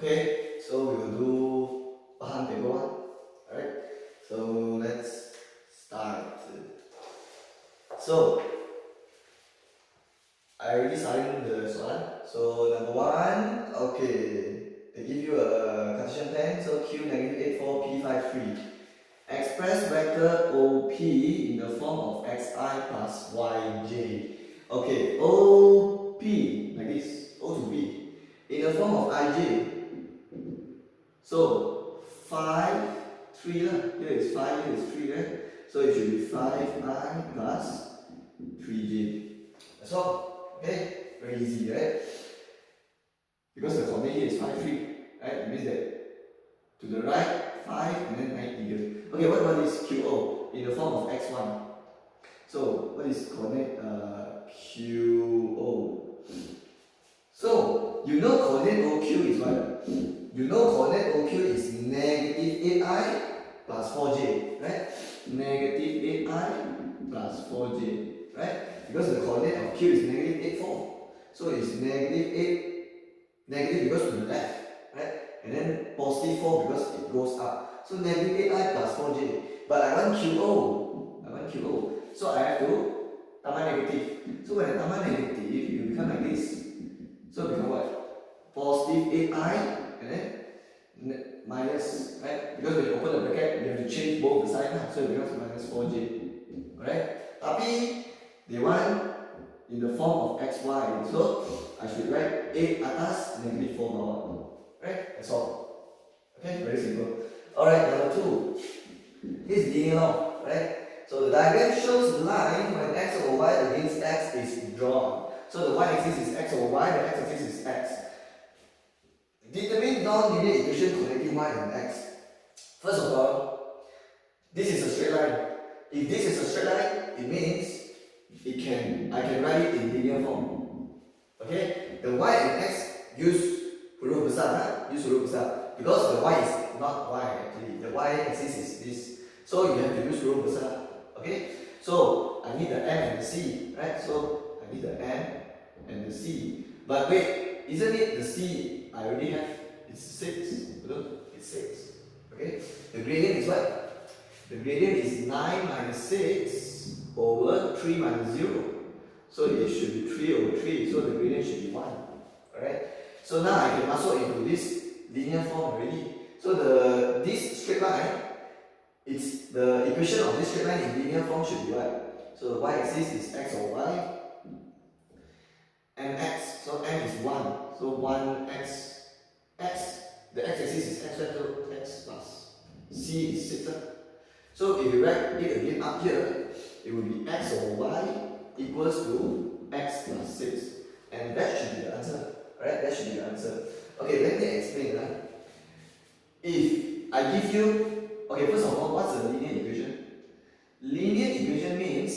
Okay, so we will do Pahang paper 1. Alright, so let's start. So, I already signed the soalan. So, number 1, okay, they give you a Cartesian plan. So, Q -8 4 P 5 3. Express vector OP in the form of xi plus yj. Okay, OP, like this, O to B, in the form of ij. So 5, 3 lah. Here is 5, here is 3, right? So it should be 5i plus 3j. That's all. Okay? Very easy, right? Because the coordinate here is 5, 3, right? It means that to the right 5 and then 9 here. Okay, what about this QO in the form of x1? So what is coordinate QO? So you know coordinate OQ is what? You know coordinate OQ is negative 8i plus 4j, right? Negative 8i plus 4j, right? Because the coordinate of Q is negative 8, 4. So it's negative 8, negative because to the left, right? And then positive 4 because it goes up. So negative 8i plus 4j. But I want QO. So I have to tambah negative. So when I tambah negative, it will become like this. So it become what? Positive 8i and then minus, right? Because when you open the bracket, you have to change both the sign, so it becomes minus 4j. Alright? Tapi they want in the form of xy. So I should write 8 atas, negative 4 bawah. Right? That's all. Okay? Very simple. Alright, number 2. This is linear law, right? So the diagram shows the line when x over y against x is drawn. So the y-axis is x over y, the x-axis is x. Determine non-linear equation connecting y and x. First of all, this is a straight line. If this is a straight line, it means I can write it in linear form. Okay? The y and x use huruf besar, because the y is not y actually. The y-axis is this. So you have to use huruf besar. Okay? So I need the m and the c, right? So I need the m and the c. But wait, isn't it the c I already have? It's 6. Look, it's 6. Okay? The gradient is what? The gradient is 9 minus 6 over 3 minus 0. So it should be 3 over 3. So the gradient should be 1. Alright? So now I can masuk into this linear form already. So this straight line, it's the equation of this straight line in linear form should be what? So the y-axis is x over y and x. So m is 1. So 1x. The x-axis is x, so x plus c is 6. So if you write it again up here, it will be x over y equals to x plus 6. And that should be the answer. Alright, that should be the answer. Okay, let me explain. If I give you, okay, first of all, what's a linear equation? Linear equation means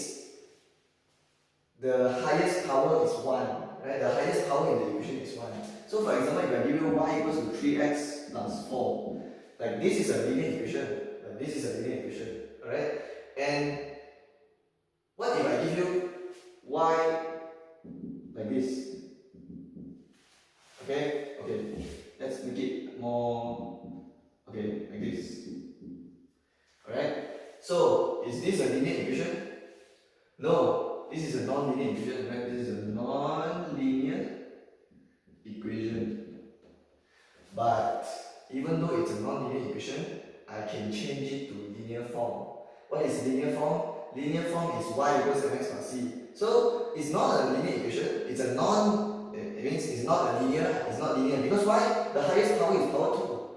the highest power is 1. Right? The highest power in the equation is 1. So for example, if I give you y equals to 3x plus 4, like this is a linear equation. Alright? And what if I give you y like this? Okay? Let's make it more, okay, like this. Alright? So, is this a linear equation? No, this is a non-linear equation, right? This is a non-linear equation. But even though it's a non-linear equation, I can change it to linear form. What is linear form? Linear form is y equals mx plus c. So it's not a linear equation. It means it's not linear. Because why? The highest power is power 2.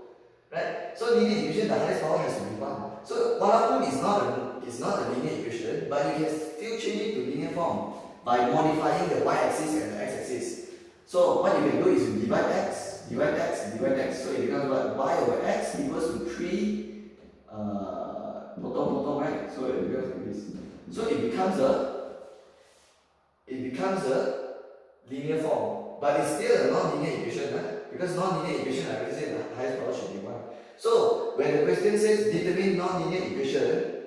Right? So linear equation, the highest power has to be 1. So walaupun it's not a linear equation, but you can still change it to linear form by modifying the y-axis and the x-axis. So what you can do is you divide x. So it becomes what? Y over x equals to 3 potong, right? So it becomes like this. So it becomes a linear form. But it's still a non-linear equation, right? Because non-linear equation, I already said the highest power should be 1. So when the question says determine non-linear equation,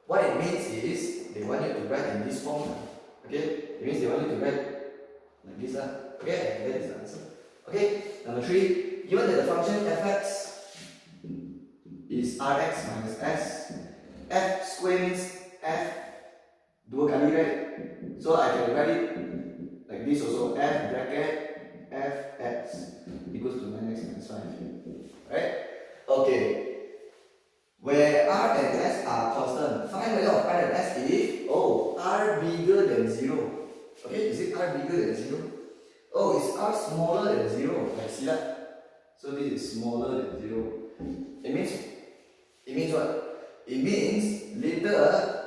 what it means is they want you to write in this form. Okay? It means they want you to write like this. Okay? And that is the answer. Okay? Number 3, given that the function fx is rx minus s, f square means f dua kali, right? So I can write it like this also, f bracket fx equals to 9x minus 5, right? Okay. Where r and s are constant, find value of r and s if r bigger than 0. Okay, is it r bigger than 0? Oh, is r smaller than 0? I see that. So this is smaller than 0. It means what? It means later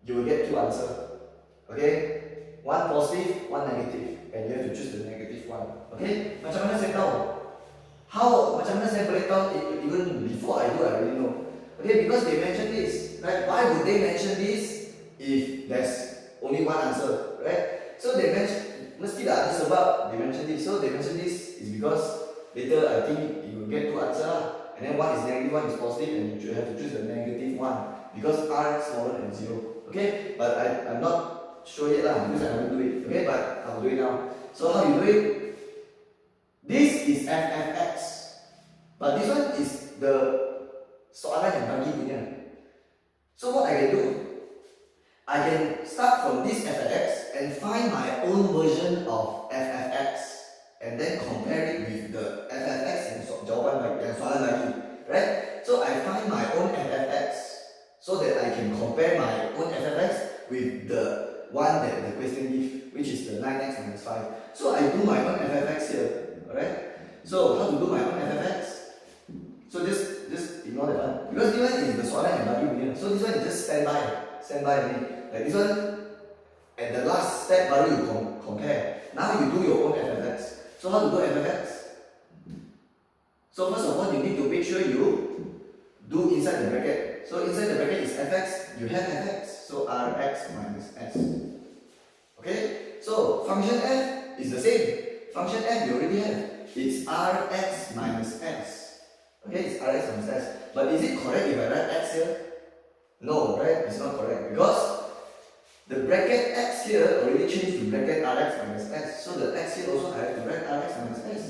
you will get two answers. Okay? One positive, one negative, and you have to choose the negative one. Okay? Macam mana saya tahu? Macam mana saya boleh tahu? Even before I do, I already know. Okay, because they mentioned this, right? Why would they mention this if there's only one answer, right? So they mention, mestilah ada sebab they mention this. So they mention this is because later I think you will get two answers, and then one is negative, one is positive, and you have to choose the negative one because r is smaller than 0. Okay, but I'm not sure yet lah because I haven't do it. Okay, but I'll do it now. So how you do it? This is ffx, but this one is the soalan yang bagi punya. So what I can do? I can start from this ffx and find my own version of ffx and then compare it with the ffx yang jawapan yang soalan bagi, right? So I find my own ffx so that I can compare my own ffx with the one that the question gives, which is the 9x minus 5. So I do my own ffx here, alright? So how to do my own ffx? So just ignore that one because this one is the soalan yang bagi punya. So this one is just stand by only. Like this one, at the last step baru you compare. Now you do your own ffx. So how to do ffx? So first of all, you need to make sure you do inside the bracket. So inside the bracket is fx, you have fx. So rx minus s. Okay? So function f is the same. Function f you already have. It's rx minus s. Okay, it's rx minus s. But is it correct if I write x here? No, right? It's not correct because the bracket x here already changed to bracket rx minus s. So the x here also I have to write rx minus s.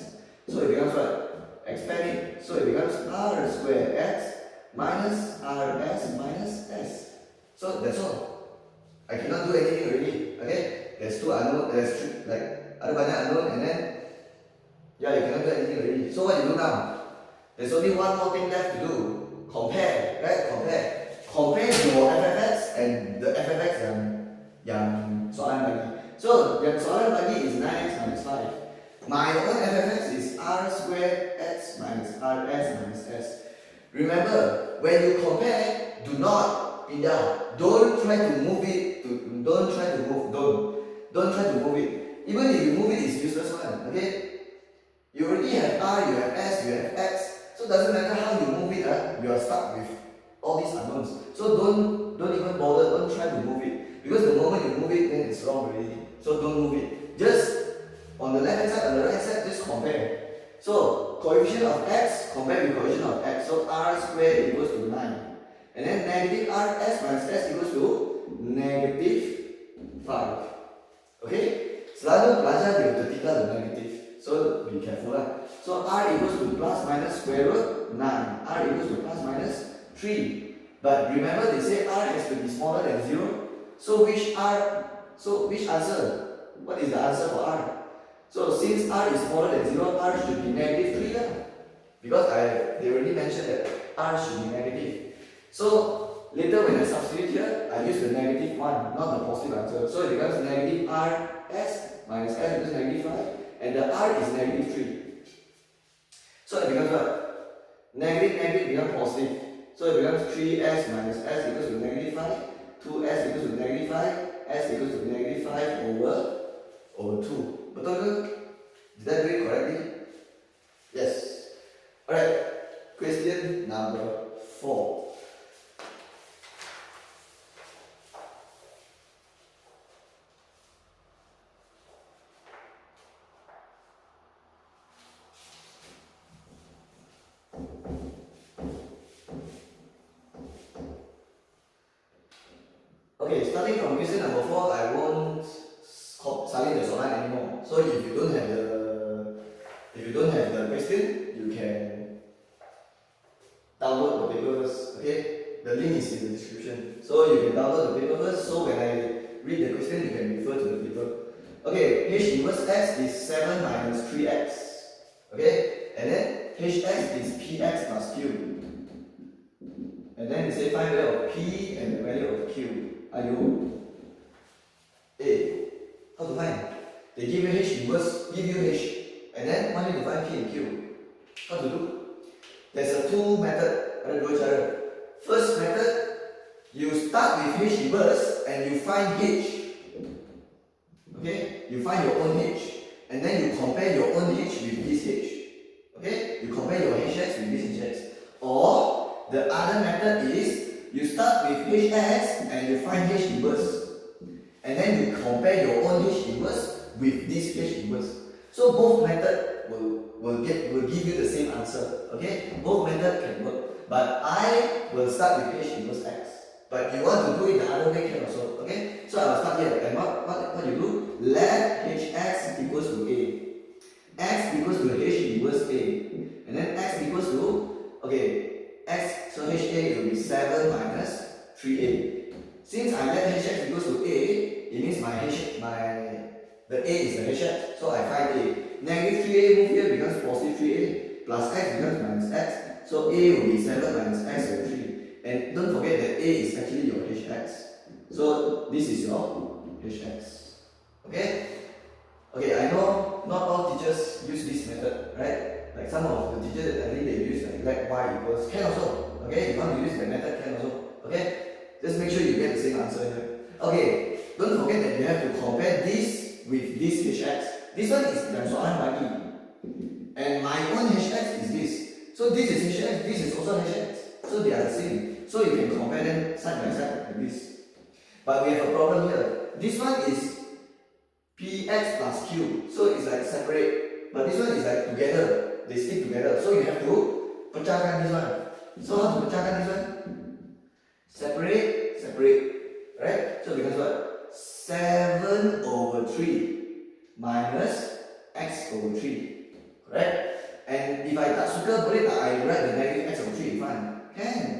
So it becomes what? Expand it. So it becomes r square x minus rs minus s. So that's all. I cannot do anything already. Okay? There's two unknown, there's three, like ada banyak unknown, and then yeah, you cannot do anything already. So what you do now? There's only one more thing left to do. Compare, right? Compare your ffx and the ffx yang soalan bagi. So yang soalan bagi is 9x minus 5. My own ffx is r squared x minus rs minus s. Remember, when you compare, do not pindah. Don't try to move it. Don't try to move it. Even if you move it, it's useless one. Okay? You already have r, you have s, you have x. So it doesn't matter how you move it, you are stuck with all these unknowns. So don't even bother, don't try to move it. Because the moment you move it, then it's wrong already. So don't move it. Just on the left hand side, on the right hand side, just compare. So coefficient of x compared with coefficient of x. So r squared equals to 9. And then negative rs minus s equals to negative 5. Okay? Selalu belajar di vertical dan negative. So be careful lah. So r equals to plus minus square root 9. R equals to plus minus 3. But remember they say r has to be smaller than 0. So which answer? What is the answer for r? So since r is smaller than 0, r should be negative 3 lah. Because they already mentioned that r should be negative. So later when I substitute here, I use the negative 1, not the positive answer. So it becomes negative rs minus s equals negative 5. And the r is negative 3. So it becomes what? Negative becomes positive. So it becomes 3s minus s equals to negative 5. 2s equals to negative 5. S equals to negative 5 over 2. Betul ke? Did I do it correctly? Yes. Alright. Question number 4. Okay, starting from question number 4, I won't salin the soalan anymore. So if you don't have If you don't have the question, you can download the paper first. Okay, the link is in the description. So you can download the paper first. So when I read the question, you can refer to the paper. Okay, h inverse x is 7 minus 3x. Okay, and then hx is px plus q. And then they say find the value of p and the value of q. Are you A? How to find? They give you h inverse, give you h, and then want you to find p and q. How to do? There's a two method. First method, you start with h inverse and you find h. Okay, you find your own h, and then you compare your own h with this h. Okay, you compare your hx with this hx. Or the other method is you start with hx and you find h inverse, and then you compare your own h inverse with this h inverse. So both methods will give you the same answer. Okay, both methods can work, but I will start with h inverse x. But you want to do it the other way can also. Okay, so I will start here. And what you do? Let hx equals to a, x equals to h inverse a, and then x equals to x. So HA will be 7 minus 3A. Since I let HX equals to A, it means the A is the HX. So I find A. Negative 3A move here becomes positive 3A. Plus X becomes minus X. So A will be 7 minus X over 3. And don't forget that A is actually your HX. So this is your HX. Okay? Okay, I know not all teachers use this method, right? Like some of the teachers, I think they use like let y equals, can also. Okay, if you want to use the method, can also. Okay, just make sure you get the same answer here. Okay, don't forget that you have to compare this with this hx. This one is yang soalan bagi, and my own hx is this. So this is hx, this is also hx. So they are the same. So you can compare them side by side like this. But we have a problem here. This one is px plus q, so it's like separate. But this one is like together. They stick together. So you have to pecahkan this one. So how to pecahkan this one? Separate, right? So becomes what? 7 over 3 minus x over 3, correct? And if I tak suka, boleh tak I write the negative x over 3 in front? Can.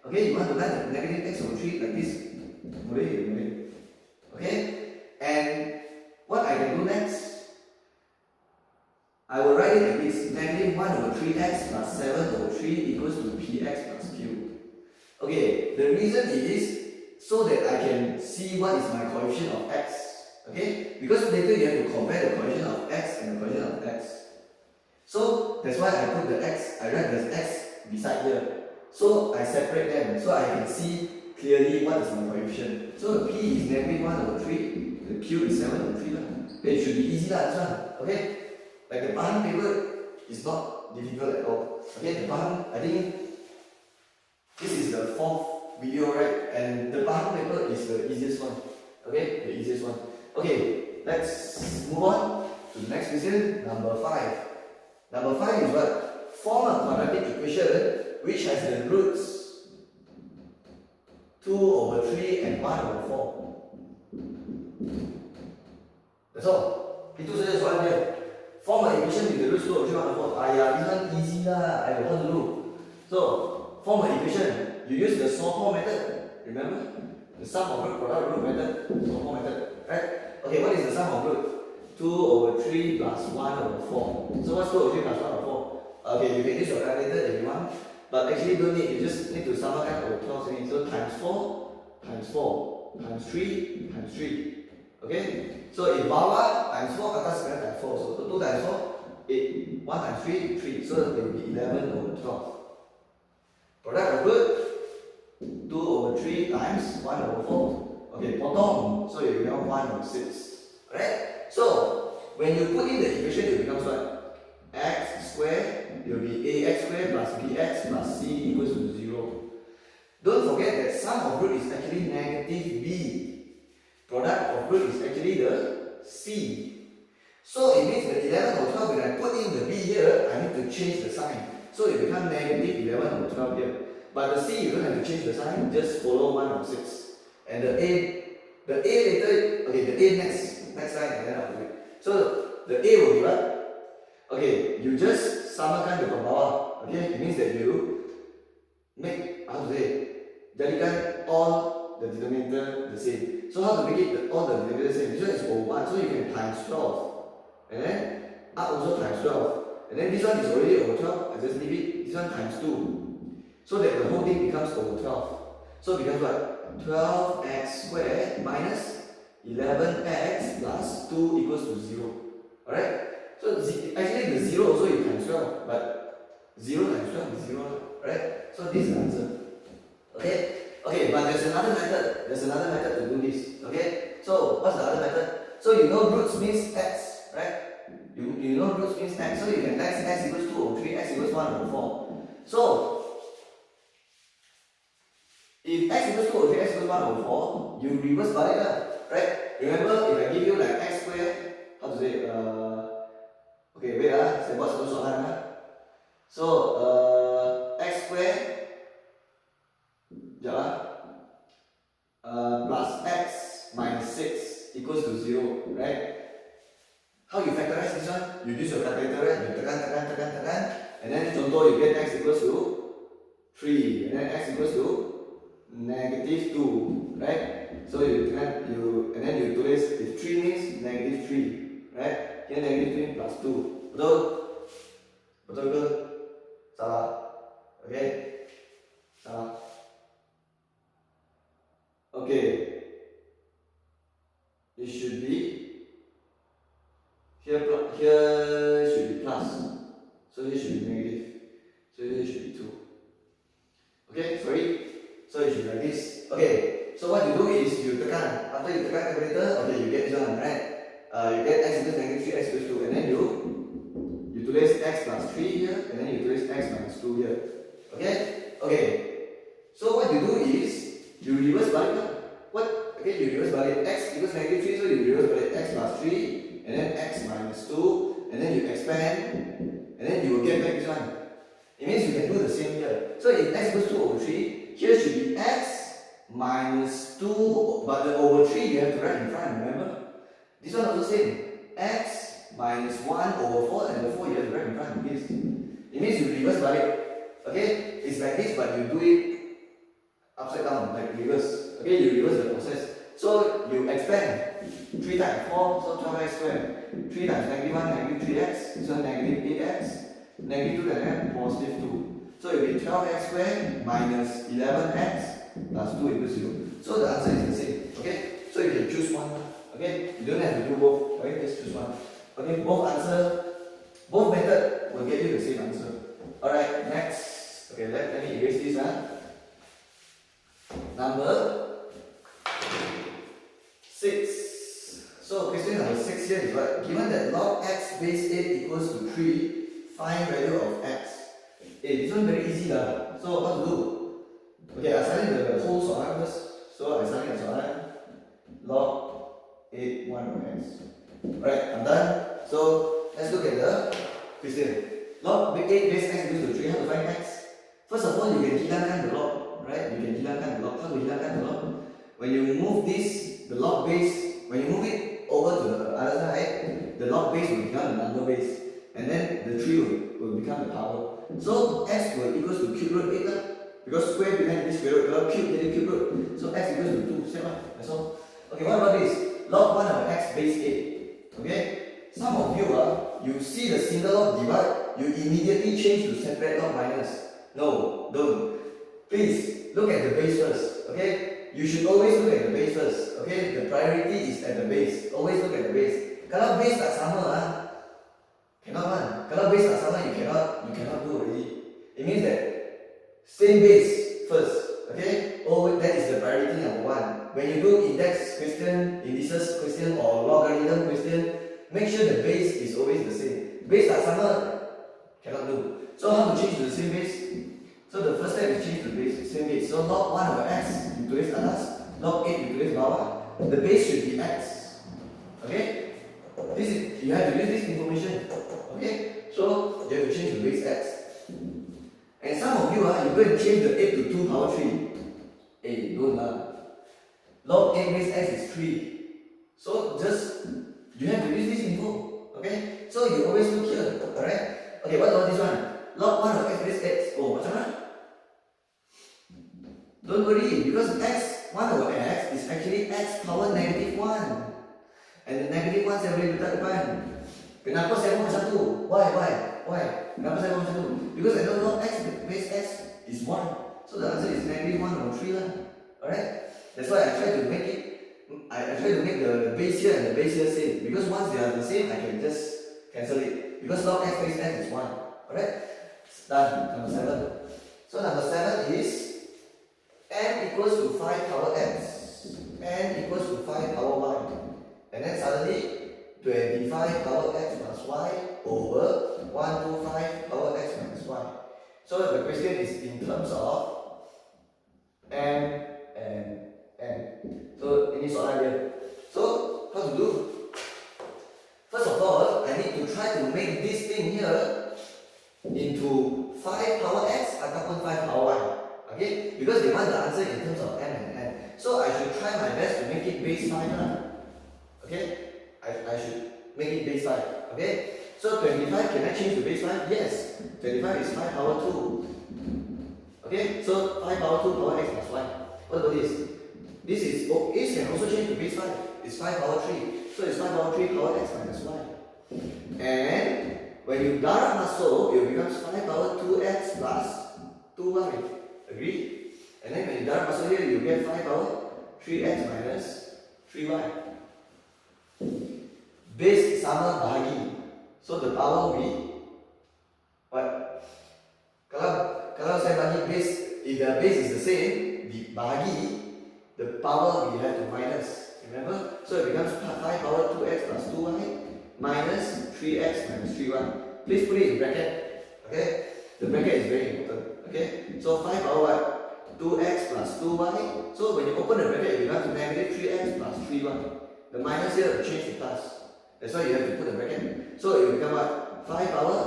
Okay, you want to write the negative x over 3 like this? Boleh. Okay? And what I can do next? I will write it like this. Negative 1 over 3x plus 7 over 3 equals to px plus q. Okay, the reason is so that I can see what is my coefficient of x. Okay, because later you have to compare the coefficient of x and the coefficient of x. So that's why I put the x, I write the x beside here. So I separate them so I can see clearly what is my coefficient. So the p is negative 1 over 3, the q is 7 over 3. Okay, it should be easy this one. Okay. Like the Pahang paper is not difficult at all. Okay, the Pahang, I think this is the 4th video, right? And the Pahang paper is the easiest one. Okay, the easiest one. Okay, let's move on to the next question, number 5. Number 5 is what? Form a quadratic equation which has the roots 2 over 3 and 1 over 4. That's all. Itu saja soalan dia. Form an equation with the roots 2 over 3, 1 over 4. This one easy lah. I know how to do. So, form an equation. You use the solve for method. Remember? The sum of root product root method. Solve for method. Right? Okay, what is the sum of root? 2 over 3 plus 1 over 4. So what's 2 over 3 plus 1 over 4? Okay, you can use your calculator if you want. But actually don't need. You just need to sum up over 12. So times 4 times 4 times 3 times 3. Okay? So in bawah times 4, atas sekarang times 4. So 2 times 4, 8. 1 times 3, 3. So it will be 11 over 12. Product of root 2 over 3 times 1 over 4. Okay, potong. So it becomes 1 over 6. Alright? So when you put in the equation, it becomes what? X squared, it will be ax squared plus bx plus c equals to 0. Don't forget that sum of root is actually negative b. Product of root is actually the c. So it means the 11 over 12, when I put in the b here, I need to change the sign. So it becomes negative 11 over 12 here. But the c, you don't have to change the sign, just follow 1 over 6. And the a later, okay, the a next line, and then I'll do it. So the a will be what? okay, you just samakan ke bawah. Okay, it means that you make, how to say, jadikan all the denominator the same. So how to make it all the denominator the same? This one is over 1, so you can times 12. And then up also times 12. And then this one is already over 12, I just leave it. This one times 2. So that the whole thing becomes over 12. So it becomes what? 12x squared minus 11x plus 2 equals to 0. Alright? So actually the 0 also you times 12, but 0 times 12 is 0. Right? So this is the answer. Okay? Okay, but there's another method. There's another method to do this. Okay? So what's the other method? So you know roots means x, right? You know roots means x, so you can x equals 2 over 3, x equals 1 over 4. So if x equals 2 over 3, x equals 1 over 4, you reverse balik lah, right? Remember if I give you like x squared, how to say, okay wait saya buat satu soalan lah. So x squared plus x minus 6 equals to 0, right? How you factorize this one? You use your calculator, right? You tekan, and then contoh you get x equals to 3, and then x equals to negative 2, right? So you tekan, and then you tulis if 3 means negative 3, right? Here negative 3 plus 2, betul? Betul ke? Salah. Okay? Salah. Okay. It should be here should be plus. So here should be negative. So here should be 2. Okay, sorry. So it should be like this. Okay. So what you do is you tekan. After you tekan calculator, okay, you get this one, right? You get x equals negative 3, x equals 2, and then you tulis x plus 3 here, and then you tulis x minus 2 here. Okay? Okay. So what you do is you reverse balik. What? Okay, you reverse balik. X equals negative 3, so you reverse balik x plus 3, and then x minus 2, and then you expand, and then you will get back this one. It means you can do the same here. So if x equals 2 over 3, here should be x minus 2, but the over 3 you have to write in front, remember? This one also same. X minus 1 over 4, and the 4 you have to write in front. Yes. It means you reverse balik. Okay? It's like this, but you do it upside down, like reverse. Okay? You reverse the process. So you expand 3 times 4, so 12x squared. 3 times negative 1, negative 3x, so negative 8x, negative 2 and then positive 2. So it will be 12x squared minus 11x plus 2 equals 0. So the answer is the same. Okay? So you can choose one. Okay? You don't have to do both. Okay? Just choose one. Okay? Both method will get you the same answer. Alright, next. Okay, let me erase this. Number 6. So question number 6 here is what? Given that log x base 8 equals to 3, find value of x. This one very easy lah. So what to do? Okay, I study the whole soalan first. So I study the soalan log 8 1 over x. Alright, I'm done. So let's look at the question. Log 8 base x equals to 3. How to find x? First of all, you can hilangkan the log, right? You can hilangkan the log. How to hilangkan the log? When you move this, the log base, when you move it over to the other side, the log base will become the number base, and then the 3 will become the power. So x will equals to cube root 8 lah. Because square behind this square root, cube jadi cube root. So x equals to 2. Same lah. That's all. Okay, what about this? Log 1 over x base 8. Okay? Some of you you see the single log divide, you immediately change to separate log minus. No, don't. Please look at the base first. Okay? You should always look at the base first. Okay? The priority is at the base. Always look at the base. Kalau base tak sama cannot one. Kalau base tak sama, you cannot do already. It means that same base first. Okay? Oh, that is the priority number 1. When you do index question, indices question, or logarithm question, make sure the base is always the same. Base tak sama, cannot do. So how to change to the same base? So the first step is change to base, same base. So log 1 over x, you tulis atas. Log 8, you tulis bawah. The base should be x. Okay? This is, you have to use this information. Okay? So you have to change the base x. And some of you you go and change the 8 to 2 power 3. Hey, don't Log 8 base x is 3. So just, you have to use this info. Okay, so you always look here, alright? Okay, what about this one? Log 1 of x base x. Oh, macam mana? Don't worry, because x 1 over x is actually x power negative 1. And the negative 1 saya boleh letak depan. Kenapa saya buang satu? Why? Kenapa saya buang satu? Because I know log x base x is 1. So the answer is negative 1 over 3 lah. Alright? That's why I try to make it, I try to make the base here and the base here same. Because once they are the same, I can just cancel it. Because log x base x is 1. Alright? Done. Number 7. So number 7 is n equals to 5 power x. N equals to 5 power y. And then suddenly 25 power x plus y over 125 power x minus y. So the question is in terms of n and n. So ini soalan dia. So how to do? First of all, I need to try to make this thing here into 5 power x ataupun 5 power y. Okay? Because they want the answer in terms of n and n. So I should try my best to make it base 5 lah. Okay? I should make it base 5. Okay? So 25, can I change to base 5? Yes. 25 is 5 power 2. Okay? So 5 power 2 power x plus y. What about this? This is, this can also change to base 5. It's 5 power 3. So it's 5 power 3 power x minus y. And when you direct masuk, it becomes 5 power 2x plus 2y. Agree? And then when you direct masuk here, you get 5 power 3x minus 3y. Base sama bahagi. So the power will be what? Kalau saya bagi base, if the base is the same, the bahagi, the power we have to minus. Remember? So it becomes 5 power 2x plus 2y minus 3x minus 3y. Please put it in bracket. Okay? The bracket is very important. Okay? So 5 power what? 2x plus 2y. So when you open the bracket, it becomes negative 3x plus 3y. The minus here will change to plus. That's why you have to put the bracket. So it will become what? 5 power.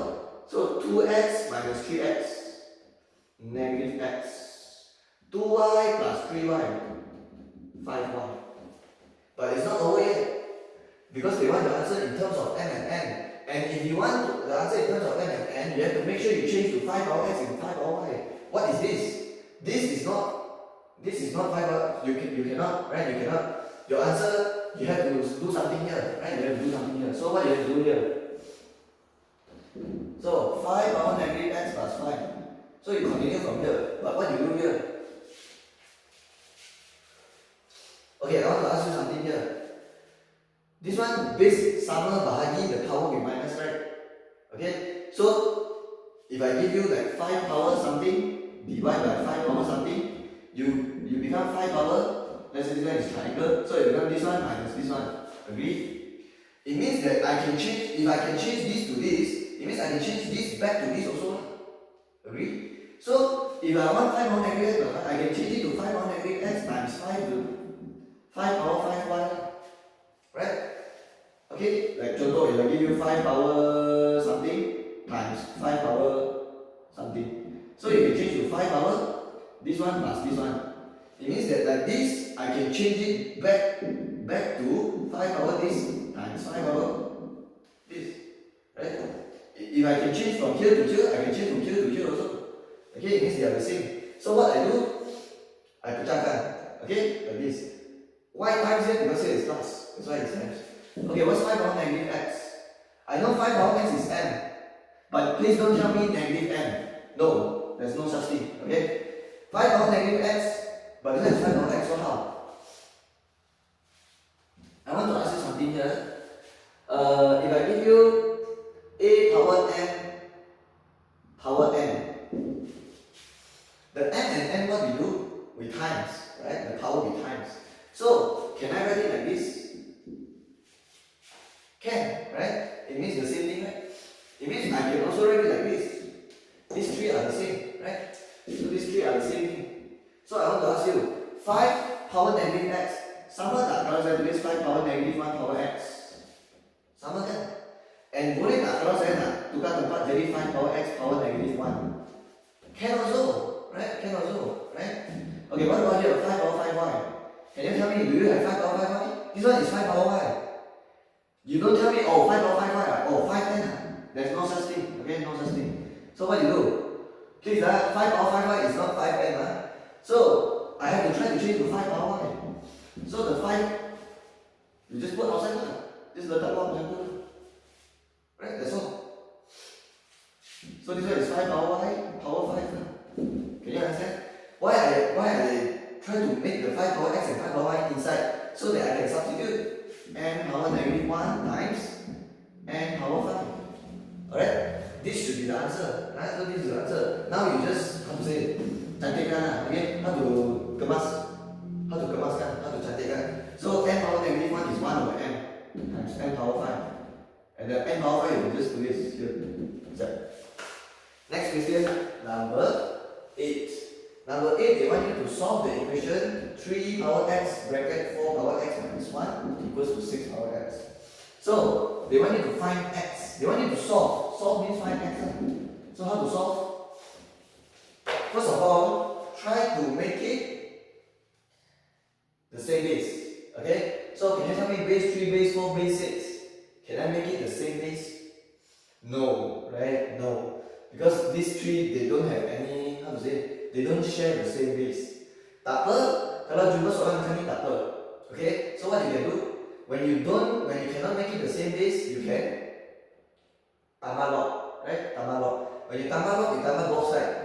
So 2x minus 3x. Negative x. 2y plus 3y. 5y. But it's not over yet. Because they want the answer in terms of n and n. And if you want the answer in terms of n and n, you have to make sure you change to 5 power x and 5 power y. What is this? This is not 5 power. You cannot, right? You cannot. Your answer, you have to do something here, right? You have to do something here. So what you have to do here? So 5 power negative x plus 5. So you continue from here. But what you do here? Okay, I want to ask you something here. This one base sama bahagi, the power will be minus, right? Okay, so if I give you like 5 power something, divide by 5 power something, you become 5 power. Let's say this one is triangle, so it becomes this one minus this one. Agree? It means that I can change, if I can change this to this, it means I can change this back to this also. Agree? So if I want 5 power negative x, I can change it to 5 power negative x times 5 to 5 power 5y. Right? Okay, like contoh, if I give you 5 power something times 5 power something. So you can change to 5 power this one plus this one. It means that like this, I can change it back to 5 power this times 5 power this. Right? If I can change from here to here, I can change from here to here also. Okay, it means they are the same. So what I do, I pecahkan. Okay, like this. Y times here because here is plus. That's why it's times. Okay, what's 5 power negative x? I know 5 power x is n. But please don't tell me negative n. No, there's no such thing. Okay? 5 power negative x, but this is 5 power x, so how? I want to ask you something here. If I give you a power n power n, the n and n, what we do? We times, right? The power we times. So, can I write it like this? Can, right? It means the same thing, right? It means I can also write it like this. These three are the same, right? So these three are the same thing. So I want to ask you, 5 power negative x, sama tak kalau saya tulis 5 power negative 1 power x? Sama kan? And boleh tak kalau saya nak tukar tempat jadi 5 power x power negative 1? Can also, right? Can also, right? Okay, what about here? 5 power 5y. Can you tell me, do you have 5 power 5y? This one is 5 power y. You don't tell me, oh, 5 power 5y. Oh, There's no such thing, okay, no such thing. So what you do? Please, 5 power 5 is not 5n. So I have to try to change to 5 power 1. So the 5, you just put outside lah. Just letak luar macam tu. Right, that's all. So this one is 5 power 5 lah. Can you understand? Why I try to make the 5 power x and 5 power y inside, so that I can substitute n power -1 times n power 5. Alright? This should be the answer. Right? So this is the answer. Now you just, how to say, cantikkan lah. Okay? How to kemaskan, how to cantikkan. So n power -1 is 1 over n times n power 5. And the n power 5 you just put this here. Next question, number 8. Number 8, they want you to solve the equation 3 power x bracket 4 power x minus 1 equals to 6 power x. So, they want you to find x. They want you to solve. Solve means find x. So, how to solve? First of all, try to make it the same base. Okay? So, can you tell me base 3, base 4, base 6? Can I make it the same base? No, right? No. Because these three, they don't have any, how to say, they don't share the same base. Tak apa, kalau jumpa soalan macam ni tak apa. Okay, so what you can do? When you cannot make it the same base, you can tambah log, right? Tambah log. When you tambah log, you tambah both sides.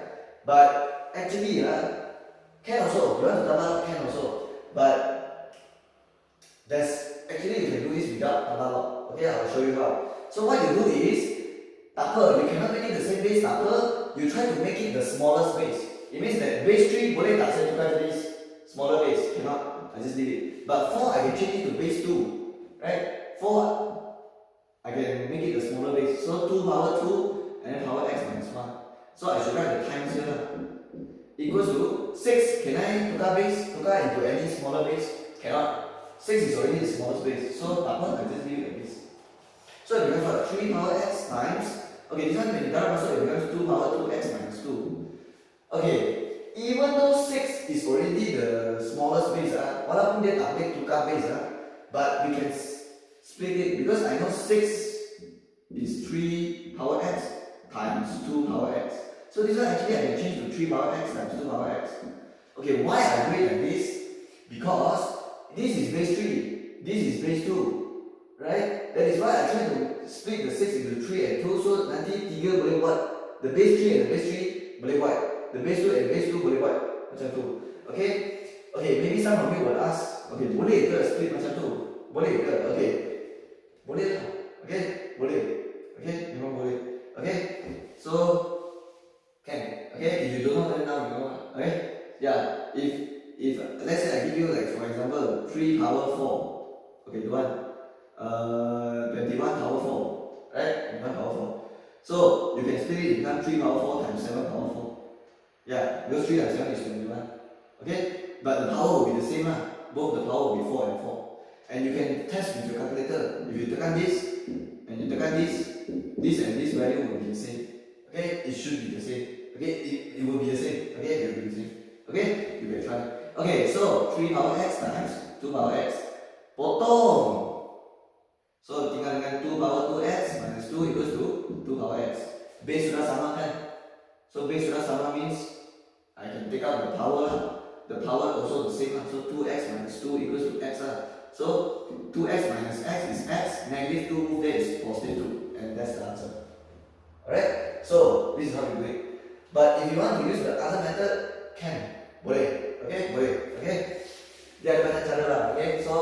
But actually, can also. You want to tambah log, can also. But actually you can do this without tambah log. Okay, I will show you how. So what you do is, tak apa, you cannot make it the same base. Tak apa, you try to make it the smallest base. It means that base 3 boleh tak saya tukar jadi smaller base? Cannot, I just leave it. But 4 I can change it to base 2. Right? 4 I can make it the smaller base. So 2 power 2 and then power x minus 1. So I should write the times here. Equals to 6. Can I tukar base? Tukar into any smaller base? Cannot. 6 is already the smallest base. So tak apa, I just leave it like this. So it becomes what? 3 power x times. Okay, this one when you darab masuk, it becomes 2 power 2x minus 2. Okay, even though 6 is already the smallest base, walaupun dia tak boleh tukar base, but we can split it because I know 6 is 3 power x times 2 power x. So this one actually I can change to 3 power x times 2 power x. Okay, why I do it like this? Because this is base 3, this is base 2, right? That is why I try to split the 6 into 3 and 2, so nanti 3 boleh buat, the base 3 and the base 3 boleh buat. The base 2 and base 2 boleh buat macam tu. Okay? Okay, maybe some of you will ask, okay, boleh ke split macam tu? Boleh ke? Okay. Boleh lah. Okay? Boleh. Okay? Memang boleh. Okay? So, can. Okay? If you don't know then now you know. Okay? Yeah. If let's say I give you like for example 3 power 4. Okay, the one. 21 power 4. Right? 21 power 4. So, you can split it into 3 power 4 times 7 power 4. Yeah, because 3 times 7 is 21. Okay? But the power will be the same lah. Both the power will be 4 and 4. And you can test with your calculator. If you tekan this, and you tekan this and this value will be the same. Okay? It should be the same. Okay? It will be the same. Okay? It will be the same. Okay? You can try. Okay, so 3 power x times 2 power x. Potong. So tinggal dengan 2 power 2x minus 2 equals to 2 power x. Base sudah sama kan? So base sudah sama means I can take out the power lah. The power also the same lah. So 2x minus 2 equals to x lah. So 2x minus x is x. Negative 2 move there is positive 2. And that's the answer. Alright? So this is how you do it. But if you want to use the other method, can. Boleh. Okay? Boleh. Okay? Dia ada banyak cara lah. Okay? So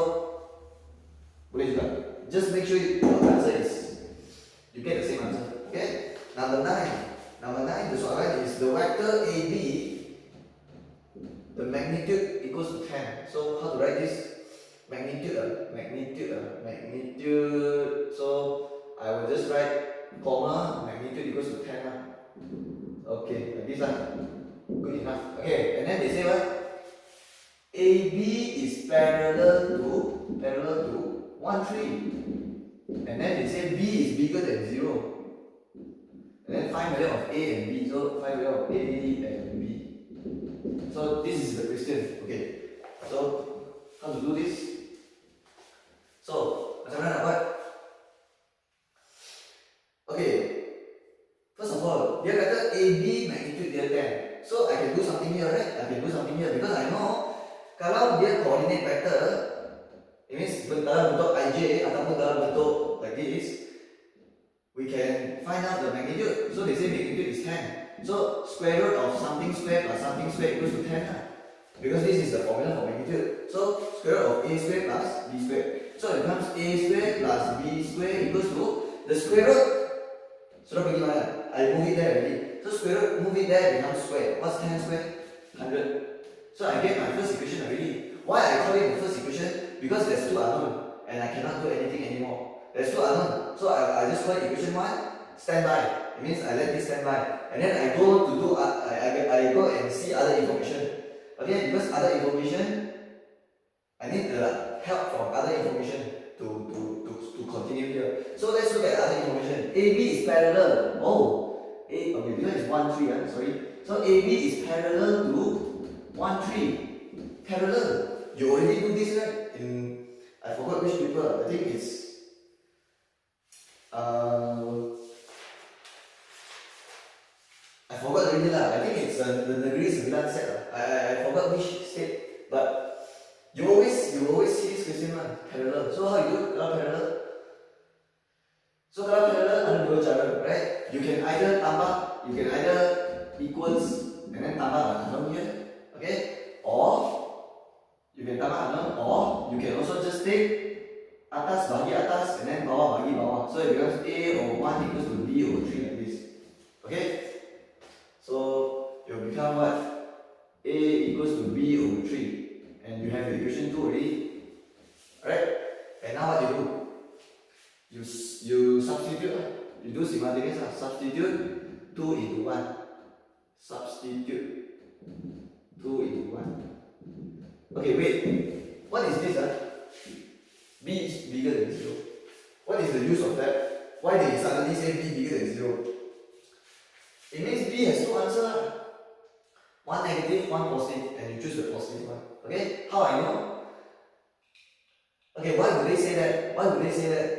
boleh juga. Just make sure your answer is you get the same answer. Okay? Number 9. Number 9, the soalan is the vector AB, the magnitude equals to 10. So how to write this? Magnitude. So I will just write comma magnitude equals to 10. Okay, like this good enough. Okay, and then they say what? AB is parallel to 1, 3. And then they say B is bigger than 0. And then find value of A and B. So find value of A and B. So this is the question. Okay. So how to do this? So macam mana nak buat? Okay. something here, right? I can do something here because I know kalau dia coordinate vector, it means dalam bentuk ij ataupun dalam bentuk like this, we can find out the magnitude. So they say magnitude is 10. So square root of something squared plus something squared equals to 10. Because this is the formula for magnitude. So square root of a squared plus b squared. So it becomes a squared plus b squared equals to the square root. Sudah pergi mana? I move it there already. So square root, move it there, becomes square. What's 10 squared? 100. So I get my first equation already. Why I call it the first equation? Because there's two unknown and I cannot do anything anymore. There's two unknown. So I just call it equation 1, standby. It means I let this stand by. And then I go to do, I go and see other information. Okay, because other information, I need the help from other information to continue here. So let's look at other information. AB is parallel. Oh, okay, this is 1, 3, sorry. So AB is parallel to 1, 3. Parallel. You already do this, right? I forgot which paper. I think it's I forgot already lah. I think it's the negeri 9 set lah. I forgot which state, but you always see this question one parallel. So how you do kalau parallel? So kalau parallel ada dua cara, right? You can either tambah, you can either equals and then tambah unknown here, okay? Or you can tambah unknown, or you can also just take atas bagi atas and then bawah bagi bawah. So it becomes a over 1 equals to b over 3 like this, okay? So you become what? A equals to b over 3, and you have the equation 2 already, alright? And now what you do? You substitute, you do simultaneous, substitute 2 into 1, substitute 2 into 1. Okay, wait, what is this? B is bigger than 0. What is the use of that? Why did you suddenly say b bigger than 0? It means b has two answers. One negative, one positive, and you choose the positive one. Okay? How I know? Okay, why would they say that? Why would they say that?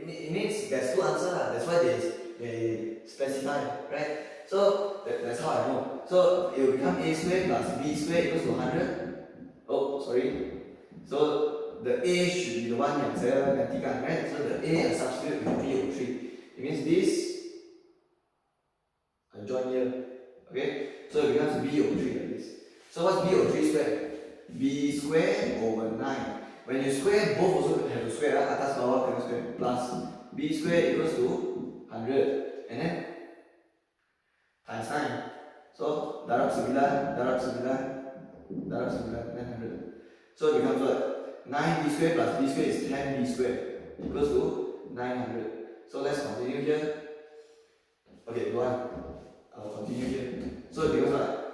It means there's two answers. That's why they specify, right? So that's how I know. So it will become a squared plus b squared equals to 100. Oh, sorry. So the a should be the one yang saya gantikan, right? So the a I substitute with b over 3. It means this I join here. Okay? So it becomes b over 3 like this. So what's b over 3 squared? b squared over 9. When you square, both also have to square, atas bawah kena square, plus b squared equals to 100, and then times 9. So darab 9, darab 9, darab 9, 900. So it becomes what? 9b squared plus b squared is 10b squared equals to 900. So let's continue here. Okay, go on. I'll continue here. So it becomes what?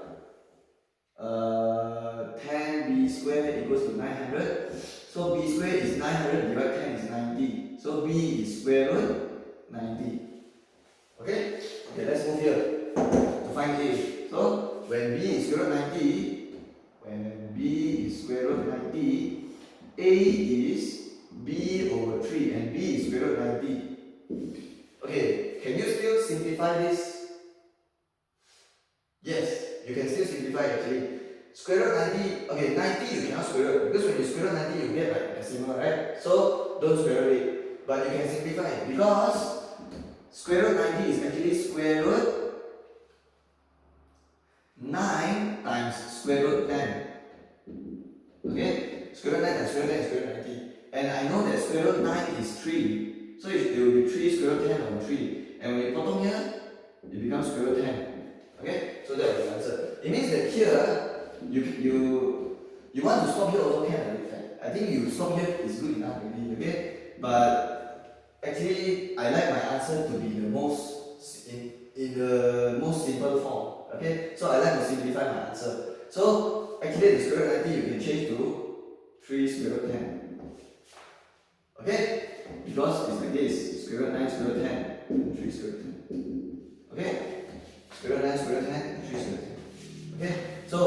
10b squared equals to 900. So b squared is 900 divided 10 is 90. So b is square root 90. Okay? Okay, let's move here to find a. So when b is square root 90, when b is square root 90, a is b over 3 and b is square root 90. Okay, can you still simplify this? Yes, you can still simplify actually. Square root 90, okay, 90 you cannot square root because when you square root 90 you get like decimal, right? So don't square root it, but you can simplify it because square root 90 is actually square root 9 times square root 10. Okay, square root 9 times square root 10 is square root 90, and I know that square root 9 is 3, so it will be 3 square root 10 over 3, and when you bottom here, it becomes square root 10. Okay, so that will be the answer. It means that here you want to stop here also can. I think you stop here is good enough already, okay? But actually I like my answer to be the most in the most simple form. Okay? So I like to simplify my answer. So actually the square root 90 you can change to 3 square root 10. Okay? Because it's like this, square root 9 square root 10 and 3 square root 10. Okay? Square root 9 square root 10 and 3 square root 10. Okay? So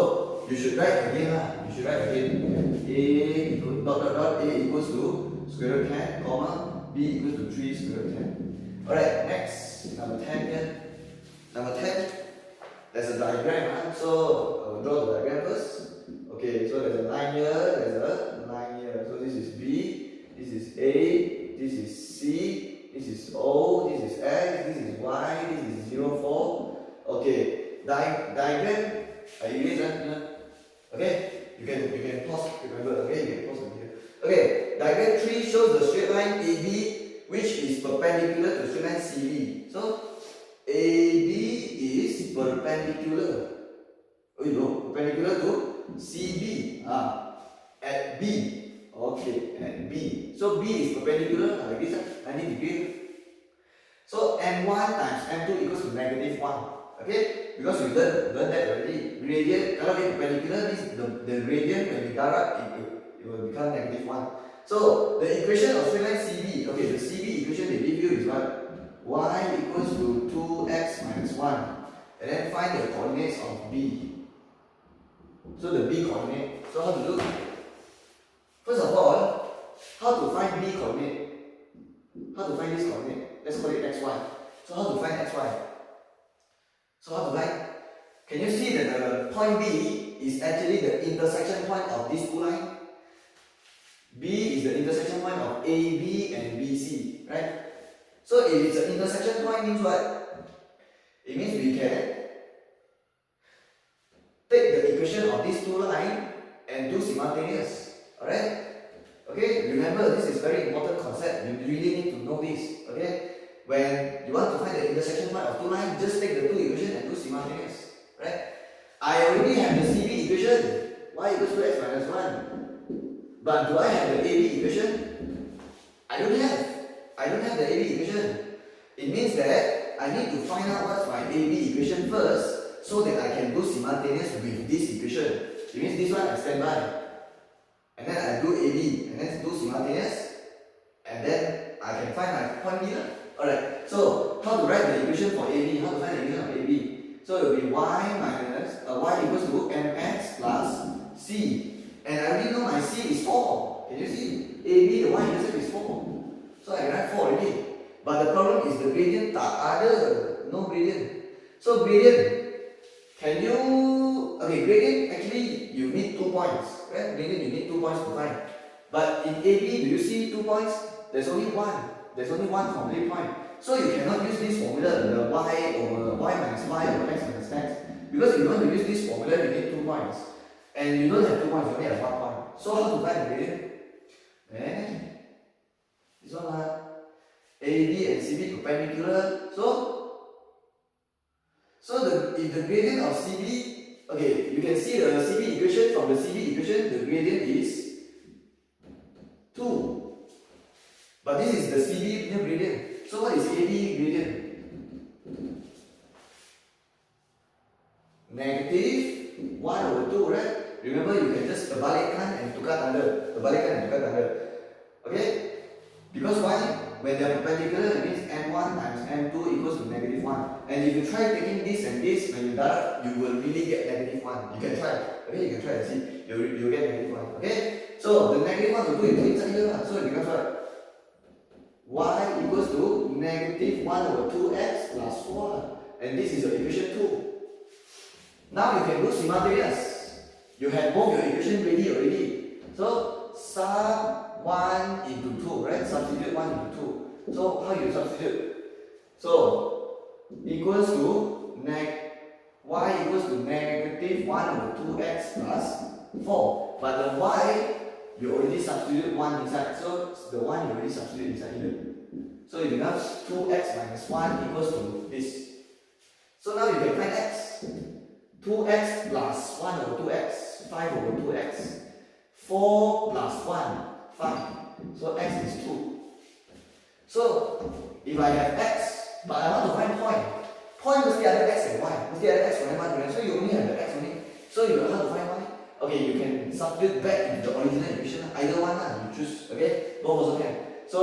you should write again lah. You should write again. A equals a equals to square root 10, comma b equals to 3 square root 10. Alright, next number 10 here. Number 10 there's a diagram, so I will draw the diagram first. Okay, so there's a line here, there's a line here. So this is B, this is A, this is C, this is O, this is X, this is Y, this is 0, 4. Okay, diagram, I erase that. Okay, you can pause, remember, okay, you can pause the video. Okay, diagram 3 shows the straight line AB, which is perpendicular to straight line CB. So AB is perpendicular, perpendicular to CB, at B. Okay, at B. So B is perpendicular like this, 90 degrees. So M1 times M2 equals to -1. Okay, because we learned that already. Gradient, kalau dia perpendicular means the gradient when we direct it will become -1. So the equation of straight line CB, okay, the CB equation they give you is what? Y equals to 2x minus 1. And then find the coordinates of B. So the B coordinate. So how to do? First of all, how to find B coordinate? How to find this coordinate? Let's call it xy. So how to find xy? So how to find? Can you see that the point B is actually the intersection point of these two lines? B is the intersection point of AB and BC, right? So if it's an intersection point, means what? It means we can take the equation of these two lines and do simultaneous. Alright? Okay, remember this is very important concept. You really need to know this. Okay? When you want to find the intersection point of two lines, just take the two equations and do simultaneous. Right? I already have the CB equation. Y equals to x minus 1. But do I have the AB equation? I don't have the AB equation. It means that I need to find out what's my AB equation first so that I can do simultaneous with this equation. It means this one I stand by. And then I do AB and then do simultaneous. And then I can find my point B. Alright, so how to write the equation for AB? How to find the equation of AB? So it will be y equals to mx plus c. And I already know my c is 4. Can you see? AB, the y intercept is 4. So I write 4 already. But the problem is the gradient tak ada. No gradient. So gradient, can you... Okay, gradient actually you need 2 points. Right? Gradient you need 2 points to find. But in AB, do you see 2 points? There's only one. There's only one complete point. So you cannot use this formula, the y over y minus y over x minus x. Because if you want to use this formula, you need 2 points. And you don't have 2 points, you only have 1 point. So how to find the gradient? This one AB and CB perpendicular. If the gradient of CB, okay, you can see the CB equation. From the CB equation, the gradient is 2. But this is the CB gradient. So what is AB gradient? -1 over 2, right? Remember, you can just terbalikkan and tukar tanda. Okay? Because why? When they are perpendicular, it means m1 times m2 equals to -1. And if you try taking this and this, when you direct, you will really get -1. You can try. Okay, you can try and see. You get -1. Okay? So the -1 will do it inside here. So it becomes what? Y equals to -1 over 2x plus 4. And this is your equation 2. Now you can do simultaneous. You have both your equation ready already. So sub 1 into 2, right? Substitute 1 into 2. So how you substitute? So equals to y equals to -1 over 2x plus 4. But the y, you already substitute 1 inside. So the 1 you already substitute inside here. So it becomes 2x minus 1 equals to this. So now you can find x. 2x plus 1 over 2x, 5 over 2x. 4 plus 1, 5. So x is 2. So if I have x, but I want to find point. Point mesti ada x and y. Mesti ada x and y. So you only have the x only. So you know how to find y? Okay, you can substitute back into the original equation. Either one, you choose. Okay, both also can. So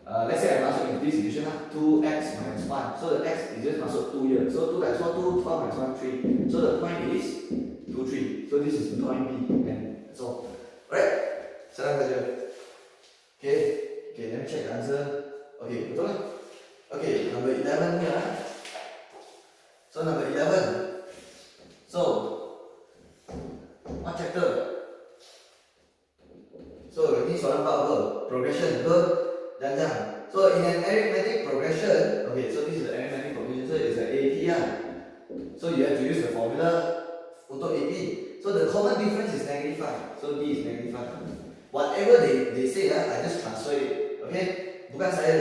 let's say I masuk into this equation, 2x minus 1. So the x is just masuk 2 here. So 2 times 1, 2, 12 minus 1, 3. So the point is 2, 3. So this is the point B. And that's all. Alright? Senang saja. Okay, let me check the answer. Okay, betul lah. Okay, number 11 here. So number 11. So, what chapter? So, ini soalan apa? Progression, betul? Jangan. So, in an arithmetic progression, okay, so this is the arithmetic progression, so it's the AP lah. So, you have to use the formula untuk AP. So, the common difference is -5. So, D is -5. Whatever they say, I just transfer it. Okay? Bukan saya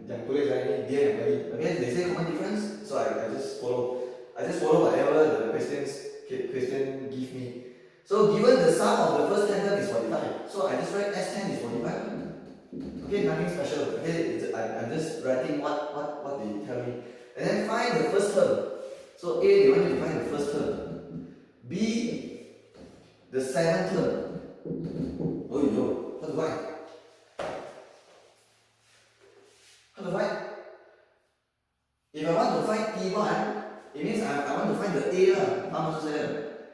yang tulis ini, dia yang bagi. Okay? They say common difference, so I just follow. I just follow whatever the question give me. So given the sum of the first 10 term is 45, so I just write S10 is 45. Okay, nothing special. Okay, I'm just writing what they tell me. And then find the first term. So A, they want you to find the first term. B, the seventh term. Oh, yo, how to find? How to find? If I want to find T1, it means I want to find the A lah. Faham maksud saya?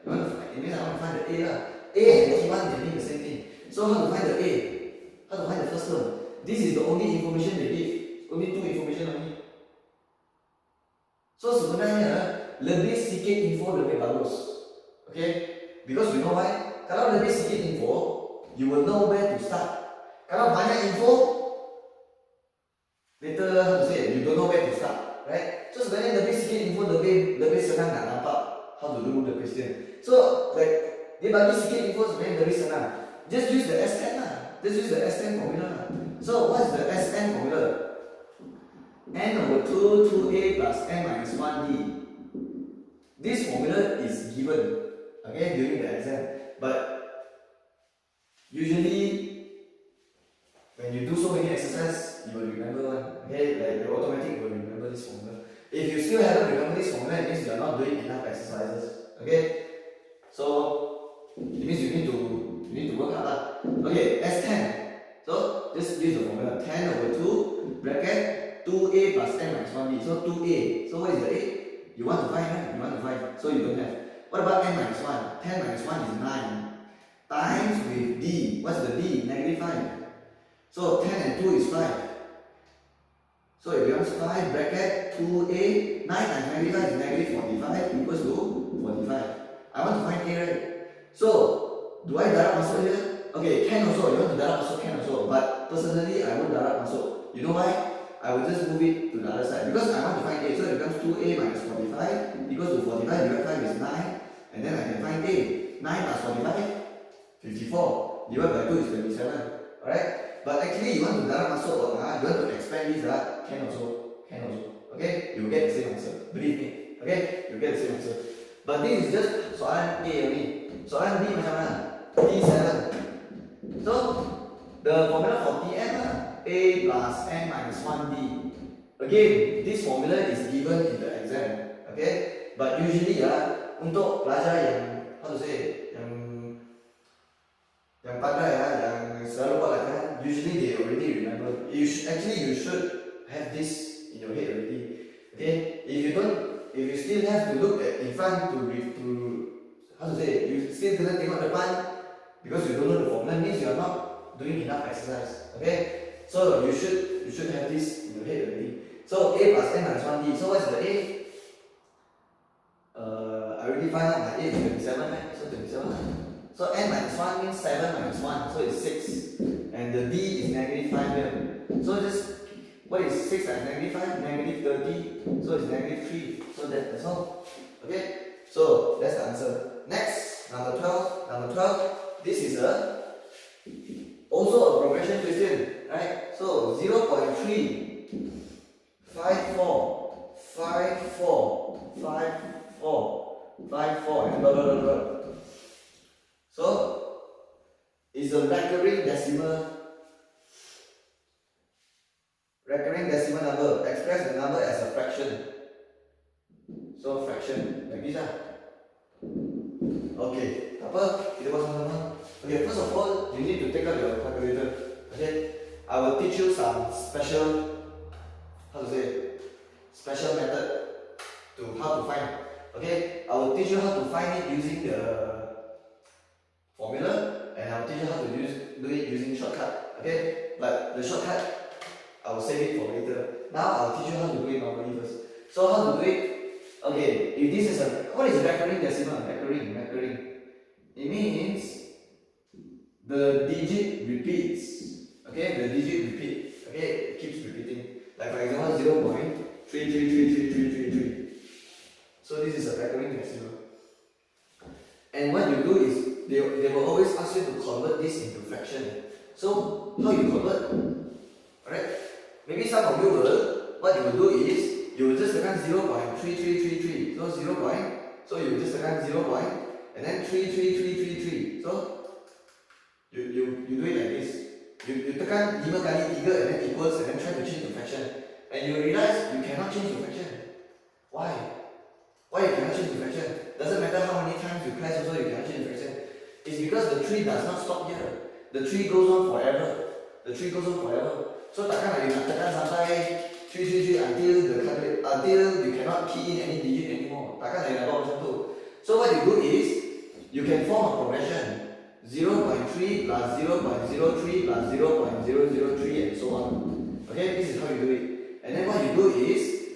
It means I want to find the A lah. A and T1 they mean the same thing. So how to find the A? How to find the first term? This is the only information they give. Only two information only. So sebenarnya lebih sikit info lebih bagus. Okay? Because you know why? Kalau lebih sikit info, you will know where to start. Kalau banyak info, later how to say, you don't know where to start, right? So sebenarnya lebih sikit info lebih senang nak nampak how to do the question. So like dia bagi sikit info sebenarnya lebih senang. Just use the S10 lah. Just use the S10 formula lah. So what is the S10 formula? N over 2, 2a plus n minus 1d. This formula is given, okay, during the exam. But usually when you do so many exercises, you will remember one. Okay, like you automatically will remember this formula. If you still haven't remembered this formula, it means you are not doing enough exercises. Okay, so it means you need to work hard lah. Okay, S10. So just use the formula 10 over 2 bracket 2a plus n minus 1b. So 2a. So what is the a? You want to find, right? You want to find. So you don't have. What about n minus 1? 10 minus 1 is 9 times with d. What's the d? -5. So 10 and 2 is 5. So it becomes 5 bracket 2a, 9 times -5 is -45 equals to 45. I want to find a, right? So, do I darab masuk here? Okay, can also. You want to darab masuk, can also. But personally, I won't darab masuk. You know why? I will just move it to the other side. Because I want to find a. So it becomes 2a minus 45 equals to 45 divided by 5 is 9. And then I can find a. 9 plus 45, 54. Divided by 2 is 27. Alright? But actually, you want to darab masuk, you want to expand this, can also. Okay? You will get the same answer. Believe me. Okay? You will get the same answer. But this is just soalan A only. Soalan B macam mana? T7. So, the formula for Tn A plus n minus 1d. Again, this formula is given in the exam. Okay? But usually untuk pelajar yang, how to say, yang pandai yang selalu buat latihan, usually they already remember. You should have this in your head already. Okay? If you still have to look at in front to how to say, you still kena tengok depan because you don't know the formula, means you are not doing enough exercise. Okay? So you should have this in your head already. So a plus n minus 1d. So what's the a? I already find out my a is 27, right? So 27. So n minus 1 means 7 minus 1, so it's 6. And the d is -5 here. So just, what is 6 times -5? -30. So it's -3. So that's all. Okay? So that's the answer. Next, number 12. Number 12, this is also a progression question, right? So 0.3, 54, 54, 54, 54, and blah blah blah blah. So it's a recurring decimal number. Express the number as a fraction. So fraction like this . Okay, apa? Kita buat sama-sama. Okay, first of all, you need to take out your calculator. Okay, I will teach you some special, special method to how to find. Okay, I will teach you how to find it using the formula, and I will teach you how to do it using shortcut. Okay, but the shortcut I will save it for later. Now I will teach you how to do it normally first. So how to do it? Okay, if this is a, what is recurring decimal? Recurring. It means the digit repeats. Okay, the digit repeat. Okay, it keeps repeating. Like for example, 0.3333333. So this is a recurring decimal. And what you do is they will always ask you to convert this into fraction. So how you convert? Alright? Maybe some of you will, what you will do is you will just tekan 0.3333. So so you will just tekan 0. And then 33333. So you do it like this. You tekan 5 kali 3 and then equals and then try to change to fraction. And you realize you cannot change to fraction. Why? Why you cannot change to fraction? Doesn't matter how many times you press also you cannot change to fraction. It's because the tree does not stop here. The tree goes on forever. So takkan you nak tekan sampai 333 until you cannot key in any digit anymore. Takkan nak buat macam tu. So what you do is you can form a progression. 0.3 plus 0.03 plus 0.003 and so on. Okay, this is how you do it. And then what you do is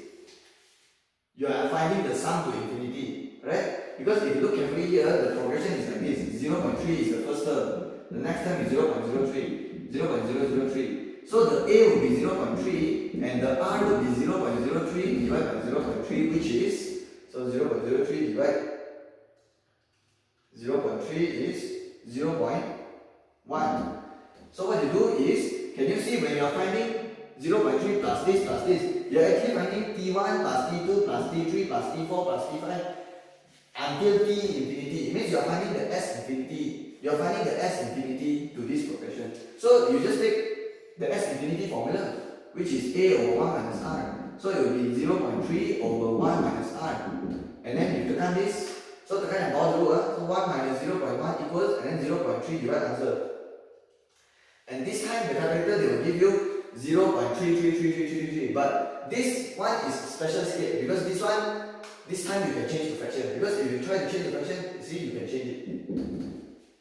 you are finding the sum to infinity, right? Because if you look carefully here, the progression is like this. 0.3 is the first term. The next term is 0.03. So the A will be 0.3 and the R will be 0.03 divided by 0.3, which is, so 0.03 divided 0.3 is 0.1. So what you do is, can you see when you are finding 0.3 plus this, you are actually finding T1 plus T2 plus T3 plus T4 plus T5 until T infinity. It means you are finding the S infinity. You are finding the S infinity to this progression. So you just take the S infinity formula, which is A over 1 minus R. So it will be 0.3 over 1 minus R. And then you tekan this. So tekan yang bawah dulu. So 1 minus 0.1 equals and then 0.3 divide answer. And this time the calculator they will give you 0.33333. But this one is special scale because this time you can change to fraction. Because if you try to change the fraction, see you can change it.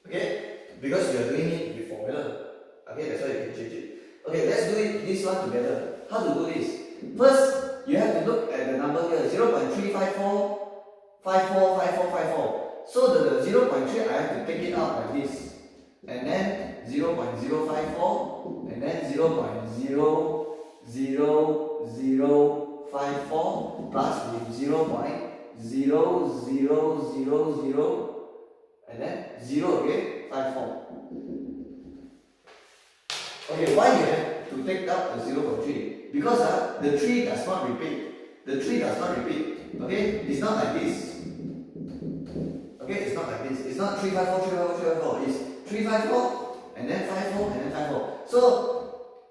Okay? Because you are doing it with formula. Okay, that's why you can change it. Okay, let's do it this one together. How to do this? First, you have to look at the number here, 0.354. So the 0.3 I have to take it out like this. And then 0.054 and then 0.00054 plus with 0.0000 and then 0 again, 54. Okay, why you have to take out the 0.3? Because the tree does not repeat. Okay, it's not like this. Okay, it's not like this. It's not 354. It's 354 and then 54 and then 54. So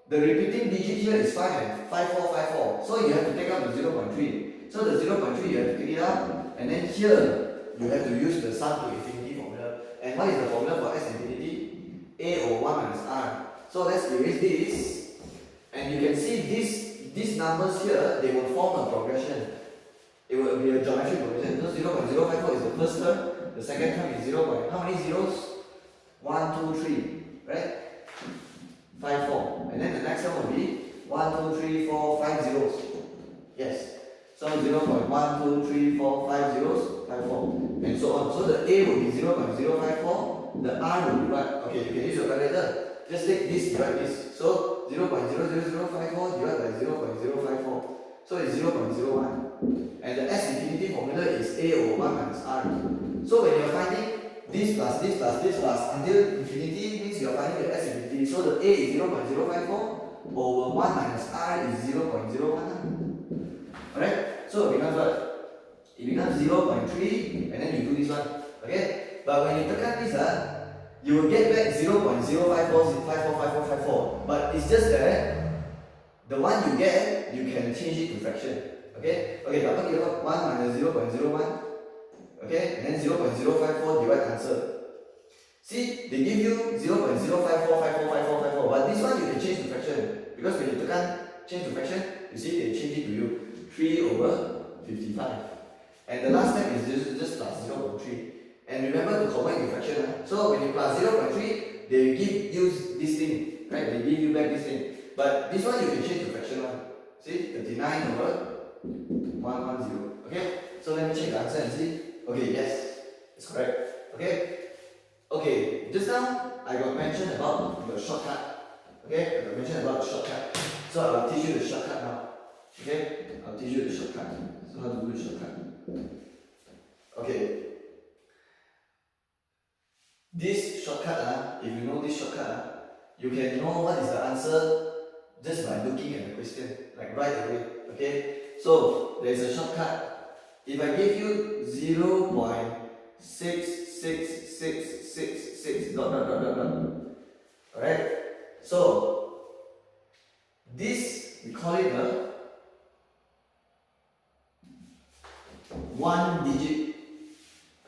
the repeating digit here is 5 and 54. So you have to take out the 0.3. So the 0.3 you have to take it out, and then here you have to use the sum to infinity formula. And what is the formula for S infinity? A over 1 minus R. So let's erase this, and you can see these numbers here, they will form a progression. It will be a geometric progression. So 0.054 is the first term, the second term is 0. How many zeros? 1, 2, 3, right? 5, 4. And then the next one will be 1, 2, 3, 4, 5 zeros. Yes. So 0.1, 2, 3, 4, 5 zeros, 5, 4, and so on. So the A will be 0.054, the R will be what? Okay, you can use your calculator. Just take this, divide this. So 0.00054 divided by 0.054. So it's 0.01. And the S infinity formula is A over 1 minus R. So when you're finding this plus until infinity means you're finding the S infinity. So the A is 0.054 over 1 minus R is 0.01. Alright? So it becomes what? It becomes 0.3 and then you do this one. Okay? But when you tekan this, you will get back 0.0545454. But it's just that the one you get, you can change it to fraction. Okay? Okay, dapat kira 1 minus 0.01. Okay? And then 0.054 divide answer. See, they give you 0.0545454, but this one you can change to fraction. Because when you tekan change to fraction, you see they change it to you 3 over 55. And the last step is just plus 0.3. And remember to convert into fraction. So when you plus 0.3, they give you this thing, right? They give you back this thing. But this one you can change to fraction one. See, 39 over 110. Okay? So let me check the answer and see. Okay, yes, it's correct. Okay, just now I got mentioned about the shortcut. Okay, I got mentioned about the shortcut. So I'll teach you the shortcut now. Okay, I'll teach you the shortcut. So how to do the shortcut. Okay, this shortcut, if you know this shortcut, you can know what is the answer just by looking at the question, like right away. Okay, so there is a shortcut. If I give you 0.66666 dot dot dot dot dot, alright? So this we call it a one digit.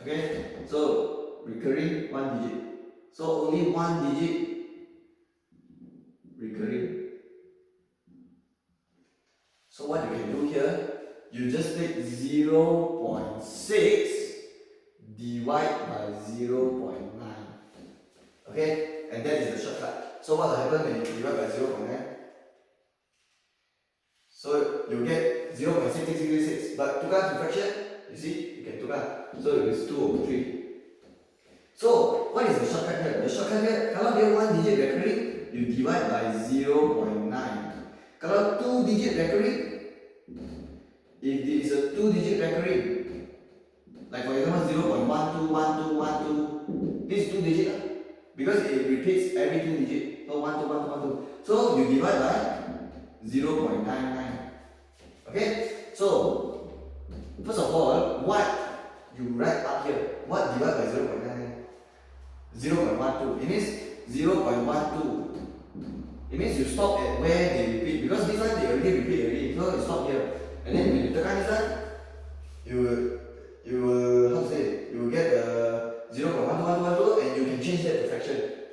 Okay, so recurring one digit. So only one digit recurring. So what you can do here, you just take 0.6 divide by 0.9. Okay, and that is the shortcut. So what will happen when you divide by 0.9? So you get 0.6666, but tukar to fraction, you see, you can tukar. So it is 2/3. So what is the shortcut here? The shortcut here, kalau dia one digit recurring, you divide by 0.9. Kalau two digit recurring, if it is a two digit recurring, like for example 0.121212, this is two digit because it repeats every two digit. So 121212. So you divide by 0.99. Okay? So first of all, what you write up here? What divide by 0.99? 0.12. It means 0.12. It means you stop at where they repeat, because this one they already repeat already. So you stop here. And then when you tekan this one, you will how to say? You will get 0.121212 and you can change that to fraction.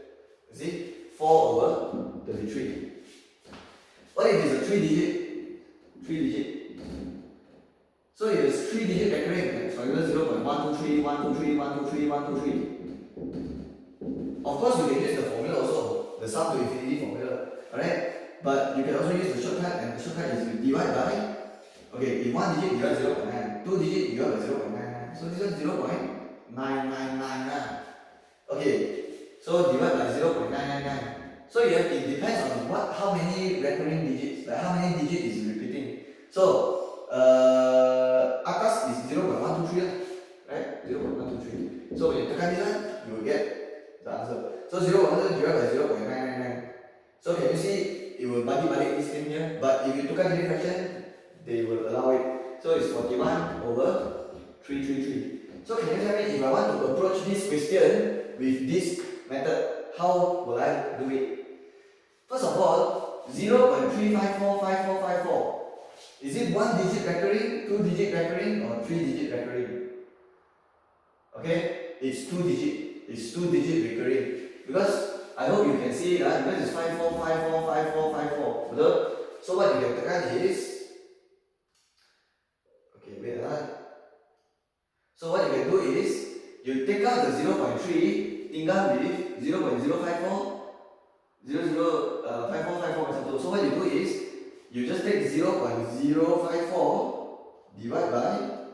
You see? 4/33. What if it's a 3 digit? 3 digit. So if it's 3 digit recurring, like for example 0.123, of course you can use the formula also, the sum to infinity formula. Alright? But you can also use the shortcut, and the shortcut is you divide by, okay, if one digit divide 0.9, two digit divide by 0.99. So this is 0.999. Okay, so divide by 0.999. So it depends on how many recurring digits, like how many digits is repeating. So atas is 0.123, right? 0.123. So when you tekan this one, you will get the answer. So 0.1 divided by 0.999. So can you see it will balik this thing here? But if you tekan any fraction, they will allow it. So it's 41/333. So can you tell me, if I want to approach this question with this method, how will I do it? First of all, 0.3545454. Is it one digit recurring, two digit recurring, or three digit recurring? Okay, it's two digit. It's two digit recurring. Because I hope you can see it, because it's 54545454. Betul? So what you can tekan is, okay, wait. So what you can do is, you take out the 0.3, tinggal with 0.054, 5454 macam tu. So what you do is, you just take 0.054 divide by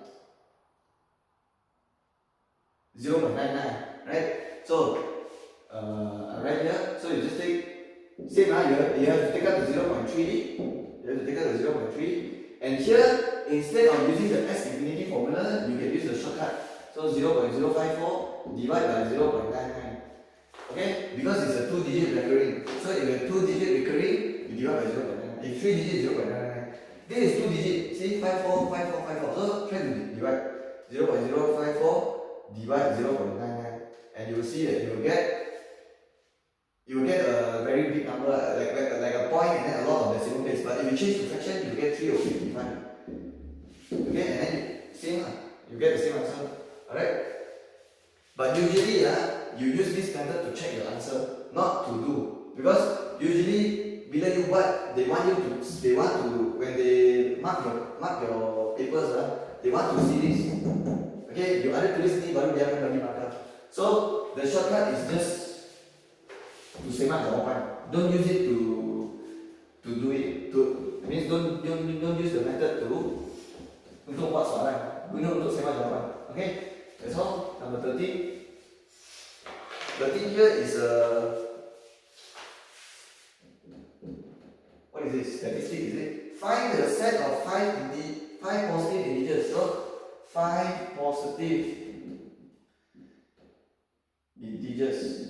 0.99, right? So right here, so you just take same, you have to take out the 0.3, and here instead of using the S infinity formula, you can use the shortcut. So 0.054 divide by 0.99. Okay, because it's a two digit recurring. So if you have two digit recurring, you divide by 0.99. If three digit, 0.99. This is two digit. See, 545454. So try to divide 0.054 divide 0.99, and you will see that you will get a very big number, like a point and then a lot of decimal place. But if you change to fraction, you get 3 over 55. Okay, and then same, you get the same answer. Alright? But usually you use this method to check your answer, not to do. Because usually bila you buat, they want to when they mark your papers, they want to see this. Okay, you ada tulis ni baru dia akan bagi marker. So the shortcut is just to semak jawapan. Don't use it to do it. Means don't use the method untuk buat soalan. Guna untuk is it? Statistic, is it? Find the set of five positive integers. So 5 positive integers.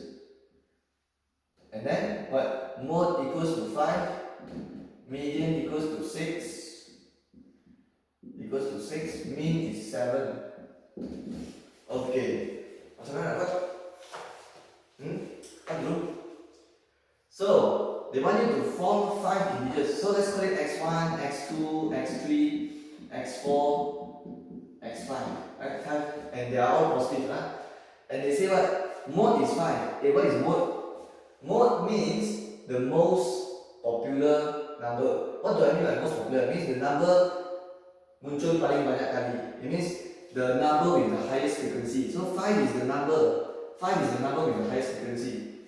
And then what? Mode equals to 5, median equals to 6, mean is 7. Okay. Macam mana dapat? What to do? So they want you to form 5 integers. So let's call it x1, x2, x3, x4, x5. Right? 5. And they are all positive. And they say what? Mode is 5. What is mode? Mode means the most popular number. What do I mean by most popular? It means the number muncul paling banyak kali. It means the number with the highest frequency. So 5 is the number. 5 is the number with the highest frequency.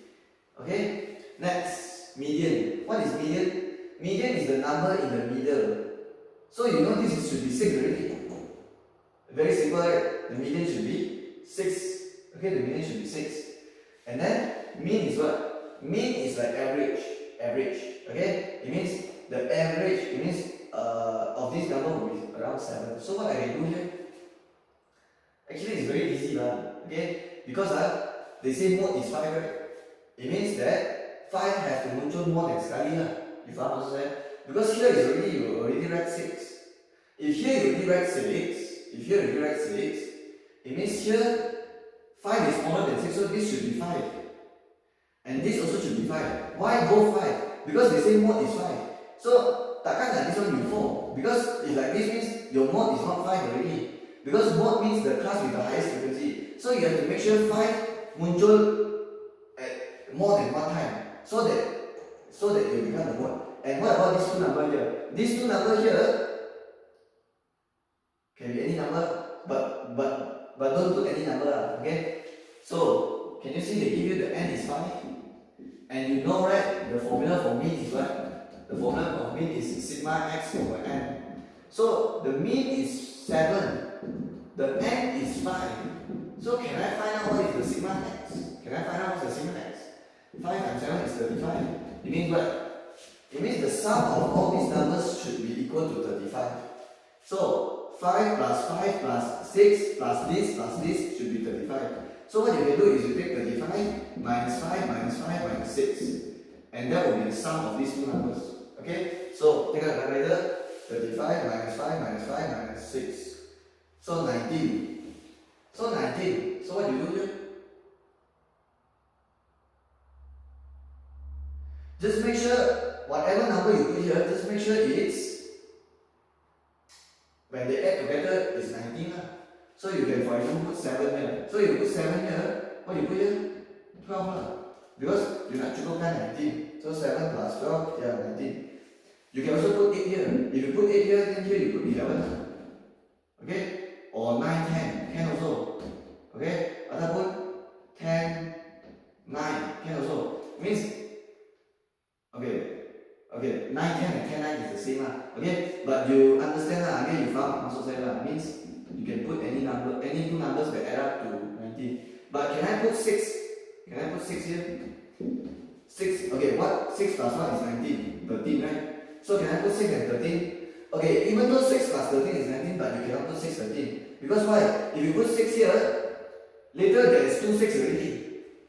Okay? Next, median. What is median? Median is the number in the middle. So you know this should be 6 already. Very simple, right? The median should be 6. Okay, the median should be 6. And then mean is what? Mean is like average. Okay? It means the average, of this number will be around 7. So what I can do here? Actually it's very easy okay? Because they say mode is 5, right? It means that 5 have to muncul more than sekali You faham maksud saya? Because here is already, you already write 6. If here you already write 6, it means here 5 is smaller than 6, so this should be 5. And this also should be 5. Why both 5? Because they say mode is 5. So takkan like this one you 4. Because if like this means your mode is not 5 already. Because mode means the class with the highest frequency. So you have to make sure 5 muncul at more than one time. So that it will become the mode. And what about these two numbers here? These two numbers here can be any number, but don't put any number, okay? So can you see they give you the n is 5? And you know, right, the formula for mean is what? The formula of mean is sigma x over n. So the mean is 7. The n is 5. So can I find out what is the sigma x? Can I find out what's the sigma x? 5 times 7 is 35. It means what? It means the sum of all these numbers should be equal to 35. So 5 plus 5 plus 6 plus this should be 35. So what you can do is you take 35 minus 5 minus 5 minus 6. And that will be the sum of these two numbers. Okay? So take a calculator. 35 minus 5 minus 5 minus 6. So 19. So what you do here? Just make sure whatever number you put here, just make sure it's when they add together is 19. So you can, for example, put 7 here. So you put 7 here, what you put here? 12 Because you nak cukupkan 19. So 7 plus 12, yeah, 19. You can also put 8 here. If you put 8 here, then here you put 11. Okay? Or 9, 10 also. Okay? Ataupun 10, 9, 10 also. Means, okay, 9, 10 and 10, 9 is the same Okay? But you understand again, you faham maksud saya means you can put any number, any two numbers that add up to 19. But can I put 6? Can I put 6 here? 6, okay, what? 6 plus 1 is 19, 13, right? So can I put 6 and 13? Okay, even though 6 plus 13 is 19, but you cannot put 6, 13. Because why? If you put 6 here, later there is 2 6 already.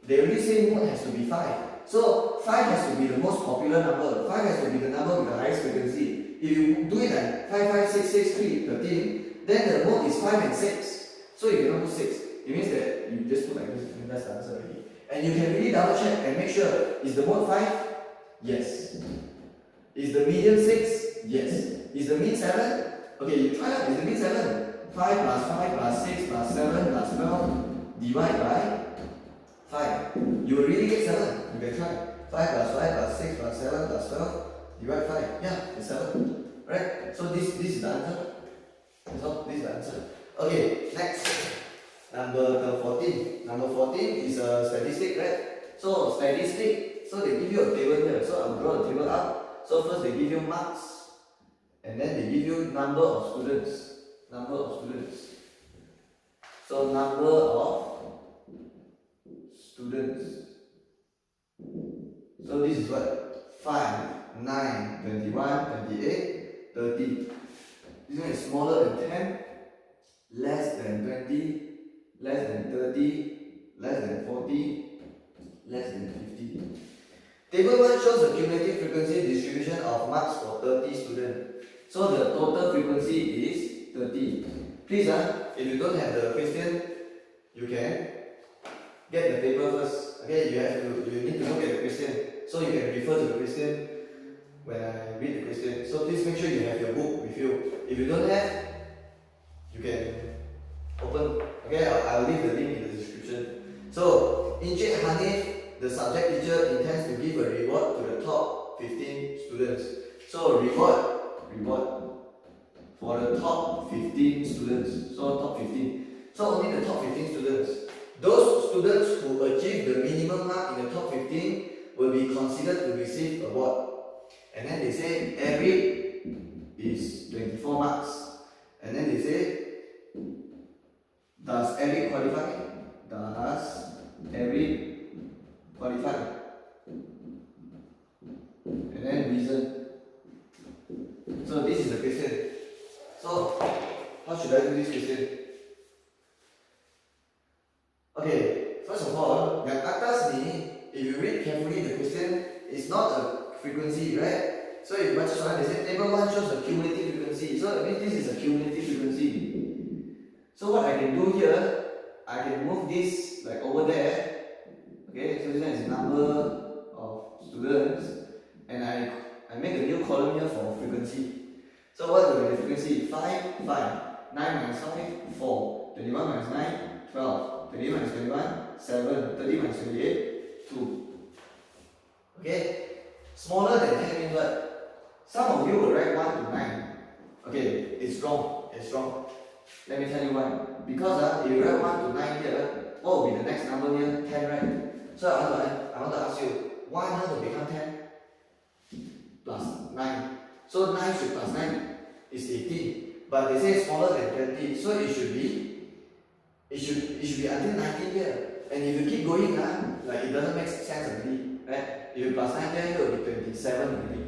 They already say mode has to be 5. So 5 has to be the most popular number. 5 has to be the number with the highest frequency. If you do it like 5, 5, 6, 6, 3, 13, then the mode is 5 and 6. So you cannot put 6. It means that you just put like this, and that's the answer already. And you can really double check and make sure, is the mode 5? Yes. Is the median 6? Yes. Is the mean 7? Okay, you try out, is the mean 7? 5 plus 5 plus 6 plus 7 plus 12 divide by 5. You will really get 7. You can try. 5 plus 5 plus 6 plus 7 plus 12 divide 5. Yeah, it's 7. Right? So this is the answer. So this is the answer. Okay, next. Number 14. Number 14 is a statistic, right? So statistic, so they give you a table here. So I'll draw the table up. So first they give you marks, and then they give you number of students. Number of students. So number of students. So this is what? 5. 9, 21, 28, 30. This one is smaller than 10, less than 20, less than 30, less than 40, less than 50. Table 1 shows the cumulative frequency distribution of marks for 30 students. So the total frequency is 30. Please, if you don't have the question, you can get the paper first. Okay, you need to look at the question. So you can refer to the question when I read the question. So please make sure you have your book with you. If you don't have, you can open. Okay, I'll leave the link in the description. So Encik Hanif, the subject teacher, intends to give a reward to the top 15 students. So reward for the top 15 students. So top 15. So only the top 15 students. Those students who achieve the minimum mark in the top 15 will be considered to receive award. And then they say every is 24 marks. And then they say, does every qualify? Does every qualify? And then reason. So this is the question. So how should I do this question? Okay, first of all, yang atas ni, if you read carefully the question, it's not a frequency, right? So if you baca soalan, they say table 1 shows the cumulative frequency. So it means this is a cumulative frequency. So what I can do here, I can move this like over there. Okay, so this one is number of students, and I make a new column here for frequency. So what will be the frequency? 5, 5, 9 minus 5, 4, 21 minus 9, 12. 20 minus 21, 7, 30 minus 28, 2. Okay? Smaller than 10 means what? Some of you will write 1 to 9. Okay, it's wrong. It's wrong. Let me tell you why. Because if you write 1 to 9 here, what will be the next number here? 10, right? So I want to ask you, 1 how to become 10? Plus 9. So 9 should plus 9 is 18. But they say smaller than 20, so it should be until 19 here. And if you keep going, like it doesn't make sense already, right? If you plus 9 here, it will be 27 already.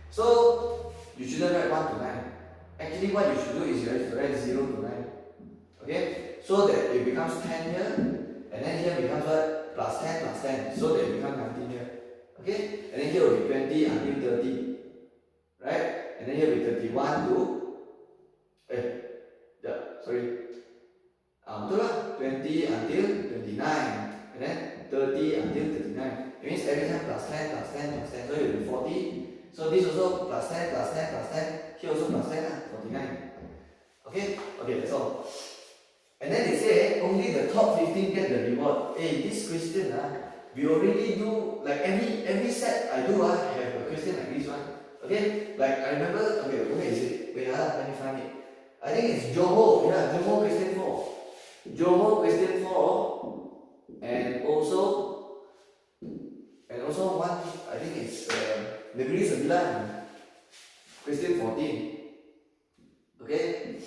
So you shouldn't write 1 to 9. Actually, what you should do is you have to write 0 to 9. Okay? So that it becomes 10 here, and then here becomes what? Plus 10, so that it becomes 19 here. Okay? And then here will be 20 until 30. Right? And then here will be 31 to 20 until 29, and then 30 until 39. It means every time plus 10, plus 10, plus 10, so it will be 40. So this also plus 10, plus 10, plus 10, here also plus 10, 49. Okay? Okay, that's all. And then they say only the top 15 get the reward. Hey, this question, we already do, like every set I do, have a question like this one. Okay? Like I remember, okay, where is it? Wait, let me find it. I think it's Johor, Johor question 4. Johor question 4, and also one, I think it's Negeri Sembilan, question 14. Okay?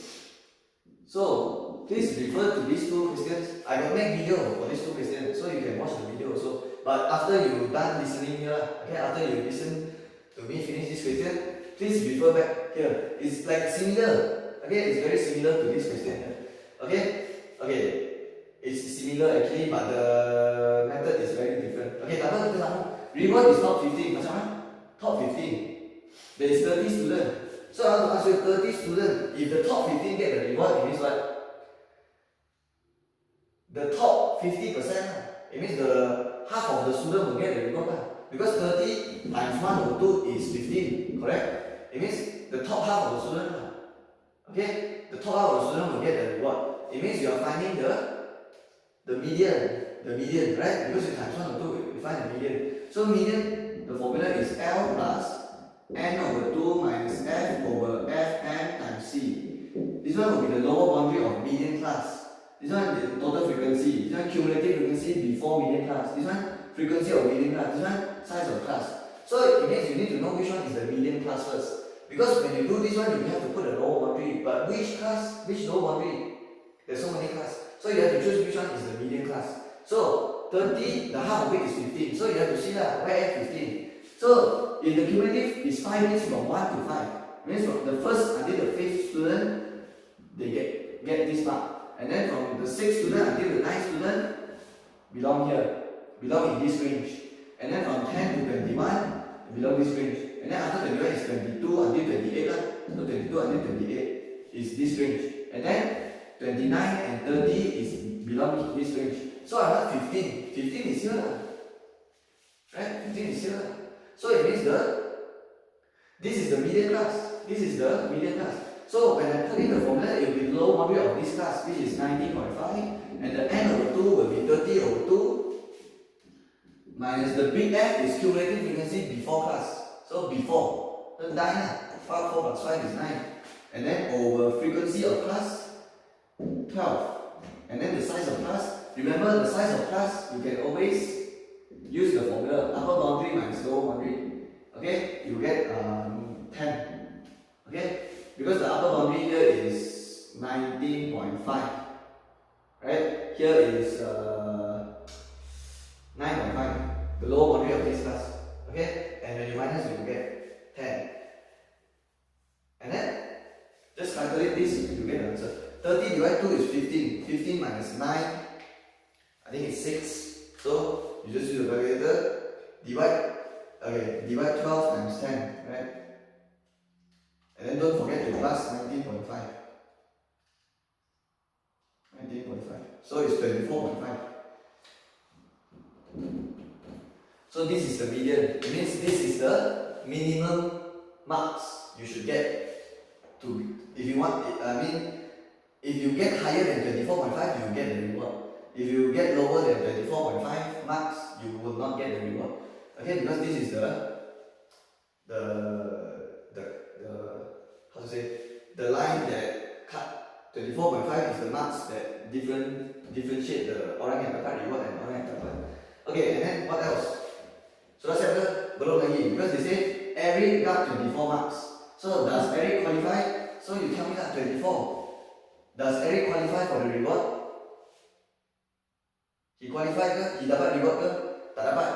So please refer to these two questions. I will make video for these two questions, so you can watch the video also. But after you done listening here, okay, after you listen to me finish this question, please refer back here. It's like similar. Okay, it's very similar to this question here. Okay? Okay, it's similar actually, but the method is very different. Okay, reward is top 15. Macam mana? Top 15. There is 30 students. So I want to ask you, 30 students. If the top 15 get the reward, it means what? The top 50%. It means the half of the student will get the reward. Because 30 times 1 over 2 is 15. Correct? It means the top half of the student. Okay? The top half of the student will get the reward. It means you are finding the median, right? Because you times 1 or 2, you find the median. So median, the formula is L plus n over 2 minus f over fn times c. This one will be the lower boundary of median class. This one is the total frequency. This one cumulative frequency before median class. This one frequency of median class. This one size of class. So it means you need to know which one is the median class first. Because when you do this one, you have to put a lower boundary. But which class, which lower boundary? There's so many classes. So you have to choose which one is the median class. So 30, the half of it is 15. So you have to see where 15. So if the cumulative is 5 means from 1 to 5. Means from the first until the 5th student, they get this mark. And then from the 6th student until the 9th student, belong here, belong in this range. And then from 10 to 21, belong this range. And then after 21 is 22 until 28 lah. So 22 until 28 is this range. And then 29 and 30 is belong in this range. So I want 15. 15 is here lah. Right? 15 is here lah. So it means this is the median class. This is the median class. So when I put in the formula, it will be the low boundary of this class, which is 19.5, and the n over 2 will be 30 over 2, minus the big F is cumulative frequency before class. So before, then 9, 4 plus 5 is 9. And then over frequency of class, 12. And then the size of class, remember the size of class, you can always use the formula, upper boundary minus lower boundary. Okay, you get 10. Okay, because the upper boundary here is 19.5. Right, here is 9.5, the lower boundary of this class. Okay, and when you minus, you will get 10. And then just calculate this, you get the answer. 30 divided 2 is 15. 15 minus 9, I think it's 6. So you just use the calculator, divide 12 times 10, right? And then don't forget to plus 19.5. 19.5. So it's 24.5. So this is the median. It means this is the minimum marks you should get to, if you want, if you get higher than 24.5, you get the reward. If you get lower than 24.5 marks, you will not get the reward. Okay, because this is the line that cut 24.5 is the marks that differentiate the orang yang dapat reward and orang yang tak dapat. Okay, and then what else? Sudah siap ke? Belum lagi, because they say Eric got 24 marks. So does Eric qualify? So you tell me that 24. Does Eric qualify for the reward? He qualified ke? He dapat reward ke? Tak dapat.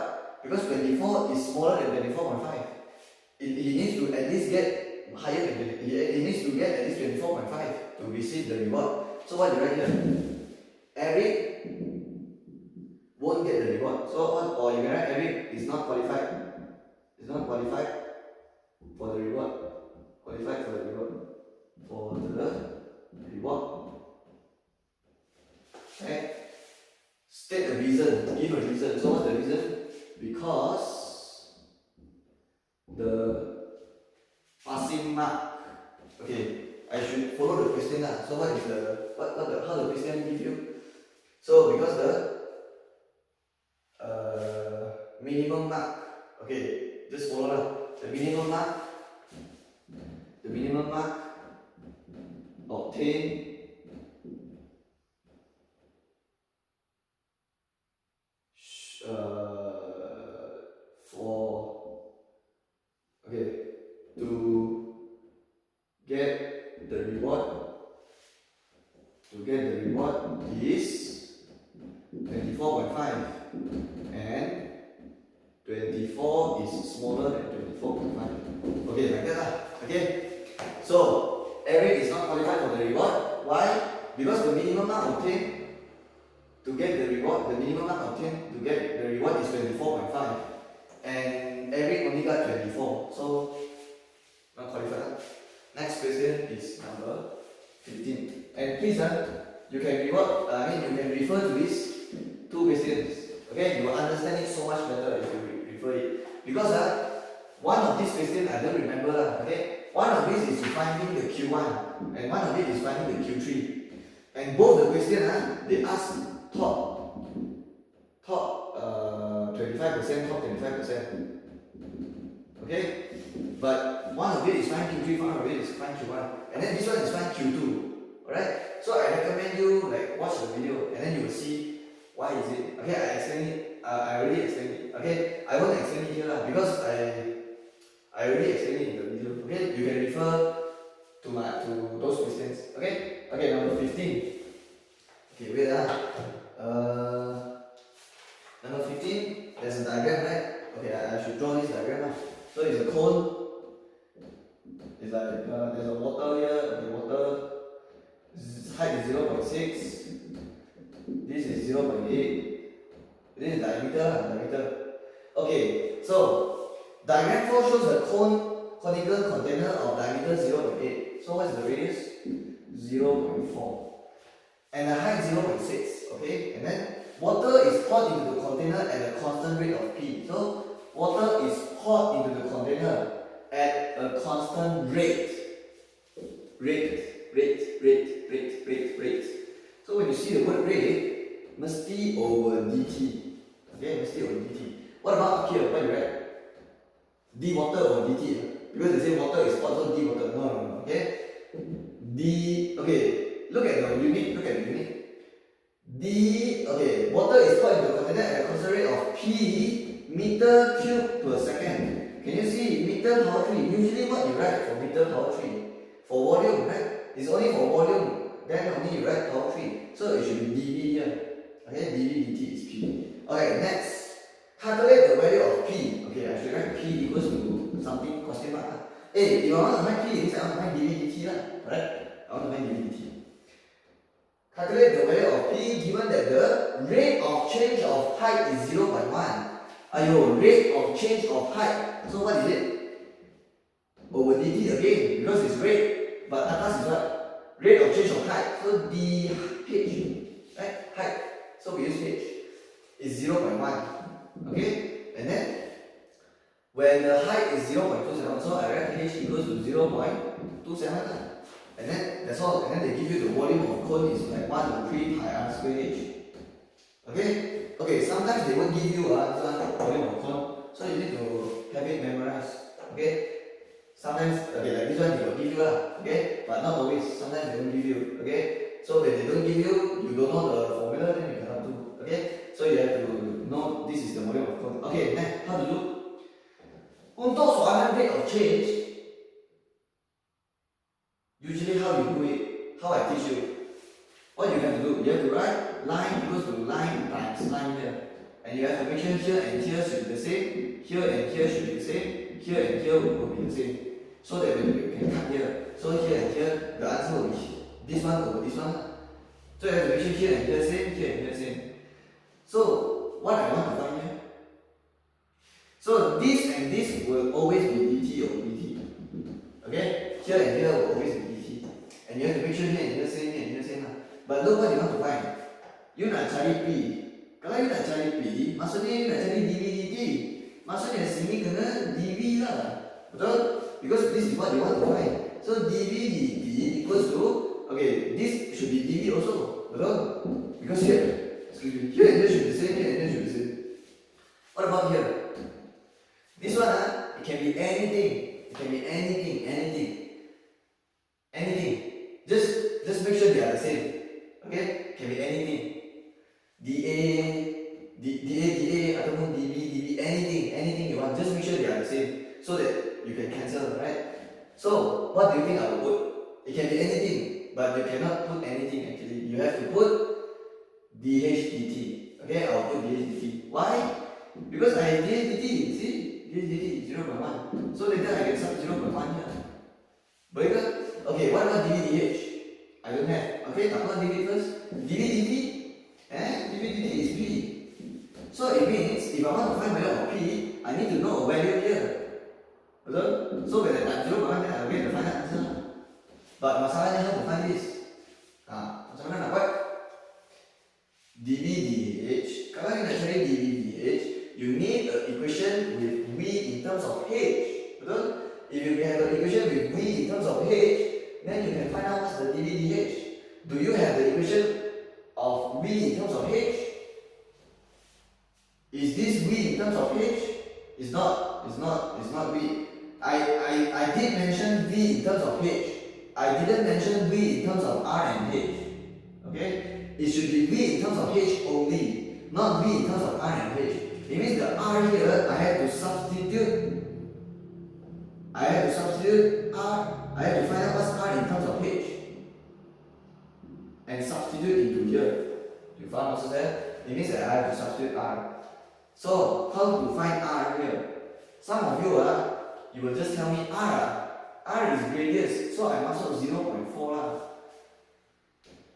Because 24 is smaller than 24.5. He needs to at least get higher than he needs to get at least 24.5 to receive the reward. So what do you write here? Eric won't get the reward. So or you can write Eric is not qualified. Is not qualified for the reward. Qualified for the reward. For the reward. Okay. State the reason. Give a reason. So what's the reason? Because the passing mark. Okay, I should follow the question now. So what is how the question give you? So because the minimum mark. Okay, just follow lah. The minimum mark obtained the reward is 24.5 and 24 is smaller than 24.5. Okay, like that lah. Okay, so Eric is not qualified for the reward. Why? Because the minimum mark obtained to get the reward, is 24.5 and Eric only got 24, so not qualified. Next question is number 15. And please, you can refer to these two questions. Okay, you will understand it so much better if you refer it. Because one of these questions I don't remember. Okay, one of these is finding the Q1, and one of it is finding the Q3. And both the questions, they ask top 25%, top 25%. Okay, but one of it is find Q3, one of it is find Q1, and then this one is find Q2. Alright, so I recommend you watch the video, and then you will see why is it. Okay, I explain it. I already explained it. Okay, I won't explain it here because I already explained it in the video. Okay, you can refer to those questions. Okay, number 15. Okay, wait number 15. There's a diagram, right? Okay, I should draw this diagram. So it's a cone. It's like there's a water here. Okay, water. Height is 0.6. This is 0.8. This is diameter. Okay, so diagram 4 shows a conical container of diameter 0.8. So what is the radius? 0.4. And the height 0.6. Okay, and then water is poured into the container at a constant rate of P. So water is poured into the container at a constant rate. Rate. So when you see the word rate, mesti over dt. Okay, mesti over dt. What about up here? What do you write? D water over dt. Because they say water is hot, so D water. No. Okay. Look at the unit. Water is poured into the container at a constant rate of P meter cube per second. Can you see meter power 3? Usually what you write for meter power 3? For volume, right? It's only for volume. Then only you write power 3. So it should be dV here. Okay, dV dt is P. Okay, next. Calculate the value of P. Okay, I should write P equals to something question mark. Hey, if I want to find P, it means I want to find dV dt, correct? I want to find dV dt. Calculate the value of P given that the rate of change of height is 0.1. Rate of change of height. So what is it? Over dt again, because it's rate, but atas is what? Rate of change of height. So dh, right? Height. So we use h. Is 0.1. Okay? And then when the height is 0.27, so I write h equals to 0.27. And then that's all. And then they give you the volume of cone is like 1 over 3 pi r square h. Okay, sometimes they won't give you volume of cone, so you need to have it memorized. Okay? Sometimes, like this one they will give you okay? But not always. Sometimes they don't give you, okay? So when they don't give you, you don't know the formula, then you cannot do, okay? So you have to know this is the volume of cone. Okay, next, how to do? Untuk soalan rate of change, usually how you do it, how I teach you. What you have to do, you have to write line equals to line times line here. And you have to make sure here and here should be the same, here and here should be the same, here and here will be the same. So that when you can cut here, so here and here, the answer will be this one over this one. So you have to make sure here and here same, here and here same. So what I want to find here? So this and this will always be dt over dt. Okay? Here and here will always be dt. And you have to make sure here and here same, here and here same. But look what you want to find. You nak cari P. Kalau you nak cari P, maksudnya you nak cari dV dt. Maksudnya sini kena dV lah. Betul? Because this is what you want to find. So dV dt equals to, this should be dV also. Betul? Because here and here should be the same, here and here should be the same. What about here? This one, it can be anything. It can be anything. Just make sure they are the same. Okay? Can be anything. DA, ataupun DB, anything you want. Just make sure they are the same so that you can cancel, right? So, what do you think I will put? It can be anything, but you cannot put anything actually. You have to put DH dt. Okay? I will put DH dt. Why? Because I have DH dt. See? DH dt is 0.1. So later I get some 0.1 here. Betul? Okay, what about dV dh? I don't have. Okay, tak apa dV first. dV dt, dV dt is P. So it means if I want to find value of P, I need to know a value here. Betul? So when I type 0.1, then I will get the final answer. But masalahnya how to find this? Macam mana nak buat? dV dh. Kalau you nak cari dV dh, you need an equation with v in terms of h. Betul? If you have an equation with v in terms of h, then you can find out what's the dV dh. Do you have the equation of v in terms of h? Is this v in terms of h? It's not v. I did mention v in terms of h. I didn't mention v in terms of r and h. Okay? It should be v in terms of h only, not v in terms of r and h. It means the r here, I have to substitute r. I have to find out what's r in terms of h. And substitute into here. You found what's there? It means that I have to substitute r. So, how to find r here? Some of you you will just tell me R. R is radius, so I masuk 0.4 lah.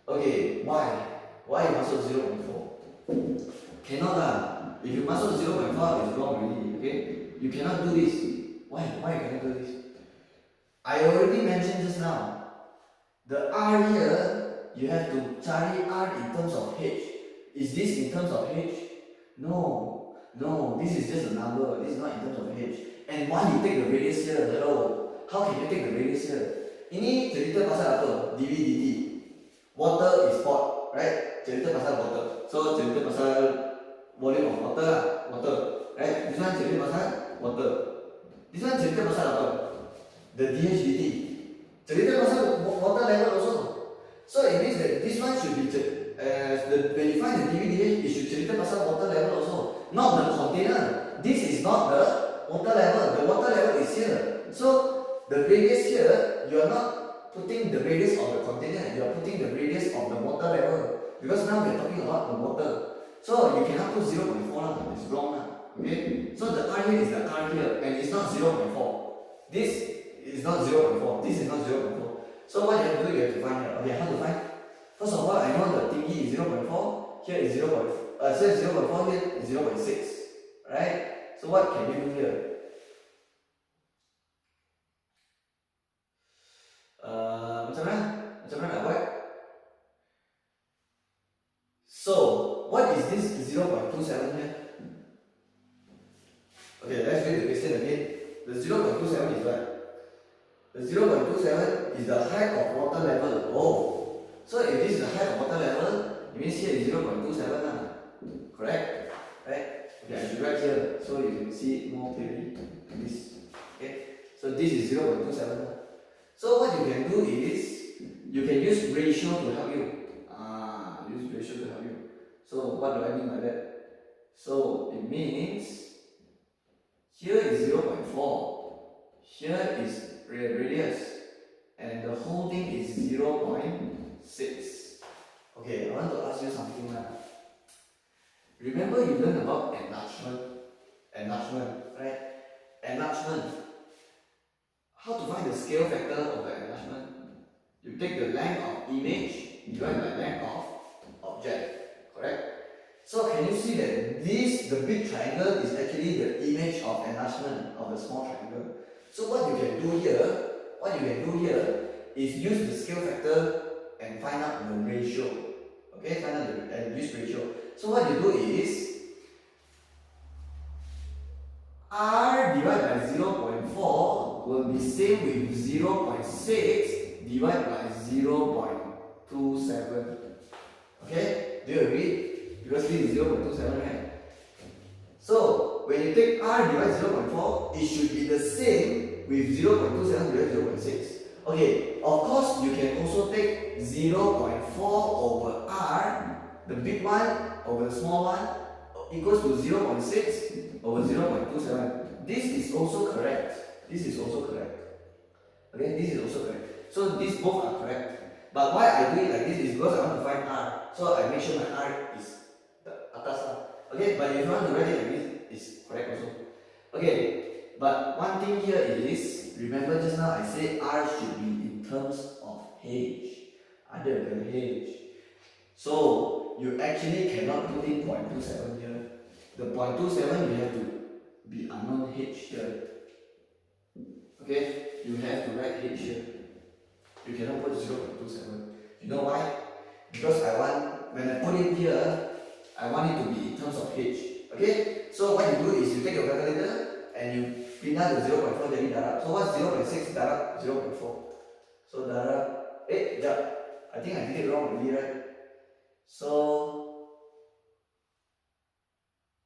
Okay, why? Why you masuk 0.4? Cannot lah. If you masuk 0.4, it's wrong already. Okay, you cannot do this. Why? Why you cannot do this? I already mentioned just now. The R here, you have to cari R in terms of H. Is this in terms of H? No. No, this is just a number. This is not in terms of H. And why you take the radius here? Hello. How can you take the radius here? Ini cerita pasal apa? dV dt. Water is pot, right? Cerita pasal water. So cerita pasal volume of water lah. Water, right? This one cerita pasal water. This one cerita pasal apa? The dH dt. Cerita pasal water level also. So it means that this one should be when you find the dV dH, it should cerita pasal water level also. Not the container. This is not the water level. The water level is here. So the radius here, you are not putting the radius of the container. You are putting the radius of the water level. Because now we are talking about the water. So you cannot put 0.4 lah. It's wrong lah. Okay. So the R here is the R here, and it's not 0.4. This is not 0.4. This is not 0.4. So what you have to do, you have to find here. Okay, how to find? First of all, I know the thingy is 0.4. Here is 0.4. So 0.4 here is 0.6, right? So what can you do here? Macam mana nak buat? So what is this 0.27 here? Okay, let's read the question again. The 0.27 is what? The 0.27 is the height of water level. Oh, so if this is the height of water level, it means here is 0.27 lah. Correct? Right? Okay, I should write here so you can see it more clearly. This. Okay? So this is 0.27. So what you can do is you can use ratio to help you. Use ratio to help you. So what do I mean by that? So it means here is 0.4. Here is radius. And the whole thing is 0.6. Okay, I want to ask you something now. Remember you learned about enlargement, right? Enlargement. How to find the scale factor of the enlargement? You take the length of image divided by length of object, correct? So can you see that the big triangle is actually the image of enlargement of the small triangle? So what you can do here is use the scale factor and find out the ratio. Okay, and use ratio. So what you do is R divided by 0.4 will be same with 0.6 divided by 0.27. Okay, do you agree? Because this is 0.27, right? So when you take R divided by 0.4, it should be the same with 0.27 divided by 0.6. Okay, of course you can also take 0.4 over R, the big one over the small one, equals to 0.6 over 0.27. This is also correct. This is also correct. Okay, this is also correct. So these both are correct. But why I do it like this is because I want to find R. So I make sure my R is the atas. Okay, but if you want to write it like this, it's correct also. Okay, but one thing here is, remember just now I said R should be in terms of H, other than H. So you actually cannot put in 0.27 here. The 0.27 you have to be unknown H here. Okay, you have to write H here. You cannot put 0.27. You know why? Because when I put it here, I want it to be in terms of H. Okay, so what you do is you take your calculator and you pindah the 0.4 jadi darab. So what's 0.6 darab 0.4? So darab, I think I did it wrong already, right? So,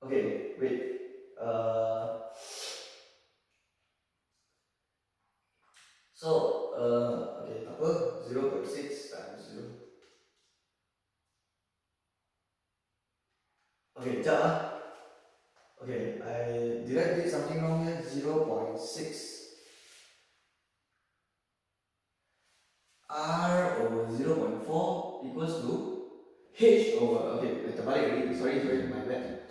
okay, wait. Okay, apa? 0.6 times 0. Okay, jap ah. Okay, did I do something wrong here? 0.6 R over 0.4 equals to H over, okay, terbalik lagi, sorry, my bad.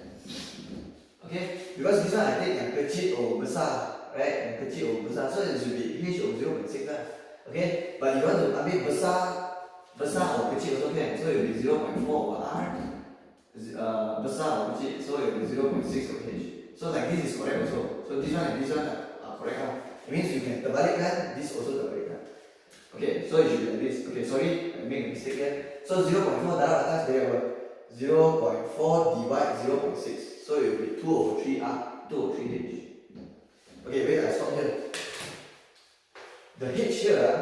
Okay, because this one I take yang kecil over besar, right? Yang kecil over besar. So it should be h over 0.6 lah. Okay, but you want to ambil besar over kecil also can. So it will be 0.4 over r. Besar over kecil. So it will be 0.6 over h. So like this is correct also. So this one and this one are correct lah. It means you can terbalikkan. This also terbalikkan. Okay, so it should be like this. Okay, sorry, I made a mistake here. So 0.4 darab atas dari apa? 0.4 divide 0.6. So it will be 2 over 3r, 2 over 3h. Okay, wait, I stop here. The h here,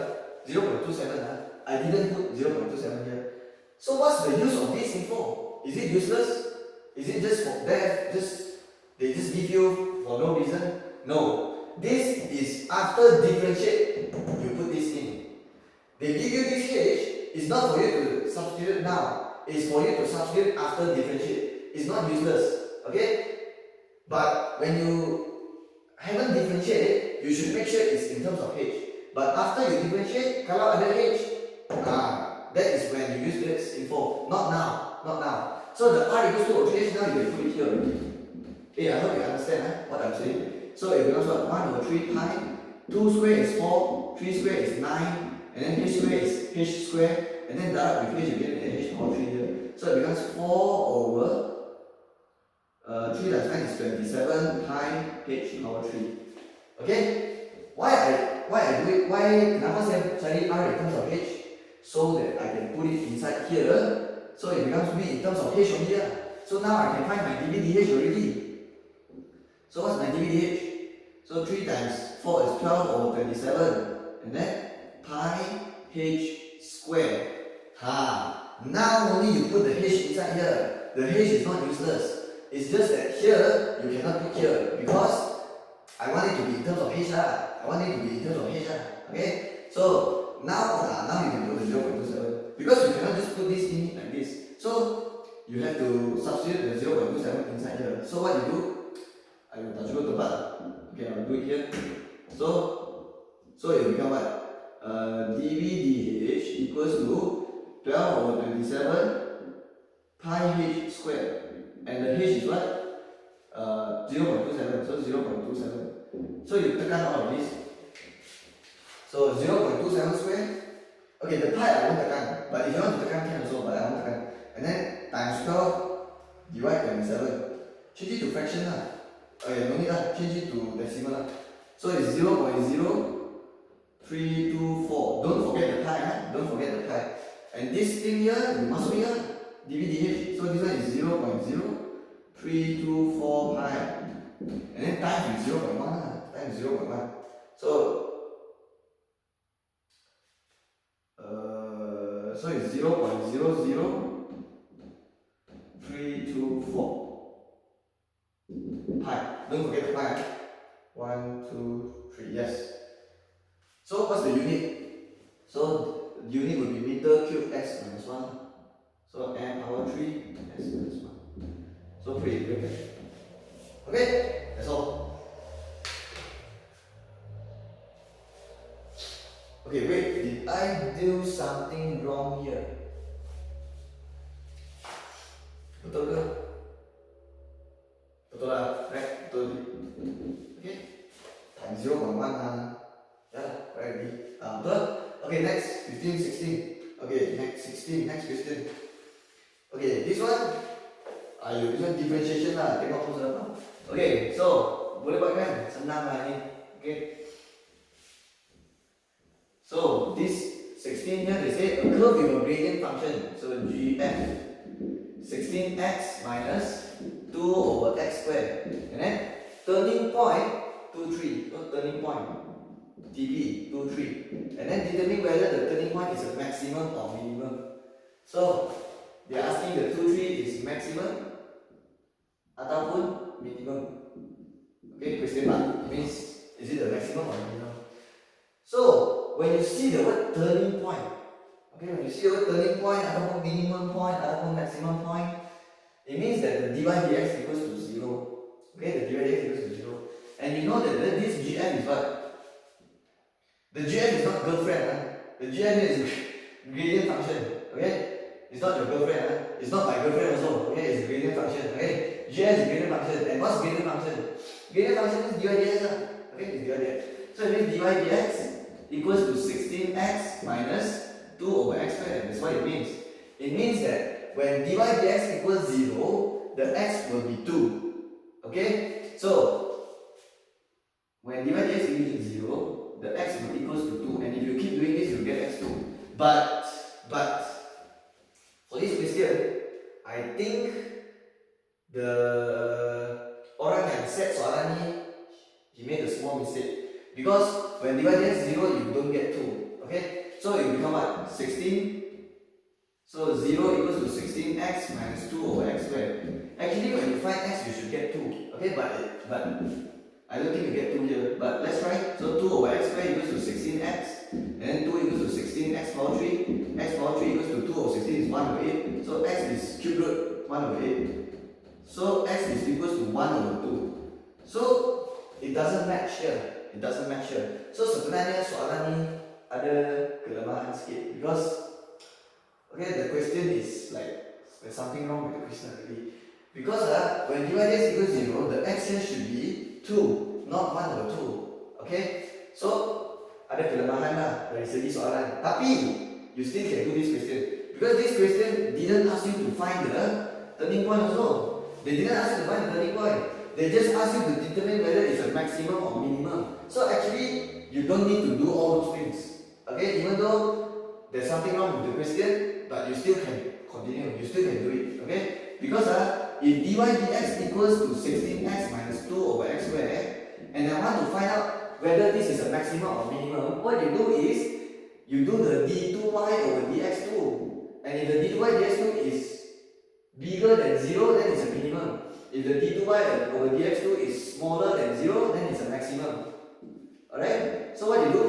0.27, I didn't put 0.27 here. So what's the use of this info? Is it useless? Is it just for that? They just give you for no reason? No. This is after differentiate, you put this in. They give you this h, it's not for you to substitute now, it's for you to substitute after differentiate. It's not useless, okay? But when you haven't differentiate, you should make sure it's in terms of h. But after you differentiate, kalau ada h, that is when you use this info. Not now. So the r equals to 2 over 3h, now you can put it here already. Hey, I hope you understand what I'm saying. So it becomes what? 1 over 3 pi, 2 square is 4, 3 square is 9, and then h square is h square, and then direct with h again and h power 3 here. So it becomes 4 over 3 times 9 is 27 pi h power 3. Okay? Why I do it? Kenapa saya cari r in terms of h? So that I can put it inside here. So it becomes b in terms of h only here. So now I can find my dv/dh already. So what's my dv/dh? So 3 times 4 is 12 over 27, and then pi h square. Now only you put the h inside here. The h is not useless. It's just that here you cannot put here because I want it to be in terms of h lah. Okay? So now you can put the 0.27 because you cannot just put this in like this. So you have to substitute the 0.27 inside here. So what you do? I will tak cukup tepat. Okay, I will do it here. So it will become what? dv/dh equals to 12 over 27 pi h squared. And the h is what? 0.27. So 0.27. So you tekan all of this. So 0.27 squared. Okay, the pi I won't tekan. But if you want to tekan can also, but I won't tekan. And then times 12 divide 27. Change it to fraction lah. Okay, no need lah. Change it to decimal lah. So it's 0.0324. Don't forget the pi, Don't forget the pi. And this thing here, you must be here. dv/dh. So this one is 0.0324 pi. And then times is 0.1 lah. Times 0.1. So it's 0.00324 pi. Don't forget the pi. 1, 2, 3. Yes. So what's the unit? So the unit will be meter cube s minus 1. So m power 3 s minus 1. So pretty quick. Okay, that's all. Okay, wait, did I do something wrong here? Betul ke? Betul lah, right? Betul. Okay, times 0.1 lah. Yeah, right. Betul. Okay, next 15, 16. Okay, next 16, next question. Okay, this one, this one differentiation lah. Tengok apa apa. Okay, so boleh buat kan? Senang lah ni. Okay. So this 16 here they say a curve with a gradient function. So gf 16x minus 2 over x squared. And then turning point 23. So turning point dv 23. And then determine whether the turning point is a maximum or minimum. So they are asking the 23 is maximum ataupun minimum. Okay, question mark. It means is it the maximum or minimum? So when you see the word turning point, okay, when you see the word turning point ataupun minimum point ataupun maximum point, it means that the dy/dx equals to 0. Okay, the dy/dx equals to 0. And you know that this gf is what? The gf is not girlfriend. The gf is gradient function. Okay, it's not your girlfriend. It's not my girlfriend also. Okay, it's a gradient function. Okay, gf is gradient function. And what's gradient function? Gradient function is dy/dx. Okay, it's dy dx. So it means dy dx equals to 16x minus 2 over x squared. That's what it means. It means that when dy dx equals 0, the x will be 2. Okay? So when dy dx equals 0, the x will equals to 2. And if you keep doing this, you'll get x2. But for this question, I think the orang yang set soalan ni, he made a small mistake. Because when dy dx 0, you don't get 2. Okay? So it will become what? 16. So 0 equals to 16x minus 2 over x squared. Actually, when you find x, you should get 2. Okay? But I don't think you get 2 here. But let's try. So 2 over x squared equals to 16x. And then 2 equals to 16x power 3. X power 3 equals to 2 over 16 is 1 over 8. So x is cube root 1 over 8. So x is equals to 1 over 2. So it doesn't match here. It doesn't match here. So sebenarnya soalan ni ada kelemahan sikit. Because okay, the question is like there's something wrong with the question already. Because when dy dx equals 0, the x here should be 2, not 1 over 2. Okay? So ada kelemahan lah dari segi soalan. Tapi you still can do this question. Because this question didn't ask you to find the turning point also. They didn't ask you to find the turning point. They just ask you to determine whether it's a maximum or minimum. So actually, you don't need to do all those things. Okay? Even though there's something wrong with the question, but you still can continue. You still can do it. Okay? Because if dy dx equals to 16x minus 2 over x squared, and I want to find out whether this is a maximum or minimum, what you do is you do the d2y over dx2. And if the d2y dx2 is bigger than 0, then it's a minimum. If the d2y over dx2 is smaller than 0, then it's a maximum. Alright? So what you do?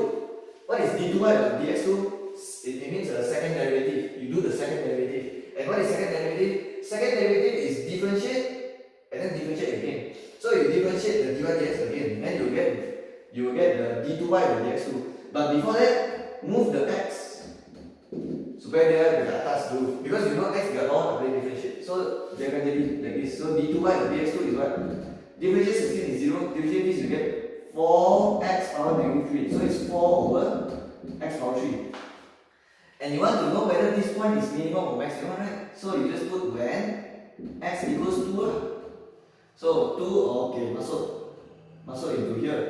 What is d2y over dx2? It means a second derivative. You do the second derivative. And what is second derivative? Second derivative is differentiate and then differentiate again. So you differentiate the dy dx again, then you will get the d2y over dx2. But before that, move the x supaya dia dekat atas dulu. Because you know x dekat bawah tak boleh differentiate. So dia akan jadi like this. So d2y over dx2 is what? Differentiate 16 is 0. Differentiate this, you get 4x power negative 3. So it's 4 over x power 3. And you want to know whether this point is minimum or maximum, right? So you just put when x equals 2. So 2, okay, masuk into here.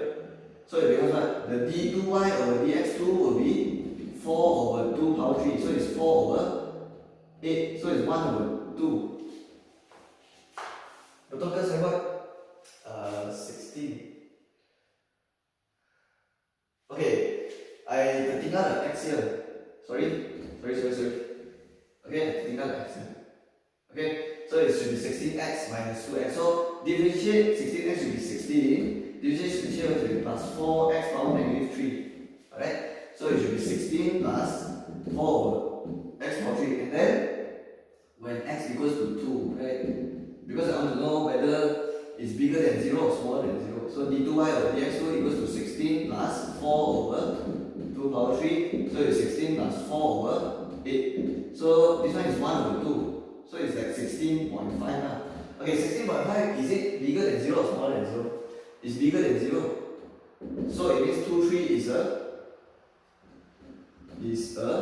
So it becomes what? The d2y over dx2 will be 4 over 2 power 3. So it's 4 over 8. So it's 1 over 2. Betul ke saya buat? 16. Okay, I tertinggal the x here. Sorry. Okay, tertinggal the x here. Okay, so it should be 16x minus 2x. So differentiate 16x should be 16. Differentiate should be plus 4x power negative 3. Alright? So it should be 16 plus 4 over x power 3. And then when x equals to 2, right? Because I want to know whether it's bigger than 0 or smaller than 0. So d2y over dx2 equals to 16 plus 4 over 2 power 3. So it's 16 plus 4 over 8. So this one is 1 over 2. So it's like 16.5 now. Okay, 16.5, is it bigger than 0 or smaller than 0? It's bigger than 0. So it means 2, 3 is a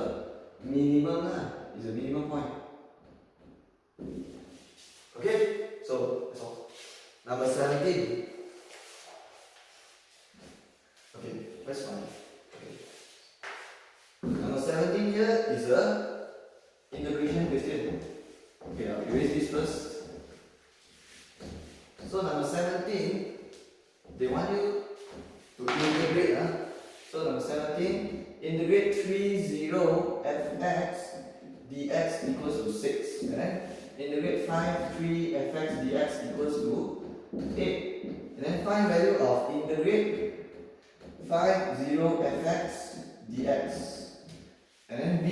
minimum lah. It's a minimum point. Okay, so that's all. Number 17. Okay, that's fine. Okay. Number 17 here is a integration question. Okay, I'll erase this first. So number 17, they want you to integrate. So number 17, integrate 30 fx dx equals to 6. Right? Integrate 5 3 fx dx equals to 8. And then find value of integrate 5 0 fx dx. And then b,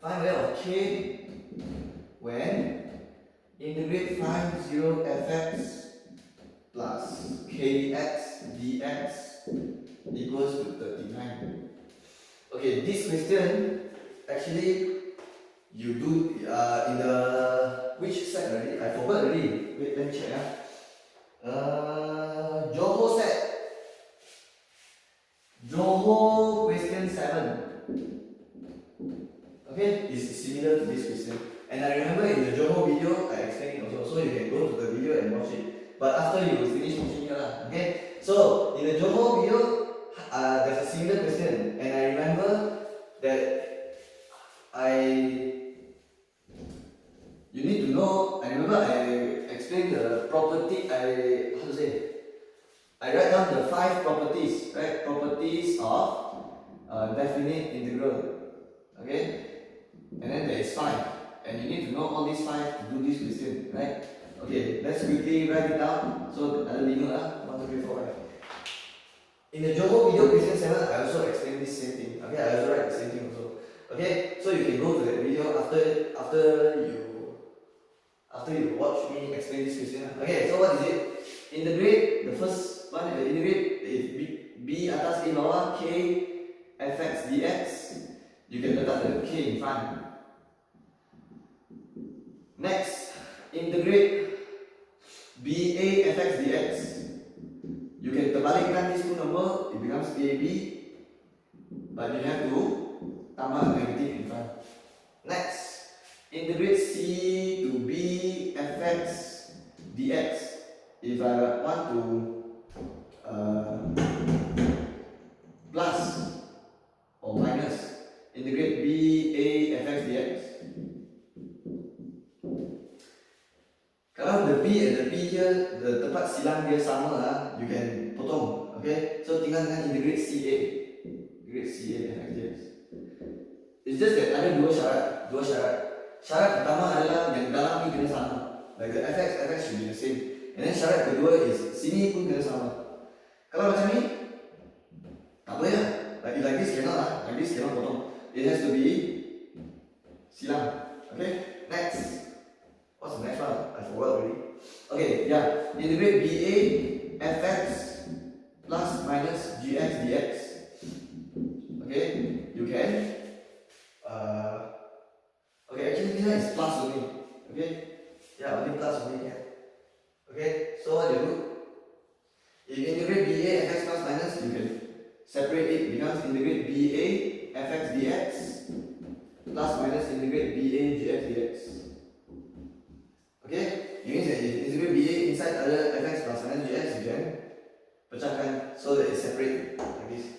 find value of k when integrate 5 0 fx plus kx dx equals to 39. Okay, this question actually you do in the which set already? I forgot already. Wait, let me check. Johor set. similar to this question. And I remember in the Choon Hau video, I explained it also, so you can go to the video and watch it. But after you finish watching it, okay? So in the Choon Hau video, there's a similar question, and I remember that you need to know. I remember I explained the property. I write down the 5 properties, right? Properties of definite integral, okay? And then there is 5, and you need to know all these 5 to do this question, right? Okay, let's quickly write it down. So ada 5 1, 2, 3, 4, 5. In the Choon Hau video question 7, I also explain this same thing. Okay, I also write the same thing also. Okay, so you can go to that video after you watch me explain this question. Okay, so what is it? Integrate, the first one, integrate is b atas a bawah k fx dx. You can letak the k in front. Next, integrate ba fx dx. You can terbalikkan these two number, it becomes ab, but you have to tambah negative in front. Next, integrate c to b fx dx. If I want to plus or minus, integrate b a fx dx. Kalau the b and the b here, the tempat silang dia sama lah, you can potong, okay? So tinggal dengan integrate ca, fx dx. It's just that ada dua syarat. Syarat pertama adalah yang dalam ni kena sama, like the fx should be the same. And then syarat kedua is sini pun kena sama. Kalau macam ni, tak boleh lah. Like this cannot lah, like this cannot potong. It has to be silang, okay? Next. What's the next one? I forgot already. Okay, yeah. Integrate BA fx plus minus gx dx. Okay, you can. Okay, actually this one is plus only. Okay, yeah, only plus only here. Okay, so what you do? If you integrate BA fx plus minus, you can separate it. Becomes integrate BA fx dx plus minus integrate BA gx dx. Okay, it means that if integrate BA inside other fx plus minus gx, you can pecahkan so that it's separate like this.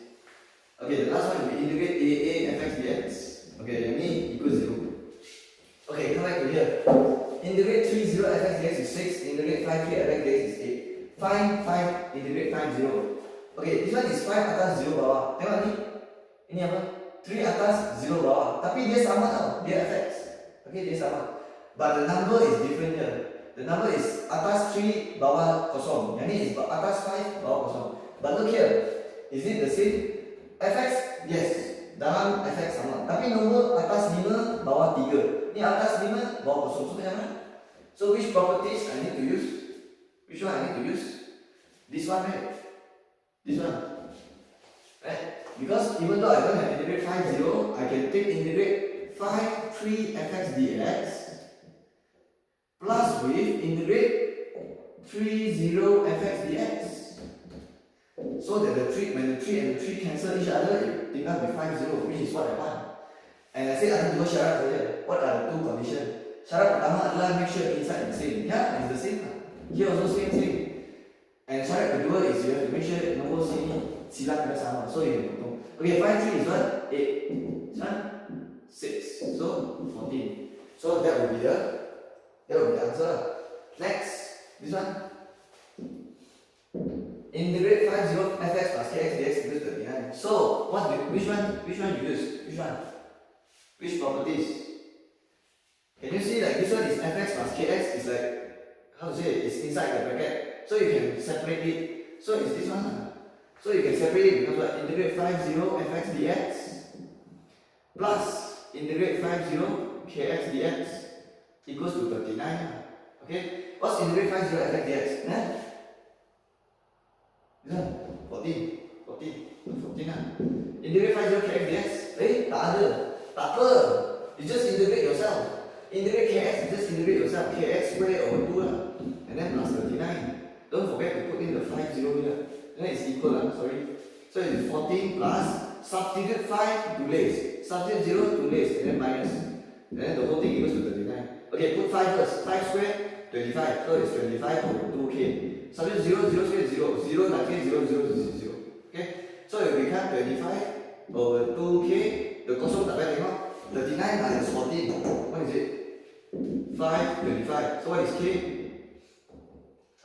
Okay, the last one we integrate AA fx dx. Okay, yang ni equals 0. Okay, come back to here. Integrate 3 0 fx dx is 6. Integrate 5 3 fx dx is 8. Find 5 integrate 5 0. Okay, this one is 5 atas 0 bawah. Tengok ni. Ini apa? 3 atas 0 bawah. Tapi dia sama tau. Dia fx. Okay, dia sama. But the number is different here. The number is atas 3 bawah kosong. Yang ni is atas 5 bawah kosong. But look here. Is it the same? Fx? Yes. Dalam fx sama. Tapi nombor atas 5 bawah 3. Ni atas 5 bawah kosong. So macam mana? So which properties I need to use? Which one I need to use? This one, right? This one. Right? Because even though I don't have integrate 5 0, I can take integrate 5 3 fx dx plus with integrate 3 0 fx dx. So that when the 3 and the 3 cancel each other, it tinggal with 5 0, which is what I want. And I said ada dua syarat saja. What are the two conditions? Syarat pertama adalah make sure inside the same. Yeah, it's the same. Here also same. And syarat kedua is you have to make sure nombor sini silang kena sama. So you can potong. Okay, 5 3 is what? 8. This one 6. So 14. So that will be the answer. Next, this one. Integrate 5 0 fx plus kx dx equals 39. So which one you use? Which one? Which properties? Can you see like this one is fx plus kx is like, how to say, it's inside the bracket. So you can separate it. So it's this one. So you can separate it because what? Integrate 5 0 fx dx plus integrate 5 0 kx dx equals to 39. Okay? What's integrate 5 0 fx dx? Nah? This one? 14 lah. Integrate 5 0 kx dx? Tak ada. Tak apa. You just integrate yourself. Integrate kx, you just integrate yourself. Kx square over 2 lah. And then plus 39. Don't forget to put in the 5 0 here. Then it's equal lah, sorry. So it's 14 plus, substitute 5 to less. Substitute 0 to less, and then minus. and then the whole thing equals to 39. Okay, put 5 first. 5 square, 25. So it's 25 over 2k. Substitute 0, 0 square, 0. 0 times k, 0, 0, 0, 0. Okay? So it will become 25 over 2k. The kosong tak payah tengok. 39 minus 14. What is it? 5, 25. So what is k?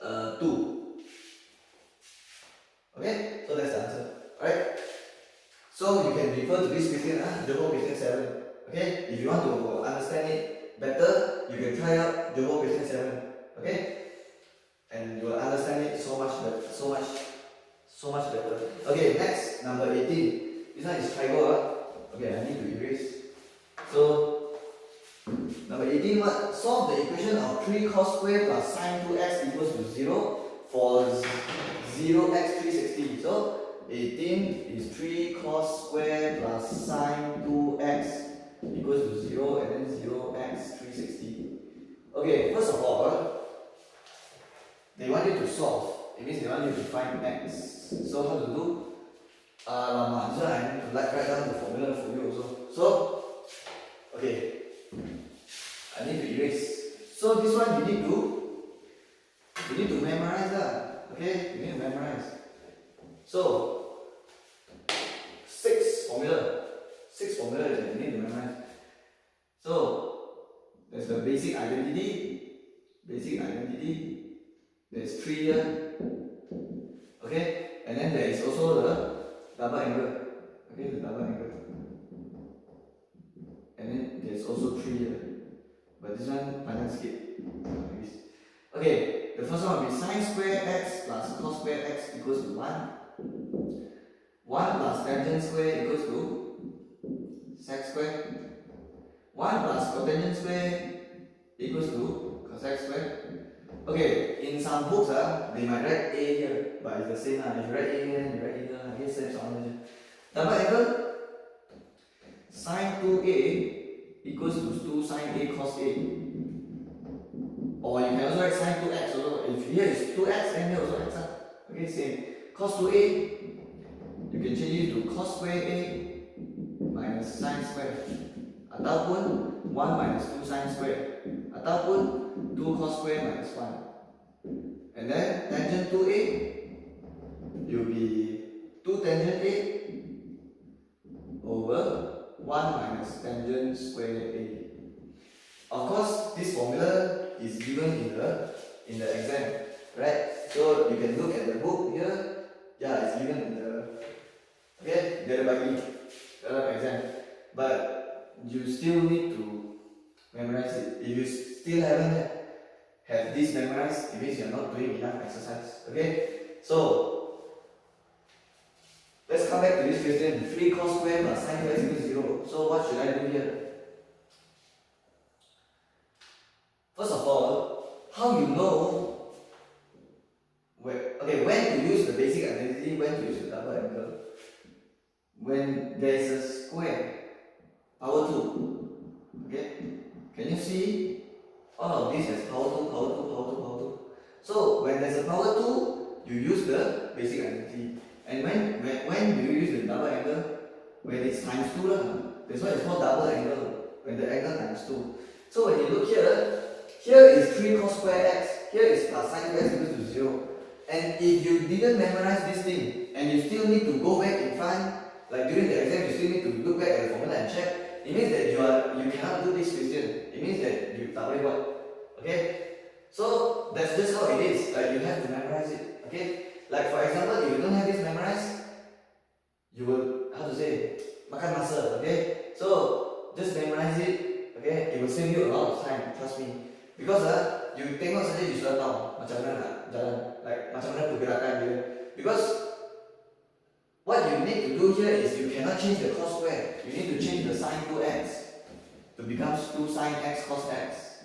2. Okay? So that's the answer. Alright? So you can refer to this question, Johor question 7. Okay? If you want to understand it better, you can try out Johor question 7. Okay? And you will understand it so much better. So much better. Okay, next, number 18. This one is trigo. Okay, I need to erase. So, number 18, what? Solve the equation of 3 cos square plus sine 2x equals to 0 for 0x 360. So, 18 is 3 cos square plus sine 2x equals to 0 and then 0x 360. Okay, first of all, they want you to solve. It means they want you to find x. So how to do? This one I need to write down the formula for you also. So, okay, I need to erase. So this one you need to memorize that. Okay, you need to memorize. So 6 formulas that you need to memorize. So there's the basic identity. There's 3 here. Okay, and then there is also the double angle. Okay, the double angle. And then there's also 3 here. But this one panjang sikit. Okay, the first one will be sine square x plus cos square x equals to 1. 1 plus tangent square equals to sec square. 1 plus cotangent square equals to cosec square. Okay, in some books they might write a here, but it's the same. If you write a here, you write a here, I guess that's all. Double angle sine 2a equals to 2 sine a cos a. Or you can also write sine 2x also. If here is 2x and here also x. Okay, same. Cos 2a, you can change it to cos square a minus sine square. Ataupun 1 minus 2 sine square. Ataupun 2 cos square minus 1. And then tangent 2a will be 2 tangent a over 1 minus tangent square a. Of course, this formula is given in the exam, right? So you can look at the book here. Yeah, it's given in the dalam exam. But you still need to memorize it. If you still haven't have this memorized, it means you're not doing enough exercise. Okay? So let's come back to this question. 3 cos square plus sine square equals 0. So what should I do here? First of all, how you know when to use the basic identity, when to use the double angle? When there is a square, power 2. Okay? Can you see? All of this has power 2, power 2, power 2, power 2. So when there's a power 2, you use the basic identity. And when do you use the double angle? When it's times 2 that's why it's called double angle. When the angle times 2. So when you look here is 3 cos square x, here is plus sine square x equals to 0. And if you didn't memorize this thing, and you still need to go back in front, like during the exam you still need to look back at the formula and check, it means that you cannot do this question. It means that you tak boleh buat. Okay? So that's just how it is. Like you have to memorize it. Okay? Like for example, if you don't have this memorized, you will, how to say, makan masa. Okay? So just memorize it. Okay? It will save you a lot of time. Trust me. Because you tengok saja you sudah tahu macam mana nak jalan, like macam mana pergerakan dia. Because what you need to do here is you cannot change the cos square. You need to change the sine 2x to become 2 sine x cos x.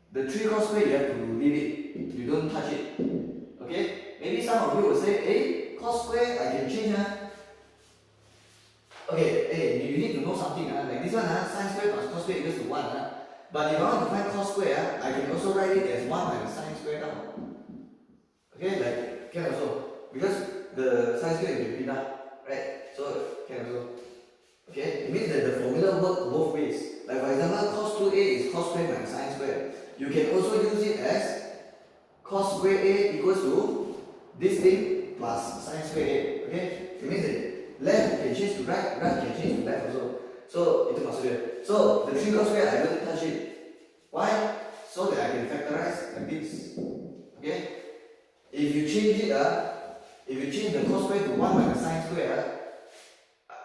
The 3 cos square you have to leave it. You don't touch it. Okay? Maybe some of you will say, cos square I can change. Okay, you need to know something. Like this one, sine square plus cos square equals to 1. But if I want to find cos square, I can also write it as 1 minus sine square down. Okay, like can also. Because the sine square will be pindah, right? So can also. Okay, it means that the formula works both ways. Like for example, cos 2a is cos square minus sin square. You can also use it as cos square a equals to this thing plus sin square a. Okay, it means that left can change to right, right can change to left also. So itu maksudnya. So the 3 cos square I don't touch it. Why? So that I can factorize like this. Okay, if you change it, if you change the cos square to 1 minus sin square,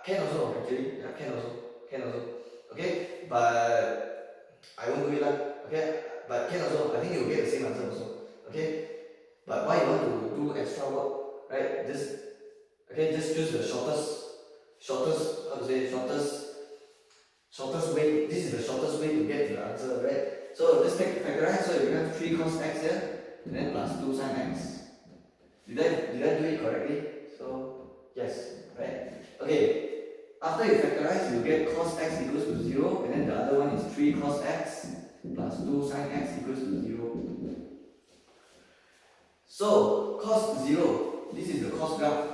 can also actually, yeah, can also. Okay, but I won't do it lah. Okay, but can also. I think you will get the same answer also. Okay, but why you want to do extra work, right? Just choose the shortest way. This is the shortest way to get to the answer, right? So just take factorize. So you have 3 cos x here, and then plus 2 sin x. Did I do it correctly? So yes, right? Okay. After you factorize, you get cos x equals to 0, and then the other one is 3 cos x plus 2 sin x equals to 0. So cos 0, this is the cos graph.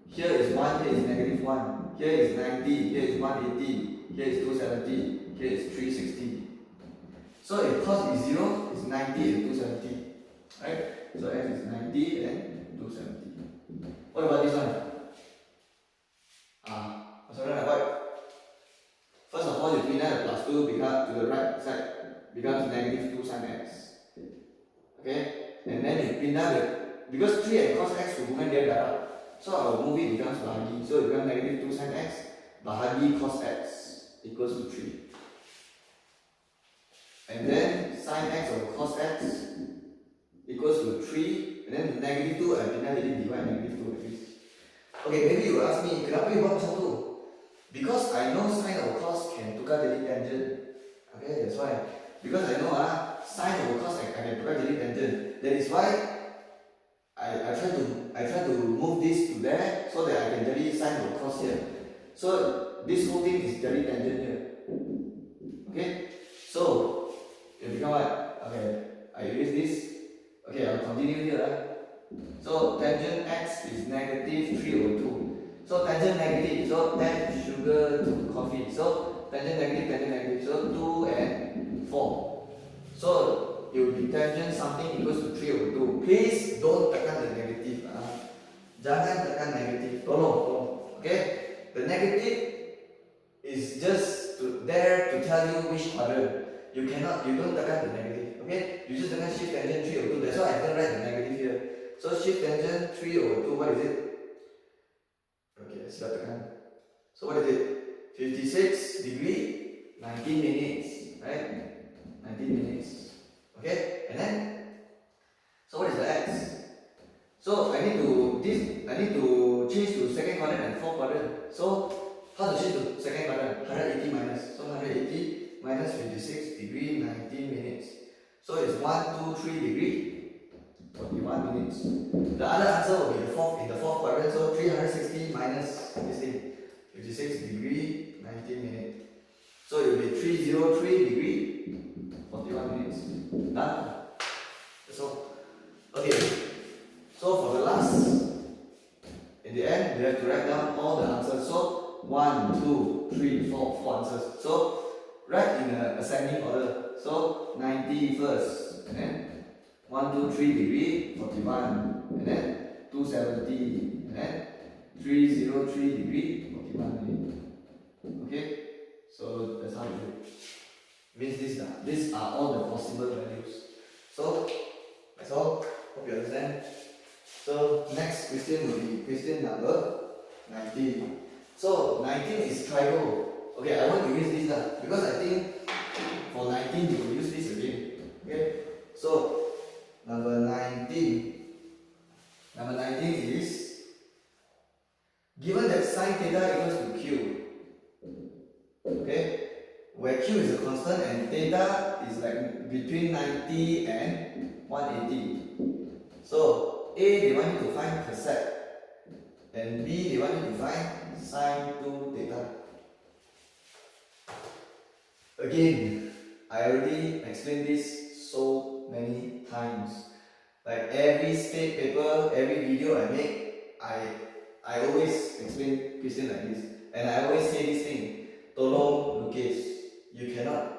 Here is 1, here is negative 1, here is 90, here is 180, here is 270, here is 360. So if cos is 0, it's 90 and 270. Right? So x is 90 and 270. What about this one? First of all, you clean out the plus 2 becomes to the right side becomes negative 2 sin x. Okay? And then you clean out because 3 and cos x hubungan dia darab. So our movie becomes bahagi. So it becomes negative 2 sin x bahagi cos x equals to 3. And then sin x over cos x equals to 3. And then negative 2 I pindah jadi divide negative 2 like this. Okay, maybe you ask me, kenapa you buat macam tu? Because I know sin over cos can tukar jadi tangent. Okay, that's why. Because I know sin over cos I can tukar jadi tangent. That is why I try to move this to there so that I can jadi sin over cos here. So this whole thing is jadi tangent here. Okay, so it become what? Okay, I erase this. Okay, I'll continue here. So tangent x is negative 3 over 2. So tangent negative, so add sugar to coffee. So tangent negative, so 2 and 4. So it will be tangent something equals to 3 over 2. Please don't tekan the negative. Jangan tekan negative. Tolong. Okay? The negative is just there to tell you which quadrant. You don't tekan the negative. Okay? You just tekan shift tangent 3 over 2. That's why I didn't write the negative here. So shift tangent 3 over 2, what is it? Okay, start tekan. So what is it? 56 degree, 19 minutes, right? 19 minutes. Okay, and then so what is the x? So I need to change to second quadrant and fourth quadrant. So how to change to second quadrant? 180 minus. So 180 minus 56 degree, 19 minutes. So it's 1, 2, 3 degree, 41 minutes. The other answer will be in the fourth quadrant. So 360 minus this thing, 56 degree, 19 minutes. So it will be 303 degree, 41 minutes. Done. That's all. Okay. So for the last, in the end, we have to write down all the answers. So 1, 2, 3, 4 answers. So write in an ascending order. So 90 first, and then 1, 2, 3 degree, 41, and then 270, and then 303 degree, 41 minutes. Okay, so that's how you do it. Means these are all the possible values. So that's all. Hope you understand. So next question will be question number 19. So 19 is trigo. Okay, I want to use this because I think for 19 you will use this again. Okay, so number 19 is given that sin theta equals to q. Okay, where q is a constant and theta is like between 90 and 180. So A they want you to find percent, and B they want you to find sin 2 theta. Again, I already explained this so many times. Like every state paper, every video I make, I always explain question like this. And I always say this thing, tolong lukis. You cannot.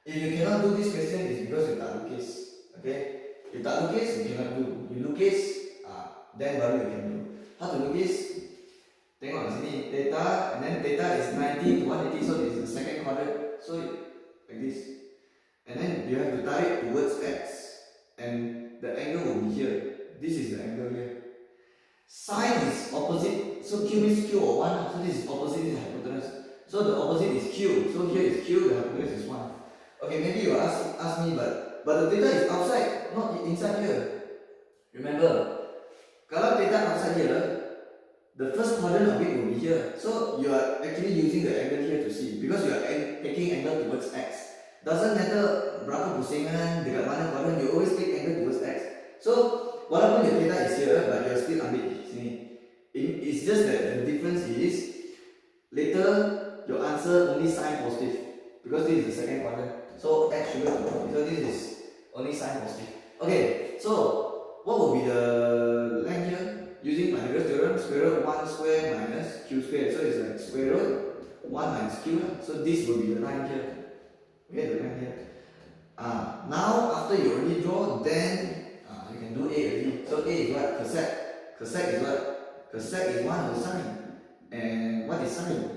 If you cannot do this question, it's because you tak lukis. Okay? You tak lukis, you cannot do. You lukis, then baru you can do. How to lukis? Tengok kat sini, theta, and then theta is 90 to 180, so this is the second quadrant. So like this. And then you have to tarik towards x, and the angle will be here. This is the angle here. Sine is opposite, so q means q or 1, so this is opposite, this is hypotenuse. So the opposite is q, so here is q, the hypotenuse is 1. Okay, maybe you ask me, but the theta is outside, not inside here. Remember, kalau theta outside here, the first quadrant of it will be here. So you are actually using the angle here to see, because you are taking angle towards x. Doesn't matter berapa pusingan, dekat mana quadrant, you always take angle towards x. So walaupun your theta is here, but you are still ambil sini. It's just that the difference is later your answer only sign positive, because this is the second quadrant. So x should be positive. So this is only sign positive. Okay, so what will be the length here? Using Pythagoras theorem, square root 1 square minus q squared. So it's like square root 1 minus q. So this will be the line here. Okay, the line here. Now after you already draw, then you can do A already. So A is what? Cosec. Cosec is what? Cosec is 1 over sine. And what is sine?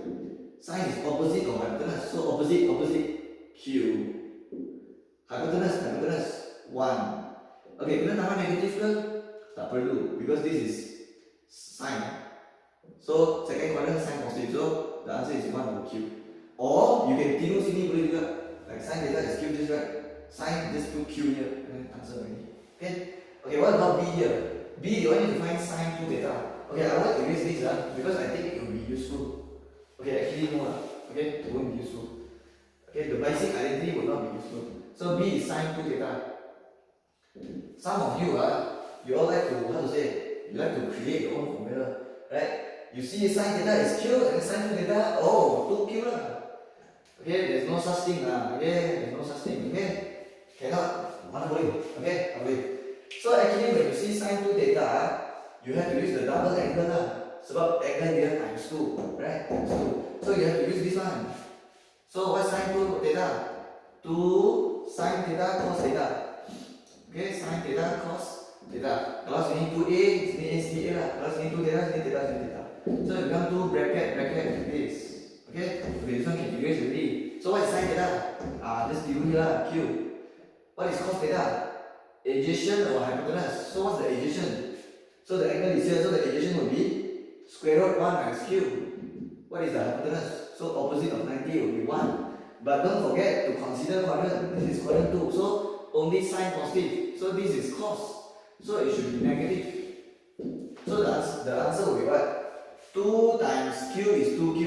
Sine is opposite of hypotenuse. So opposite q. Hypotenuse 1. Okay, kena tambah negatif ke? Tak perlu, because this is sine. So second quadrant sine positive. So the answer is 1 over q. Or you can tiru sini boleh juga. Like sine theta is q, just right. Sine just put q here and then answer already. Okay, what about b here? B, you want to find sine 2 theta. Okay, I want to erase this because I think it will be useful. Okay, actually no okay, it won't be useful. Okay, the basic identity will not be useful. So b is sine 2 theta. Some of you you all like to, how to say, you like to create your own formula, right? You see sine theta is q and sine 2 theta, oh, 2q lah. Okay, there's no such thing okay, there's no such thing, okay? Cannot, mana boleh, okay, tak boleh. So actually when you see sine 2 theta, you have to use the double angle lah. Sebab angle dia times 2, right? Times 2. So you have to use this one. So what's sine 2 theta? 2 sine theta cos theta. Okay, sine theta cos theta. Kalau sini 2a, sini a, sini a lah. Kalau sini 2 theta, sini theta, sini theta. So you become 2 bracket like this. Okay, this one can erase already. So what is sine theta? Just do here lah, q. What is cos theta? Adjacent or hypotenuse. So what's the adjacent? So the angle is here, so the adjacent will be square root 1 minus q. What is the hypotenuse? So opposite of 90 will be 1. But don't forget to consider quadrant. This is quadrant 2. So only sign positive. So this is cos. So it should be negative. So the answer will be what? 2 times q is 2q.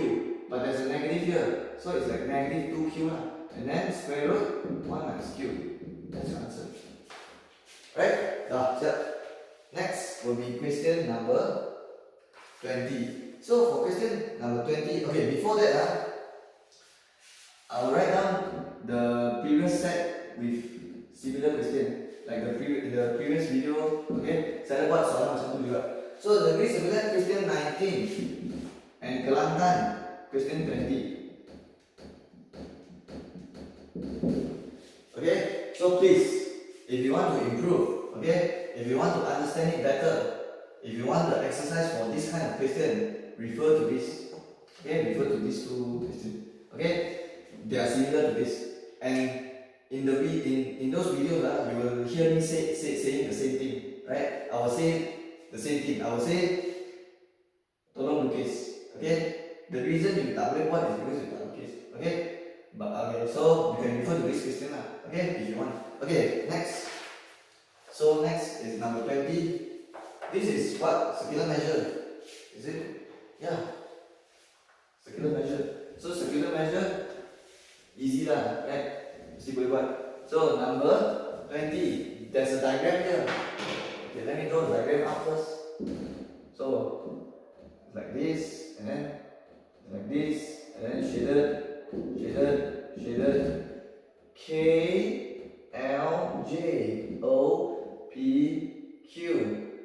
But there's a negative here. So it's like negative 2q lah. And then square root 1 minus q. That's your answer. Right? Next will be question number 20. So for question number 20, okay, before that I'll write down the previous set with similar question, like the previous video. Okay, saya buat soalan macam tu juga. So the Negeri Sembilan question 19 and Kelantan question 20. Okay, so please, if you want to improve, okay, if you want to understand it better, if you want the exercise for this kind of question, refer to this. Okay, refer to these two questions. Okay, they are similar to this. And in those videos, you will hear me saying the same thing, right? I will say the same thing. I will say, tolong lukis. Okay, the reason you tak boleh buat is because you tak lukis. Okay, but okay, so you can refer to this question lah. Okay, if you want. Okay, next. So next is number 20. This is what? Circular measure. Is it? Yeah. Circular measure. So circular measure, easy lah, right? Mesti boleh buat. So number 20. There's a diagram here. Okay, let me draw the diagram out first. So like this, and then like this, and then shaded. K L J O P Q.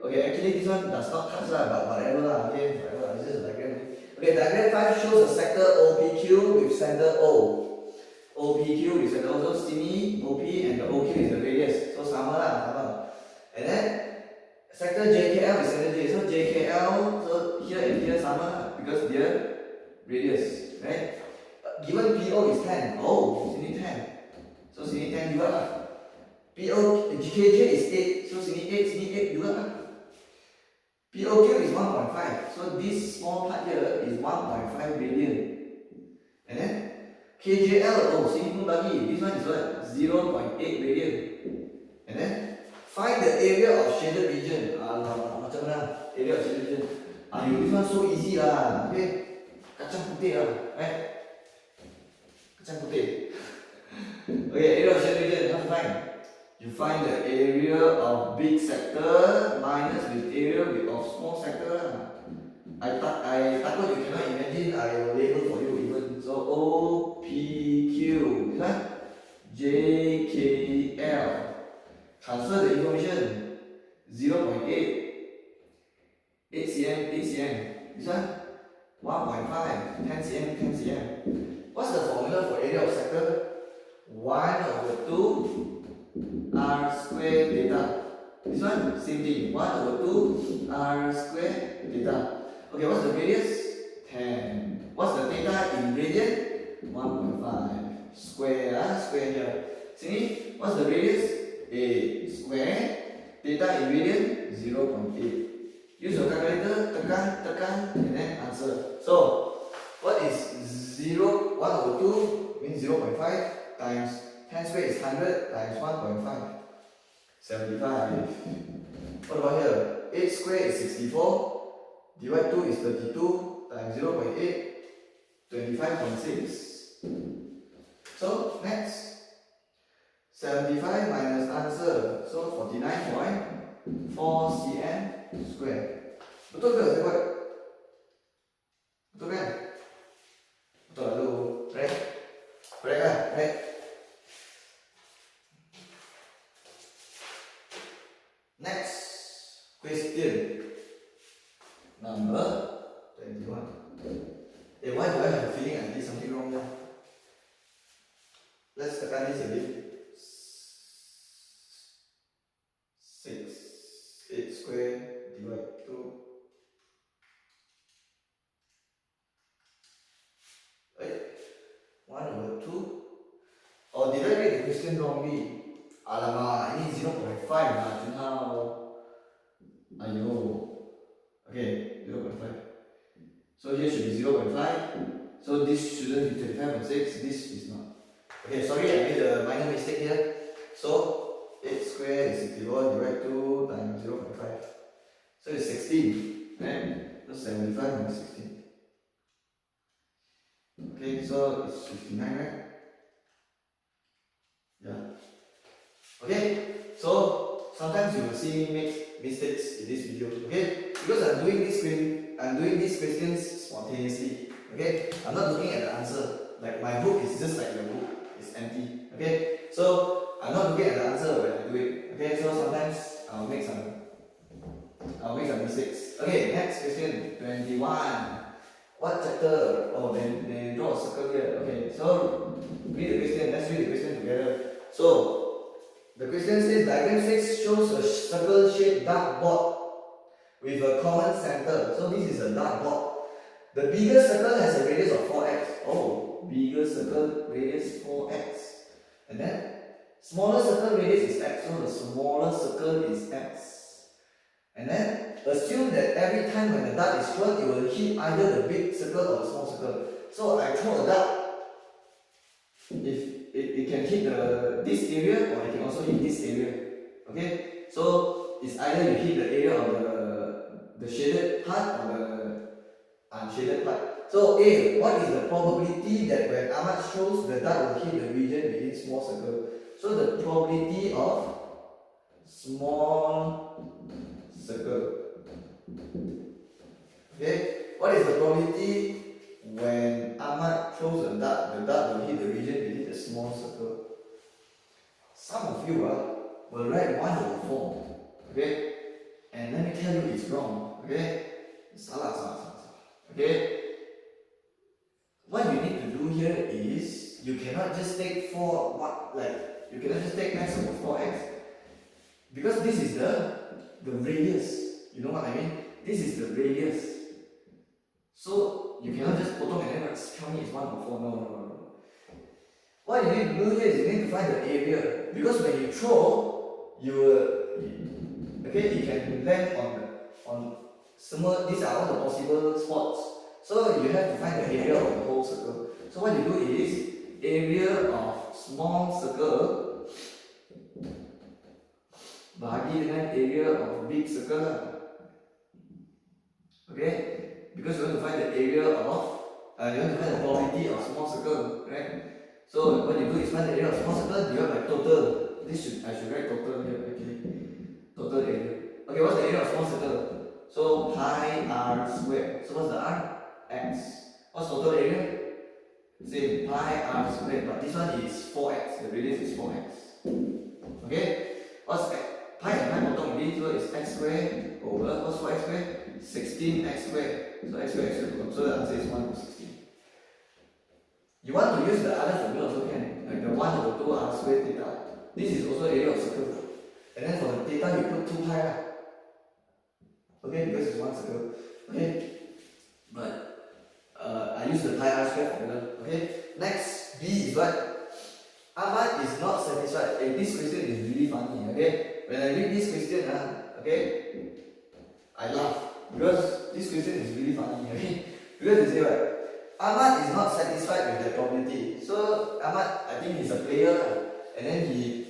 Okay, actually this one does not touch lah, but whatever lah. Okay, whatever. It's just a diagram. Okay, diagram 5 shows a sector OPQ with center O. OPQ with center O, so sini, OP and the OQ is the radius. So sama lah, sama. And then sector JKL is center J. So JKL, so here and here sama because they are radius, right? Given PO is 10. Oh, sini 10. So sini 10 juga lah. PO GKJ is 8. So sini 8, sini 8 juga lah. POQ is 1.5. So this small part here is 1.5 radian. And then KJL, oh sini pun bagi. This one is what? 0.8 radian. And then find the area of shaded region. Alamak, macam mana? Area of shaded region. This one so easy lah. Okay, kacang putih lah, right? Kacang putih. Okay, area of shaded region. How to find? You find the area of big sector minus the area of small sector. I takut you cannot imagine. I will label for you even. So OPQ, this one JKL. Transfer the information. 0.8, 8 cm, 8 cm. This one 1.5, 10 cm, 10 cm. What's the formula for area of sector? 1/2 R square theta. This one, same thing. 1/2 R square theta. Okay, what's the radius? 10. What's the theta in radian? 1.5. Square, square here. See, what's the radius? 8 square. Theta in radian? 0.8. Use your calculator, tekan, and then answer. So, what is 1/2 means 0.5 times 10 squared is 100 times 1.5. 75. What about here? 8 squared is 64. Divide 2 is 32 times 0.8. 25.6. So next. 75 minus answer. So 49.4 cm square. Betul ke saya buat? Betul kan? Betul lah tu. Right? Correct lah? Right? Next question, number 21. Why do I have a feeling I did something wrong now? Let's tekan this a bit. 6, 8 square divide 2. Right? 1/2. Or did I read the question wrongly? Alamak, ini 0.5 lah, Choon Hau. Ayo. Okay, 0.5. So here should be 0.5. So this shouldn't be 25.6. This is not. Okay, sorry, I made a minor mistake here. So 8 square is 64 divided 2 times 0.5. So it's 16. Right? So 75 minus 16. Okay, so it's 59, right? Yeah. Okay, so sometimes you will see me make mistakes in this video, okay? Because I'm doing these questions spontaneously, okay? I'm not looking at the answer. Like my book is just like your book, it's empty, okay? So I'm not looking at the answer when I do it, okay? So sometimes I'll make some mistakes. Okay, next question, 21. What chapter? Oh, they draw a circle here. Okay, so read the question. Let's read the question together. So the question says diagram 6 shows a circle-shaped dartboard with a common center. So this is a dartboard. The bigger circle has a radius of 4x. Oh, bigger circle, radius 4x. And then smaller circle, radius is x. So the smaller circle is x. And then assume that every time when the dart is thrown, it will hit either the big circle or the small circle. So I throw a dart. If it can hit this area or it can also hit this area. Okay? So it's either you hit the area of the shaded part or the unshaded part. So A, what is the probability that when Addmaths throws the dart will hit the region within small circle? So the probability of small circle. Okay? What is the probability when Addmaths throws the dart will hit the region within the small circle? Some of you will write 1/4. Okay? And let me tell you it's wrong. Okay? Salah. Okay? you cannot just take you cannot just take x over 4x, because this is the radius. You know what I mean? This is the radius. So you cannot just potong and then tell me it's 1 over 4. No. What you need to do here is you need to find the area, because when you throw, it can land on similar. These are all the possible spots. So you have to find the area of the whole circle. So what you do is area of small circle bahagi dengan area of big circle lah. Okay, because you want to find the area of you want to find the probability of small circle, right? So what you do is find the area of small circle divided by total. I should write total here actually. Total area. Okay, what's the area of small circle? So pi r squared. So what's the r? X. What's total area? Same, pi r squared, but this one is 4x. The radius is 4x. Okay? What's x? Pi and pi bottom already, so it's x squared over, what's 4x squared? 16x squared. So x squared, so the answer is 1 over 16. You want to use the other formula also can, like the 1 over 2 r squared theta. This is also area of circle. And then for the theta, you put 2 pi. Okay, because it's one circle. Okay? But I use the pi r squared formula. Okay? Next, B is what? Ahmad is not satisfied. This question is really funny. Okay? When I read this question, okay, I laugh because this question is really funny. Okay? Because they say what? Ahmad is not satisfied with the probability. So Ahmad, I think he's a player, and then he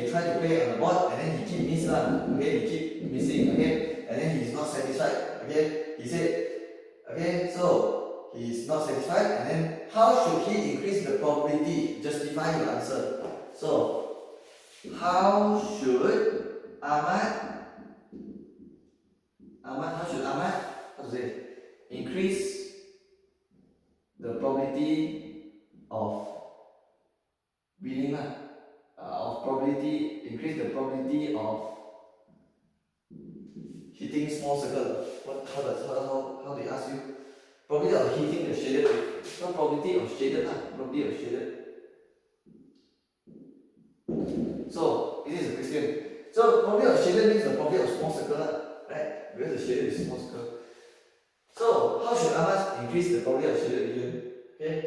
tried to play on the board, and then he keep missing. Okay, he keep missing. Okay, and then he's not satisfied. Okay, he said. Okay, so he's not satisfied, and then how should he increase the probability? Justify your answer. So, how should Ahmad increase the probability of winning? Increase the probability of hitting small circle. How they ask you? Probability of hitting the shaded. It's not probability of shaded, probability of shaded. So this is a question. So probability of shaded means the probability of small circle, right? Because the shaded is small circle. So how should Ahmad increase the probability of shaded region? Okay.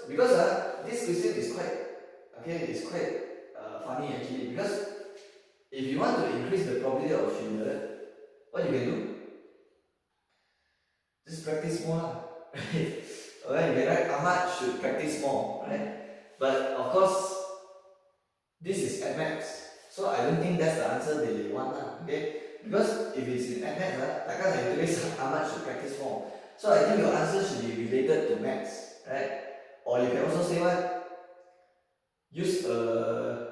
Because this question is quite funny actually, because if you want to increase the probability of shaded, what you can do? Just practice more, right? Alright, you can write Ahmad should practice more, right? But of course, this is Addmaths, so I don't think that's the answer they want, okay? Because if it's in Addmaths, takkan saya tulis Ahmad should practice more. So I think your answer should be related to maths, right? Or you can also say what? Use a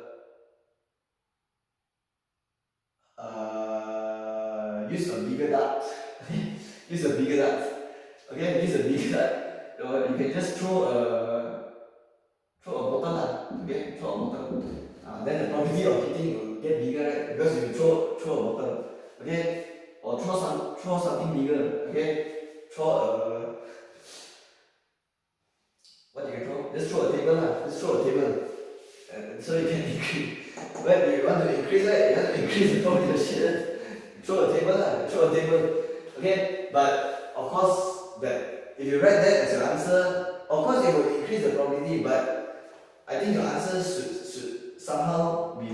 bigger dart. Use a bigger dart. Okay, use a bigger dart. You can just throw a bottle, okay? Throw a bottle. Then the probability of hitting will get bigger, right? Because you throw a bottle. Okay? Or throw something bigger. Okay? What you can throw? Just throw a table. Just throw a table. So you can increase. When you want to increase, right? You have to increase the probability of shit. Throw a table. Okay? But of course, if you write that as your answer, of course it will increase the probability, but I think your answer should somehow be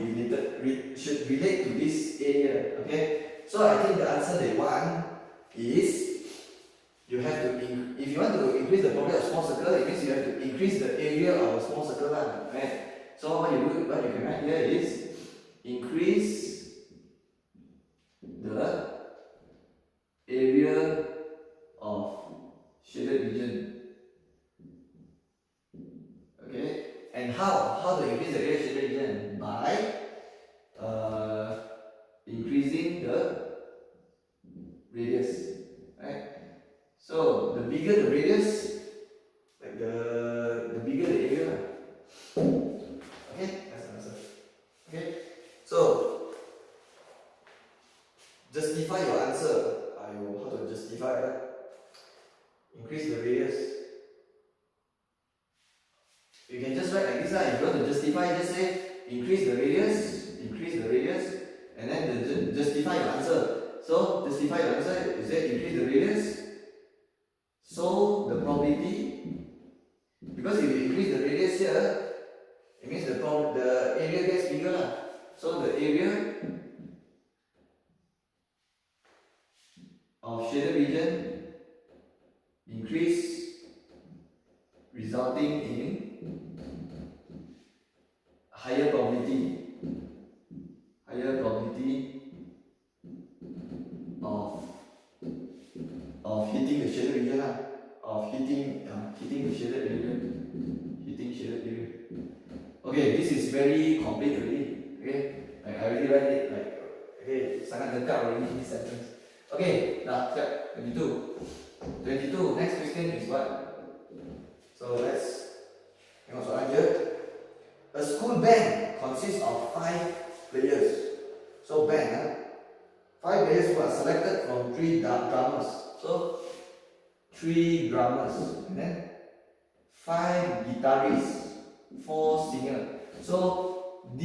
should relate to this area. Okay? So I think the answer they want is you have to if you want to increase the probability of small circle, it means you have to increase the area of a small circle, right? So what you can write here is increase the area of shaded region. Okay, and how to increase the area of shaded region? By increasing the radius, right? So the bigger the radius, like the bigger the area. Okay, that's the answer. Okay, so justify your answer. How to justify that? Increase the radius. justify, just say increase the radius, and then justify your answer. So justify your answer, you say increase the radius. So the probability, because if you increase the radius here, it means the area gets bigger lah. So the area of shaded region increase, resulting in higher probability of hitting the shaded region lah, hitting shaded area. Okay, this is very complete already. Okay, I already write it like, okay, sangat dekat already this sentence. Okay, now step 22. Next question is what? So let's tengok soalan je. A school band consists of 5 players. So band, 5 players who are selected from 3 drummers. So 3 drummers, and then 5 guitarists, 4 singers. So D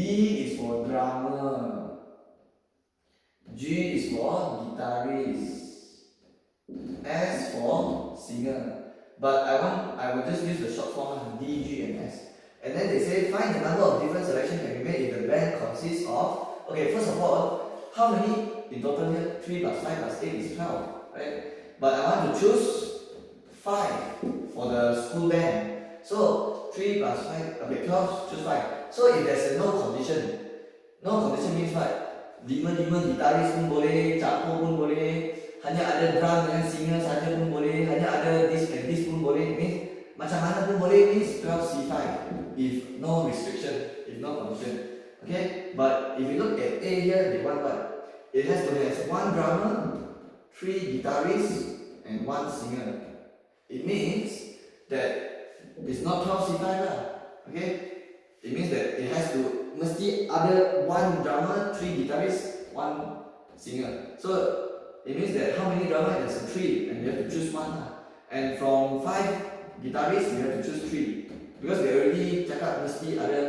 is for drummer, G is for guitarist, S for singer. But I will just use the short form D, G, and S. And then they say find the number of different selections can be made if the band consists of. Okay, first of all, how many in total here? 3 plus 5 plus 8 is 12, right? But I want to choose 5 for the school band. So 3 plus 5, okay, 12, choose 5. So if there's a no condition means what? 5 gitaris pun boleh, capo pun boleh, hanya ada drum dengan singer saja pun boleh, hanya ada this and this pun boleh, means macam mana pun boleh, means 12C5 if no restriction, if no condition. Okay, but if you look at A here, they want what? It has to have 1 drummer, 3 guitarists, and 1 singer. It means that it's not 12C5 lah. Okay, it means that it has to mesti ada 1 drummer, 3 guitarists, 1 singer. So it means that how many drummer? There's 3, and you have to choose 1 lah. And from 5 guitarists, you have to choose 3 because they already cakap mesti ada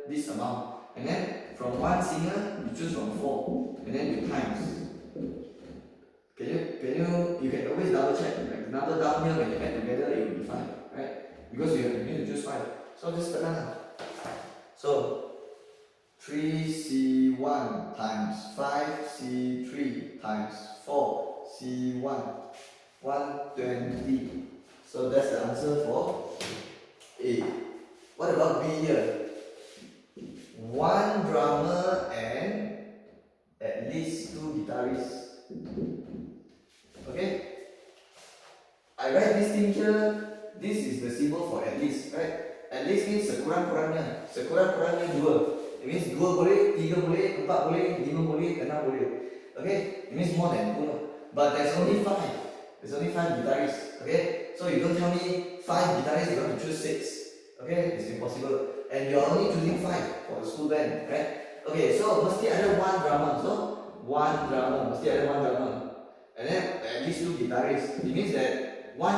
this amount. And then from 1 singer, you choose from 4, and then you times. You can always double check. Like another down here, when you add together, it will be 5, right? Because you need to choose 5. So just tekan lah. So 3C1 times 5C3 times 4C1, 120. So that's the answer for A. What about B here? 1 drummer and at least 2 guitarists. Okay? I write this thing here. This is the symbol for at least, right? At least means sekurang-kurangnya. Sekurang-kurangnya 2. It means 2 boleh, 3 boleh, 4 boleh, 5 boleh, 6 boleh. Okay? It means more than 2. But there's only 5. There's only 5 guitarists. Okay? So you don't tell me 5 guitarists, you want to choose 6. Okay? It's impossible. And you're only choosing 5 for the school band, right? Okay, so mesti ada 1 drummer. So 1 drummer, mesti ada 1 drummer. And then at least 2 guitarists. It means that one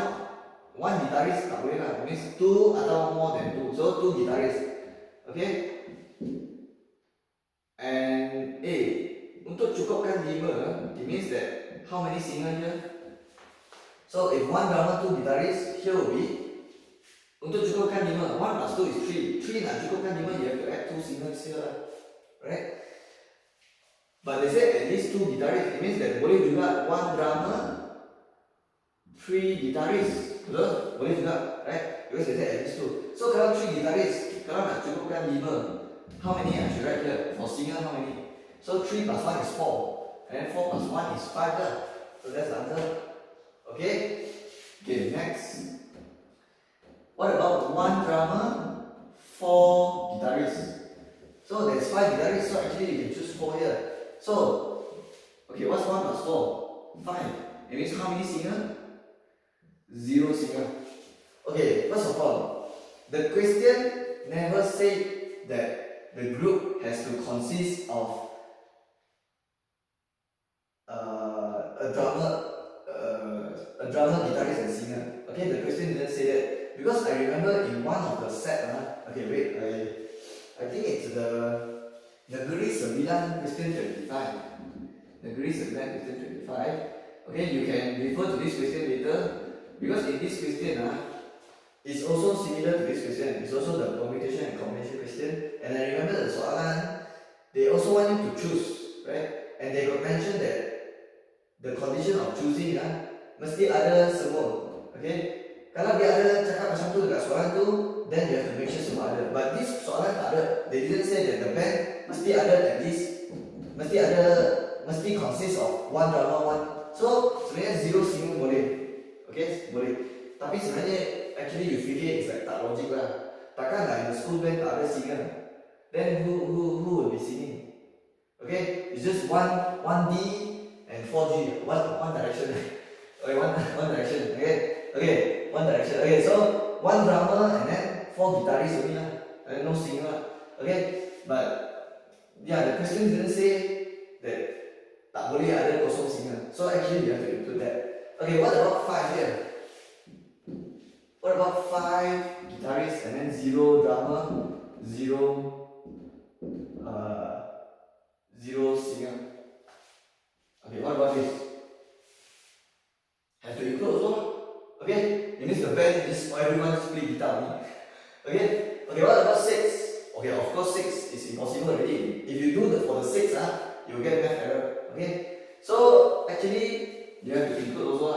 guitarist tak boleh lah. It means 2 atau more than 2. So 2 guitarists. Okay? And A, untuk cukupkan 5, it means that how many singers here? So if 1 drummer, 2 guitarists, here will be, untuk cukupkan 5, 1 plus 2 is 3. 3 nak cukupkan 5, you have to add 2 singers here, right? But they say at least 2 guitarists. It means that boleh juga 1 drummer, 3 guitarists. Betul? Boleh juga, right? Because they say at least 2. So kalau 3 guitarists, kalau nak cukupkan 5, how many I should write here? For singer, how many? So 3 plus 1 is 4. And 4 plus 1 is 5 lah. So that's the answer. Okay? Okay, next. What about 1 drummer, 4 guitarists? So there's 5 guitarists, so actually you can choose 4 here. So, okay, what's 1 plus 4? 5. It means how many singers? 0 singer. Okay, first of all, the question never said that the group has to consist of a drummer, guitarist, and singer. Okay, the question didn't say that because I remember in one of the set. Okay, wait, I think it's the Negeri Sembilan question 25. Negeri Sembilan question 25. Okay, you can refer to this question later because in this question it's also similar to this question. It's also the permutation and combination question. And I remember the soalan, they also want you to choose, right? And they got mentioned that the condition of choosing mesti ada semua. Okay? Kalau dia ada cakap macam tu dekat soalan tu, then you have to make sure semua ada. But this soalan tak ada. They didn't say that the band mesti ada at least, mesti consist of one drama, one. So sebenarnya zero single boleh. Okay? Boleh. Tapi sebenarnya actually you figure it's like tak logik lah. Takkan lah in the school band tak ada singer. Then who will be singing? Okay? It's just one D and 4G. One direction. Okay, one direction. Okay, one direction. Okay, so one drummer and then 4 guitarists only lah. And no singer lah. Okay? But yeah, the question didn't say that tak boleh ada kosong singer. So actually you have to include that. Okay, what about 5 here? What about 5 guitarists and then 0 drummer, 0 singer? Okay, what about this? Have to include also. Okay, it means the band is everyone just play guitar only. Okay, what about 6? Okay, of course 6 is impossible already. If you do for the 6, you will get math error. Okay, so actually you have to include also.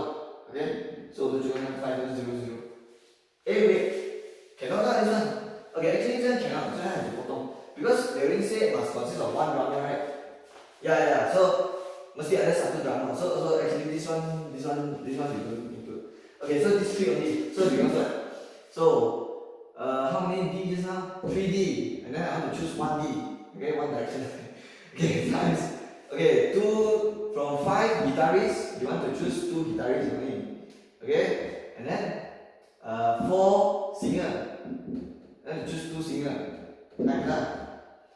Okay, so the 5 is 0, 0. Wait, cannot lah this one. Okay, actually this one cannot. This one have to potong because they already say it must consist of one drummer, right? Yeah. So mesti ada satu drummer. So actually this one you don't include. Okay, so this 3 only. So because what? So how many D just now? 3D, and then I want to choose 1D. Okay, one direction. Okay, times. Okay, 2 from 5 guitarists. You want to choose 2 guitarists only. Okay, and then 4 singer. Then you choose 2 singer. Times that.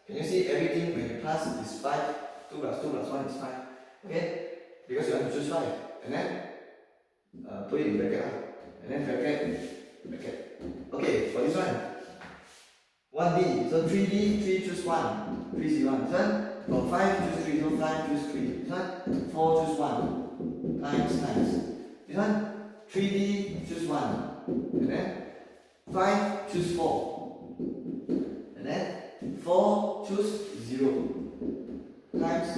Can you see everything when you plus is 5? 2 plus 2 plus 1 is 5. Okay? Because you want to choose 5. And then put it in bracket. And then bracket. Okay, for this one. 1D. So 3D, 3 choose 1. 3 C1. This one. From 5 choose 3. So 5 choose 3. This one. 4 choose 1. Times. This one. 3D choose 1. And then 5 choose 4. And then 4 choose 0. Times.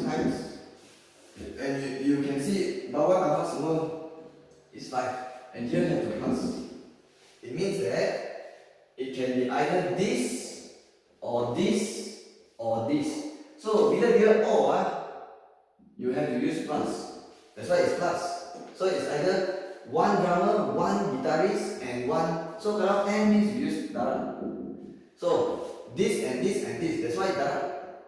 And you can see bawah semua is 5. And here you have to plus. It means that it can be either this or this or this. So bila dia or you have to use plus. That's why it's plus. So it's either one drummer, one guitarist, and one. So kalau n means you use darab. So this and this and this. That's why darab.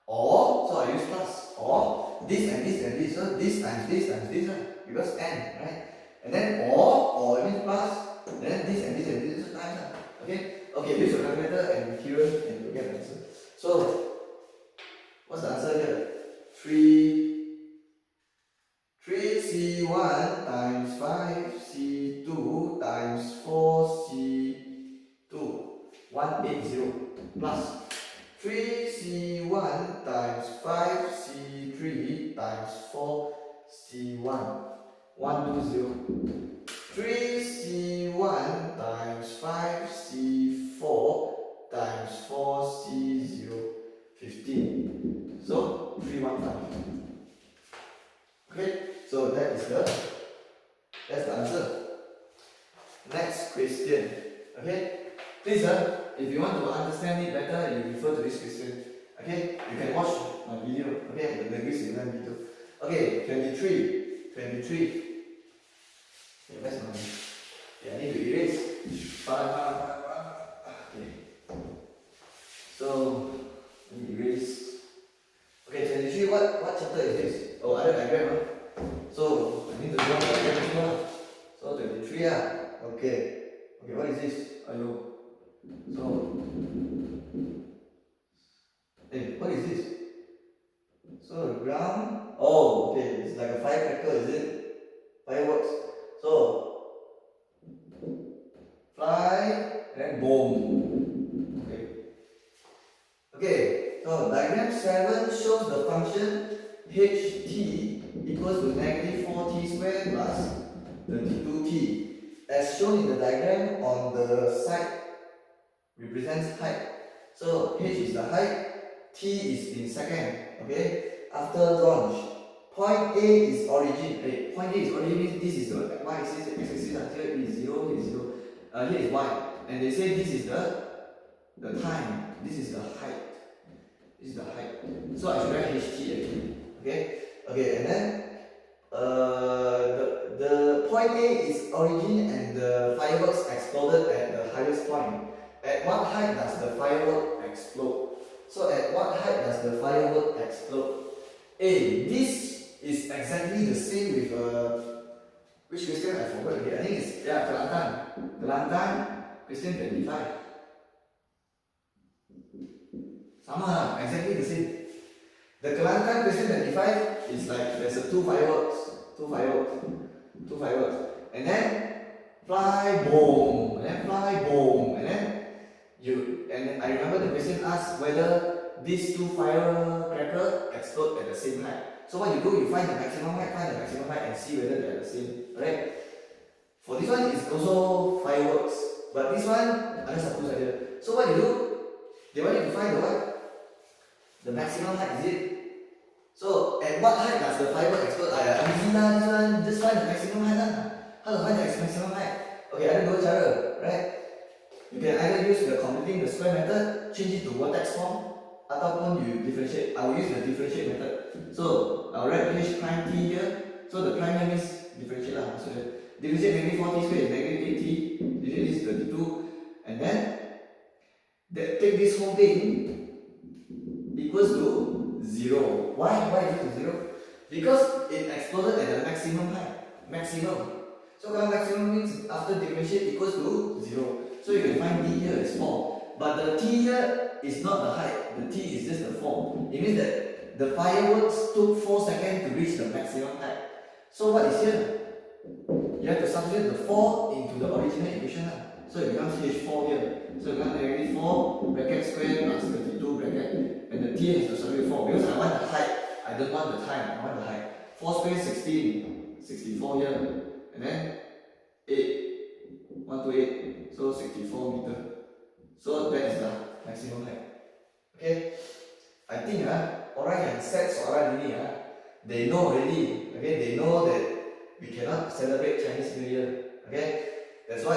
Or so I use plus. Or this and this and this. So this times this because n, right? And then or it means plus. Then this and this and this. So times. Okay. Use your calculator and here and you get the answer. So what's the answer here? 3C1 times 5C2 times 4C2 180 plus 3C1 times 5C3 times 4C1 120 3C1 times 5C4 times 4C0 15. So 315. Okay, so that's the answer. Next question. Okay, please if you want to understand it better, you refer to this question. Okay, you can watch my video. Okay, the Negeri Sembilan video. Okay, 23. Okay, where's my? Okay, I need to erase. Okay. So let me erase. Okay, 23. What chapter is this? Oh, other diagram. So I need to draw the diagram as well. So 23 Okay, what is this? So what is this? So the ground. Oh, okay, it's like a firecracker, is it? Fireworks. So fly and then boom. Okay. Okay, so diagram 7 shows the function ht equals to negative 4t squared plus 32t. As shown in the diagram, on the side represents height. So h is the height, t is in second. Okay, after launch, point A is origin. Point A is origin means this is the y-axis, x-axis, and here is 0, here is 0, here is y. And they say this is the time, this is the height. This is the height. So I should write ht again. Okay, and then the point A is origin and the fireworks exploded at the highest point. At what height does the firework explode? So at what height does the firework explode? This is exactly the same with which question I forgot again. I think it's Kelantan question 25. Sama, exactly the same. The Kelantan question 25 is like there's two fireworks, and then fly boom, and then I remember the question asked whether these two firecrackers explode at the same height. So what you do, you find the maximum height, and see whether they are the same, right? For this one, it's also fireworks, but this one ada satu saja. So what you do, they want you to find the what? The maximum height, is it? So at what height does the firework explode? Easy lah, this one. Just find the maximum height lah. How to find the maximum height? Okay, ada dua cara, right? You can either use the completing the square method, change it to vertex form, ataupun you differentiate. I will use the differentiate method. So I'll write h prime t here. So the prime here means differentiate lah. So differentiate negative 4t squared is negative 8t. Differentiate is 32, and then take this whole thing equals to 0. Why is it to 0? Because it exploded at the maximum height. Maximum. So kalau maximum means after differentiate equals to 0. So you can find d here is 4. But the t here is not the height. The t is just the 4. It means that the fireworks took 4 seconds to reach the maximum height. So what is here? You have to substitute the 4 into the original equation. So it becomes h4 here. So it becomes negative 4 bracket square plus 32 bracket. And the t has to substitute 4 because I want the height. I don't want the time. I want the height. 4 square 16. 64 here. And then 8. 1 to 8. So 64 meter. So that is the maximum height. Okay. I think orang yang set soalan ini they know already. Okay. They know that we cannot celebrate Chinese New Year. Okay. That's why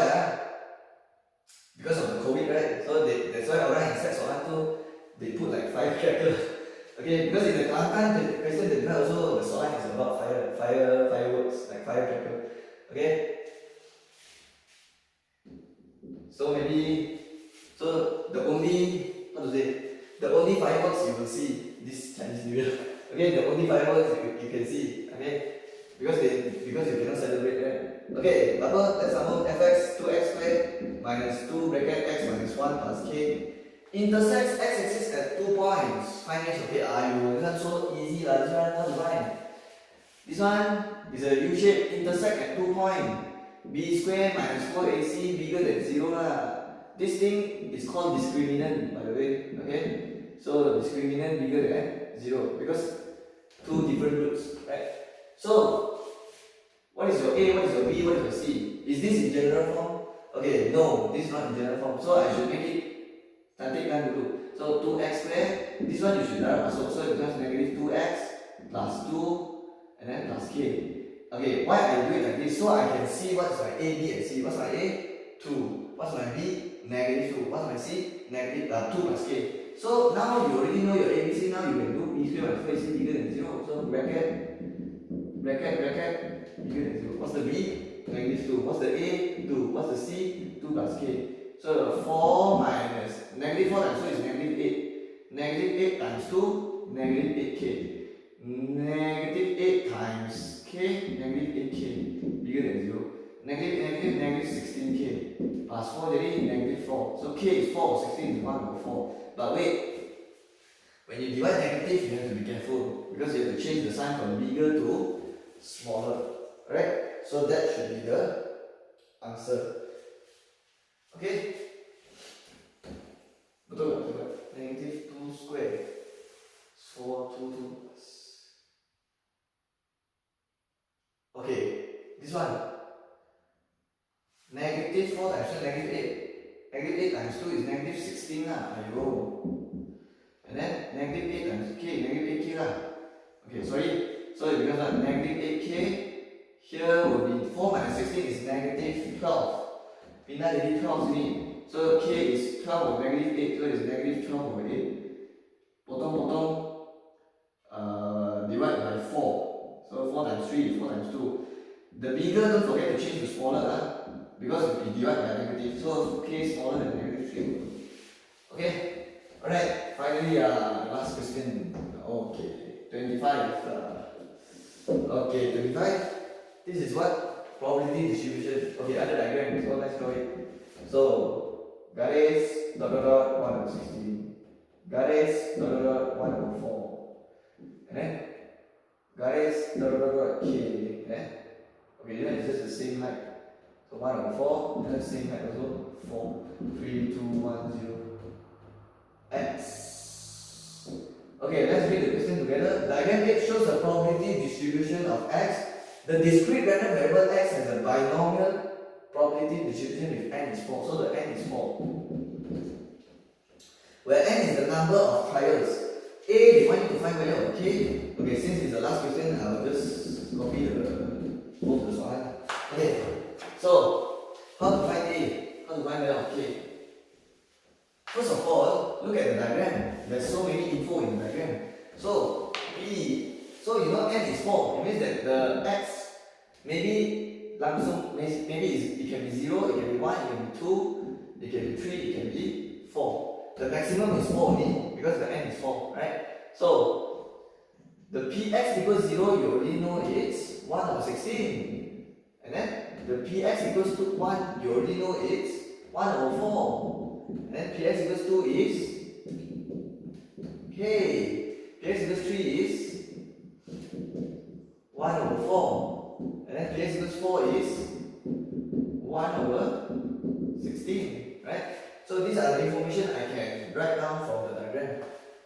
because of the COVID, right? So that's why orang yang set soalan tu they put like firecrackers. Okay, because in the Kelantan the question they also the soalan is about fireworks, like firecracker. Okay. So the only fireworks you will see this Chinese New Year. Okay, the only fireworks you can see. Okay, because you cannot celebrate, right? Okay, let's sambung fx 2x squared minus 2 bracket x minus 1 plus k intersects x-axis at 2 points. Find h. Okay, this one so easy lah. This one how to find? This one is a U shape, intersect at 2 points. B squared minus 4ac bigger than 0 lah. This thing is called discriminant, by the way. Okay, so discriminant bigger than 0 because two different roots, right? So what is your A, what is your B, what is your C? Is this in general form? Okay, no, this is not in general form. So I should make it cantikkan dulu. So 2x squared, this one you should masuk. So it becomes negative 2x plus 2 and then plus k. Okay, why I do it like this? So I can see what's my A, B and C. What's my A? 2. What's my B? Negative 2. What's my C? Negative 2 plus k. So now you already know your A, B, C. Now you can do B squared minus 4ac bigger than 0. So bracket bigger than 0. What's the B? Negative 2. What's the A? 2. What's the C? 2 plus k. So 4 minus negative 4 times 2 is negative 8. Negative 8 times 2, negative 8k. Negative 8 times k, negative 8k. Bigger than 0. Negative 16k. Plus 4 jadi negative 4. So k is 4, 16 is 1 over 4. But wait, when you divide negative, you have to be careful because you have to change the sign from bigger to smaller. Right? So that should be the answer. Okay? Betul tak? negative 2 squared. 4, 2, 2 plus. Okay, this one. Negative 4 times 2 negative 8. Negative 8 times 2 is negative 16 lah. Ayo. And then negative 8 times k, negative 8k lah. Okay, sorry. So it becomes like negative 8k. Here will be 4 minus 16 is negative 12. Pindah jadi 12 sini. So k is 12 over negative 8. So it's negative 12 over 8. Potong-potong. Divide by 4. So 4 times 3, 4 times 2. The bigger, don't forget to change to smaller lah. Because we divide by negative. So k is smaller than negative 3. Okay? Alright, finally last question. Okay, 25. Okay, 25. This is what? Probability distribution. Okay, other diagram. So let's draw it. So, garis, dot dot dot, 1 over 16. Garis, dot dot dot, 1 over 4. And then, garis, dot dot dot, k. Okay, then it's just the same height. So 1 over 4, and then same height also. 4, 3, 2, 1, 0. X. Okay, let's read the question together. Diagram 8 shows the probability distribution of x. The discrete random variable x has a binomial probability distribution if n is 4. So the n is 4. Where n is the number of trials. A, they want you to find value of k. Okay, since it's the last question, I will just copy both the one. Okay, so how to find A? How to find value of k? First of all, look at the diagram. There's so many info in the diagram. So so you know n is 4. It means that the x maybe it can be 0, it can be 1, it can be 2, it can be 3, it can be 4. The maximum is 4 only because the n is 4, right? So the px equals 0, you already know it's 1 over 16. And then the px equals to 1, you already know it's 1 over 4. And then px equals 2 is k. Px equals 3 is 1 over 4. And then px equals 4 is 1 over 16. Right? So these are the information I can write down from the diagram.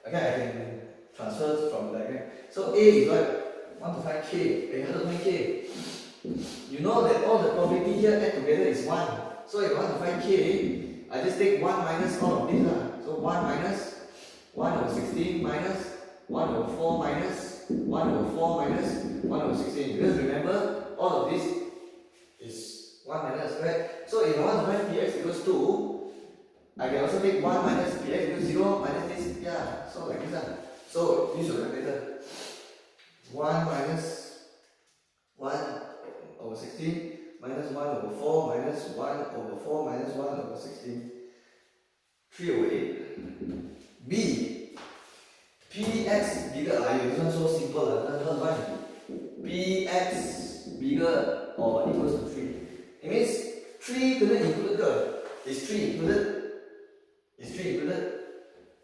Okay, I can transfer from the diagram. So A is what? Want to find k. How to find k? You know that all the probability here add together is 1. So if I want to find k, I just take 1 minus all of these. So 1 minus 1 over 16 minus 1 over 4 minus 1 over 4 minus 1 over 16. Because remember, all of this is 1 minus, right? So if I want to find px equals 2, I can also take 1 minus px equals 0 minus this. Yeah, so like this. So use your calculator. 1 minus 1 over 16 minus 1 over 4 minus 1 over 4 minus 1 over 16. 3 over 8. B. Px bigger. This one so simple. How to find? Px bigger or equals to 3. It means 3 kena included. Is 3 included? Is 3 included?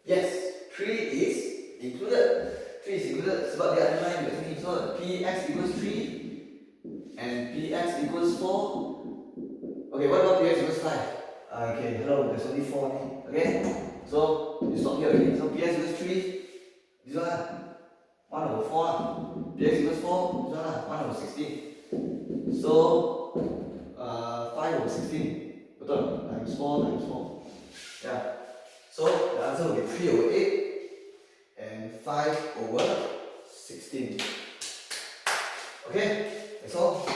Yes, 3 is included. 3 is included. Sebab dia ada line kat sini. So px equals 3 and px equals 4. Okay, what about px equals 5? Okay, hello, there's only 4 only. Okay, so you stop here already. So px equals 3. This one 1 over 4. Px equals 4. This one 1 over 16. So 5 over 16. Betul? Times 4 times 4. Yeah. So the answer will be 3 over 8 and 5 over 16. Okay, that's all.